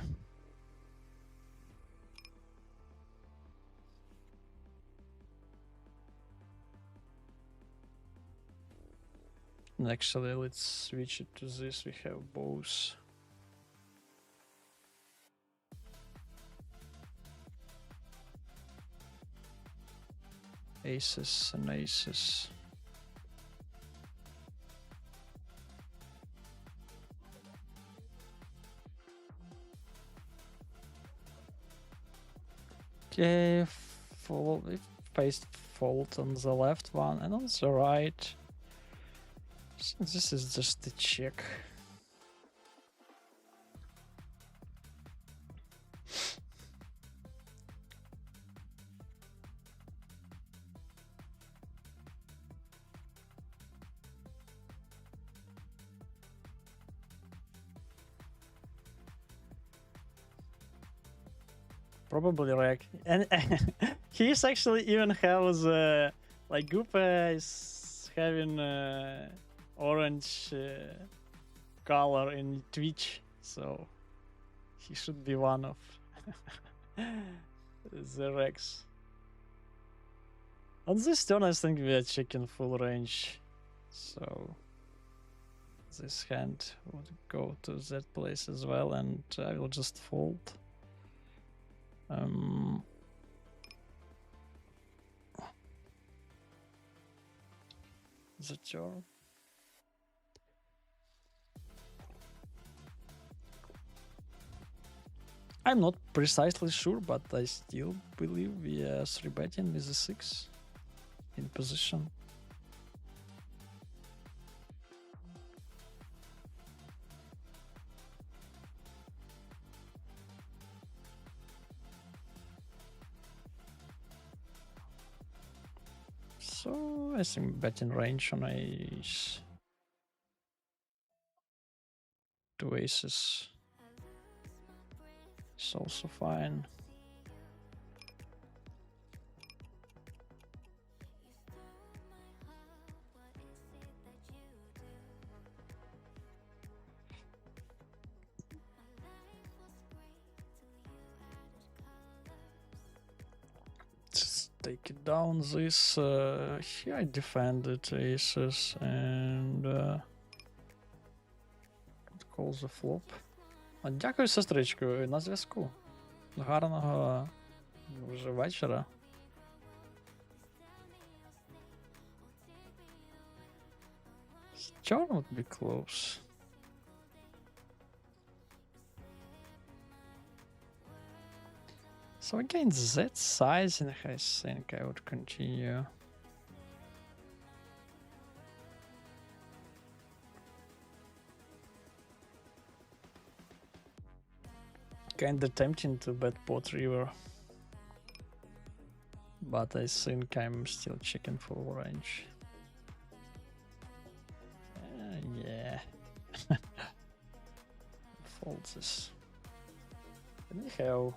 S1: And actually, let's switch it to this. We have both. Aces and aces. Okay, we faced fault on the left one and on the right. So this is just a check. Probably Rek. And he's actually even has like Goopa is having orange color in Twitch, so he should be one of the Rex. On this turn, I think we are checking full range, so this hand would go to that place as well, and I will just fold. The turn. I'm not precisely sure, but I still believe we are 3-betting with the 6 in position. So I think betting range on ace. 2 aces is also fine. Just take it down this. Here I defended aces and call the flop. Дякую, сестричко, на зв'язку. Гарного вже вечора. Turn would be close. So again, that sizing, I think I would continue. Kinda tempting to bet pot river, but I think I'm still checking for range. Yeah. Fold this. Anyhow,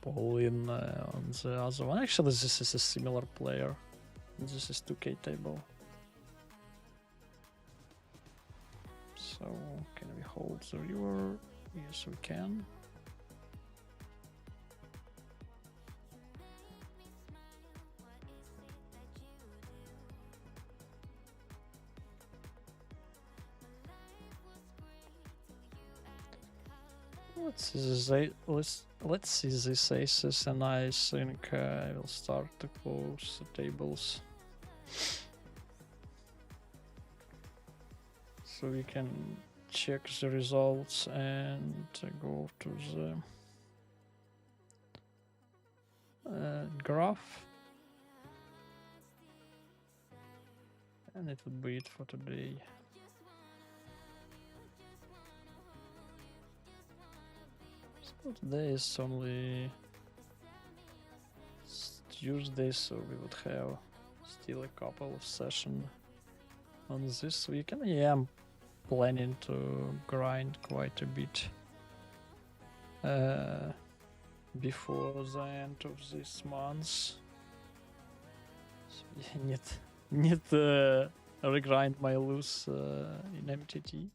S1: pull in on the other one. Actually, this is a similar player. This is 2k table. So, can we hold the river? Yes, we can. Let's see these aces, and I think I will start to close the tables. So we can check the results and go to the graph. And it would be it for today. So today is only Tuesday, so we would have still a couple of sessions on this weekend. Yeah, I'm planning to grind quite a bit before the end of this month. So yeah, need regrind my loss in MTT.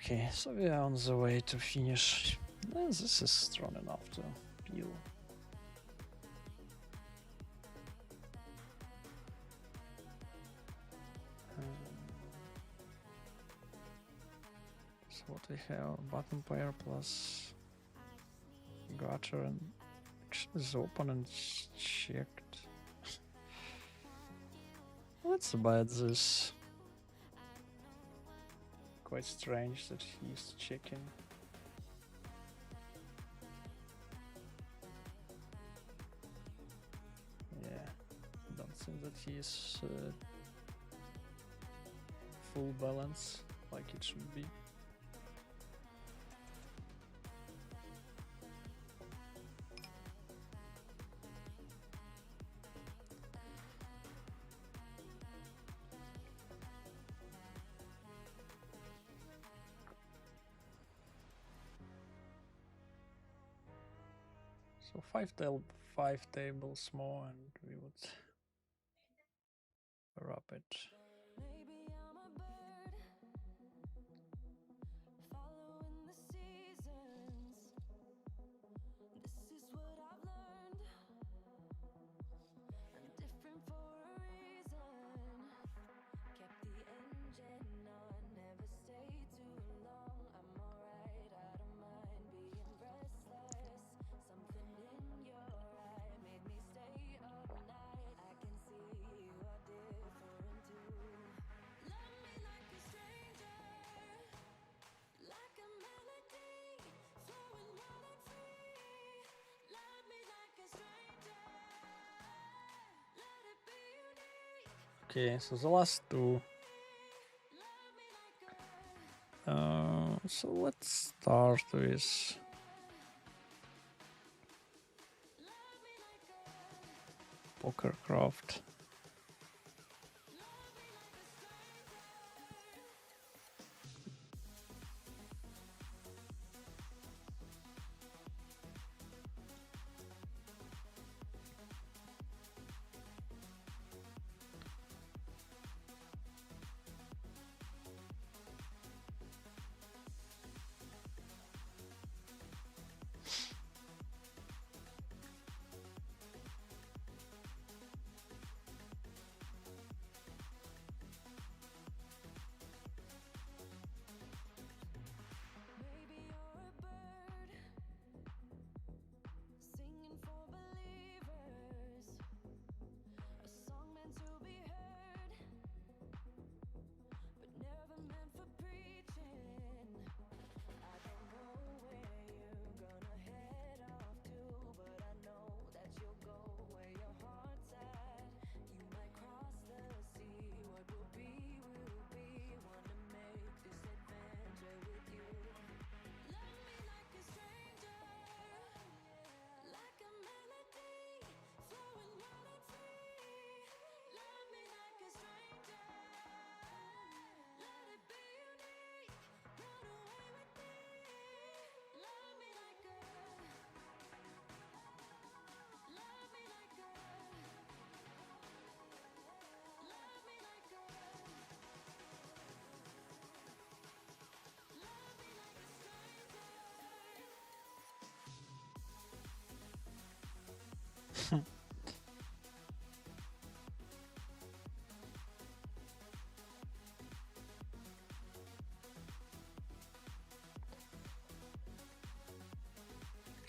S1: Okay, so we are on the way to finish. This is strong enough to peel. So what we have, bottom pair plus gutter, and is open and checked. Let's buy this. Quite strange that he's checking. Yeah, don't think that he's full balance like it should be. So five tables more, and we would wrap it. Okay, so the last two. So let's start with Pokercraft.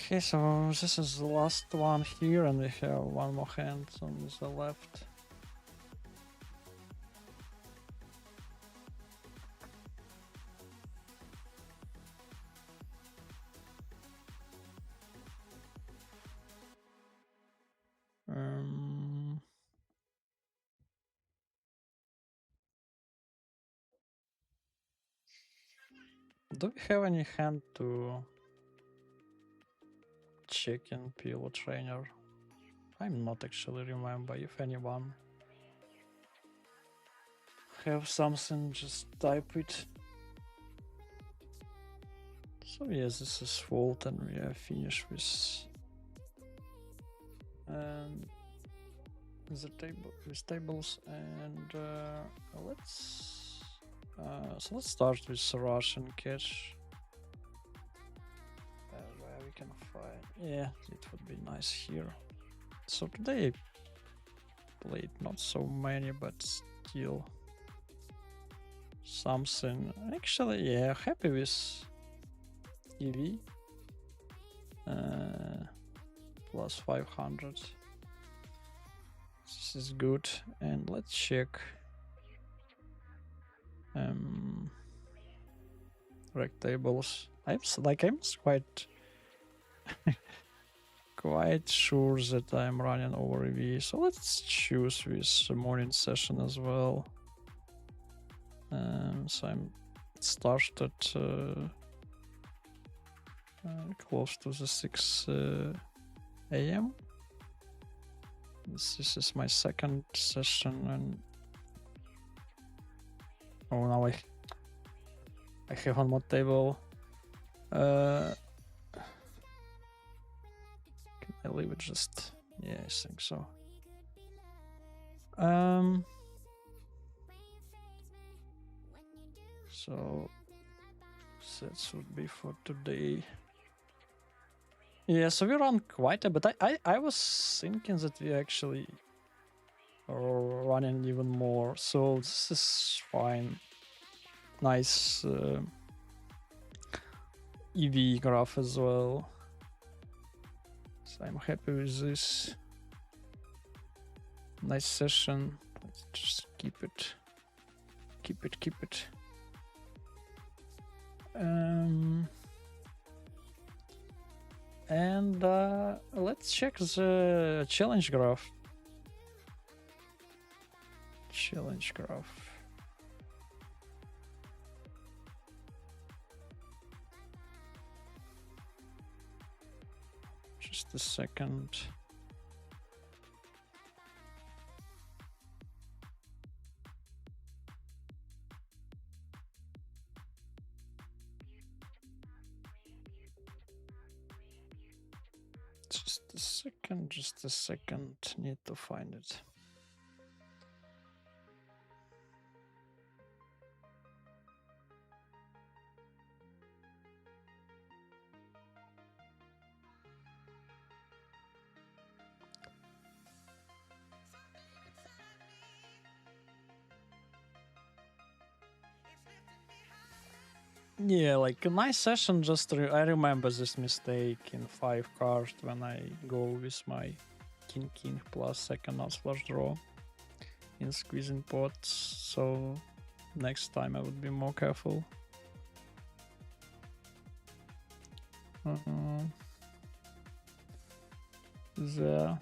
S1: Okay, so this is the last one here, and we have one more hand on the left. Do we have any hand to check in PLO trainer? I'm not actually remember if anyone have something, just type it. So yeah, this is fault, and we are finished with the table with tables, and let's start with Russian cash. Where we can find, yeah, it would be nice here. So today I played not so many, but still something. Actually, yeah, happy with EV. Plus 500. This is good, and let's check rectangles. I'm quite quite sure that I'm running over EV, so let's choose with the morning session as well. So I'm started close to the 6 a.m. This is my second session, and oh, now I have one more table. Can I leave it just? Yeah, I think so. So that should be for today. Yeah, so we run quite a bit. I was thinking that we actually are running even more, so this is fine. Nice EV graph as well. So I'm happy with this. Nice session. Let's just keep it. And let's check the challenge graph. Just a second. Just a second. Need to find it. Yeah, like a nice session. Just I remember this mistake in 5 cards when I go with my king plus second not flush draw in squeezing pots. So next time I would be more careful. There.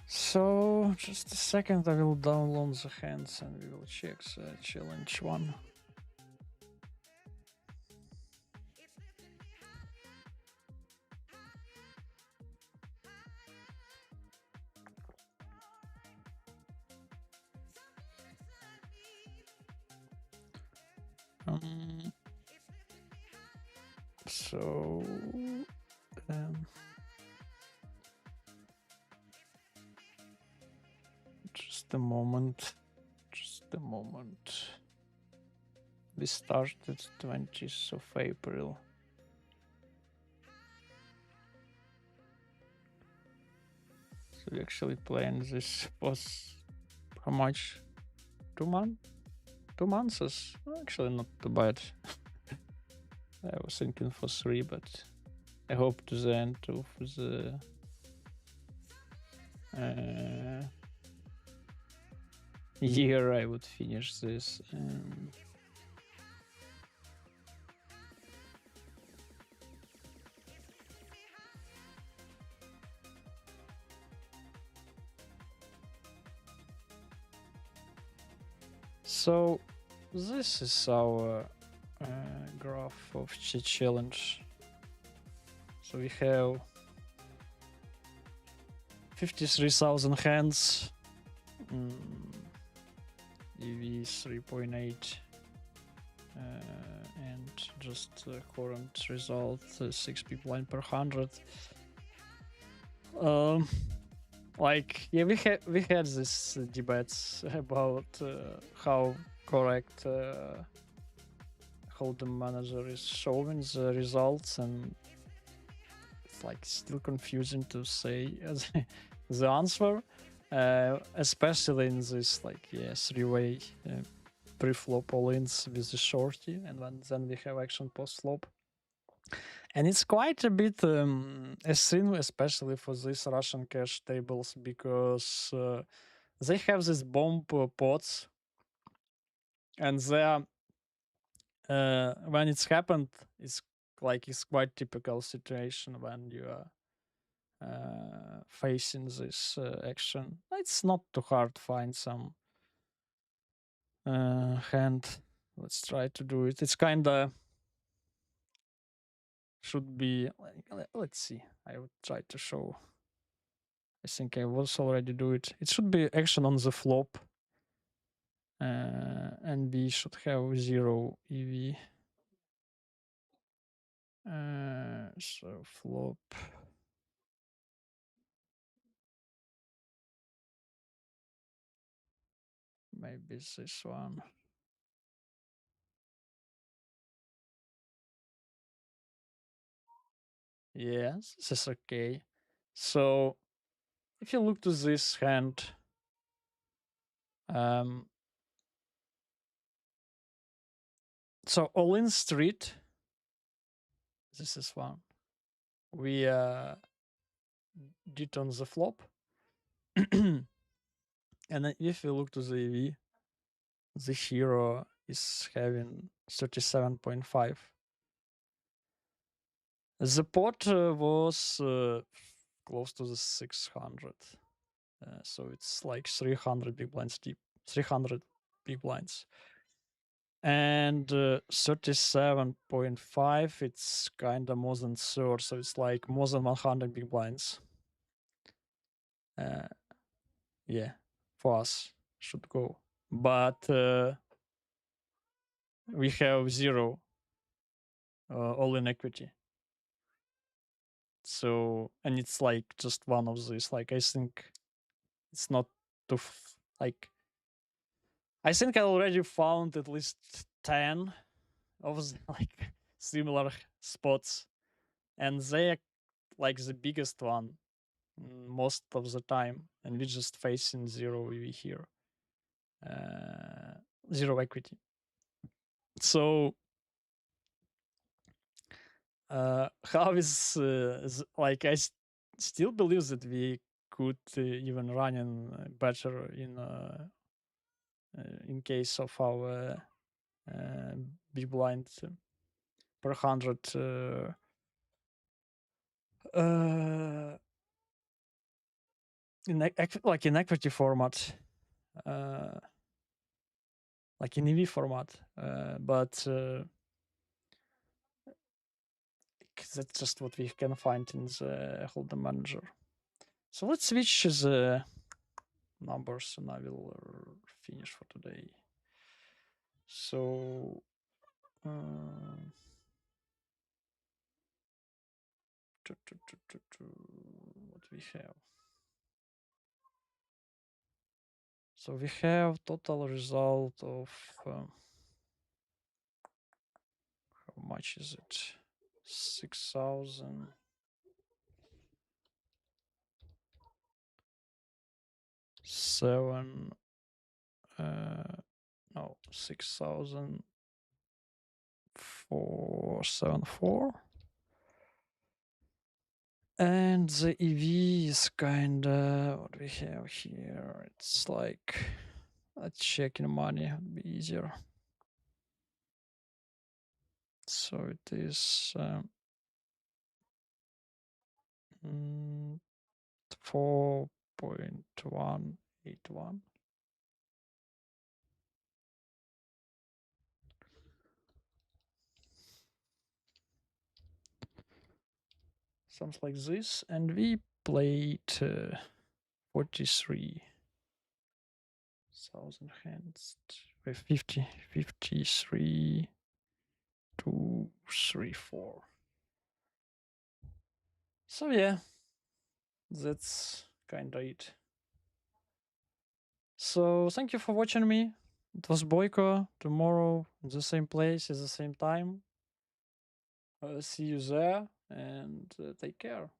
S1: So just a second, I will download the hands and we will check the challenge one. Just a moment. We started 20th of April. So we actually planned this was how much? 2 months. 2 months is actually not too bad. I was thinking for 3, but I hope to the end of the year I would finish this. So this is our graph of the challenge. So we have 53,000 hands, EV 3.8, and just current result 6 big blind per 100. Like, yeah, we had this debates about how correct Hold'em manager is showing the results, and it's like still confusing to say the answer, especially in this like three-way pre-flop all-ins with the shorty, and then we have action post-flop. And it's quite a bit a sin, especially for these Russian cash tables, because they have these bomb pots, and they are when it's happened, it's quite typical situation when you are facing this action. It's not too hard to find some hand. Let's try to do it. It's kinda should be like, let's see. I would try to show. I think I was already do it. It should be action on the flop, and we should have 0 EV. So flop. Maybe this one. Yes, this is okay. So if you look to this hand, so all in street, this is one. We did on the flop. And then if you look to the EV, the hero is having 37.5. The pot was close to the 600. So it's like 300 big blinds deep, 300 big blinds. And 37.5, it's kind of more than third, so it's like more than 100 big blinds. Yeah, for us should go. But we have 0 all in equity. So, and it's like just one of these. Like, I think it's not too like. I think I already found at least 10 of the, like similar spots, and they're like the biggest one most of the time, and we're just facing 0 EV here, 0 equity. So how is like I still believe that we could even run in better in case of our big blind per 100 in like in equity format, like in EV format, but that's just what we can find in the Hold'em manager. So let's switch the numbers, and I will finish for today. So what we have? So we have total result of how much is it? 6,000. no, 6,474. And the EV is kinda what we have here. It's like checking money would be easier. So it is 4.181. Something like this. And we played 43,000 hands with 53, 2, 3, 4. So yeah, that's kinda it. So thank you for watching me. It was Boyko. Tomorrow in the same place at the same time. See you there and take care.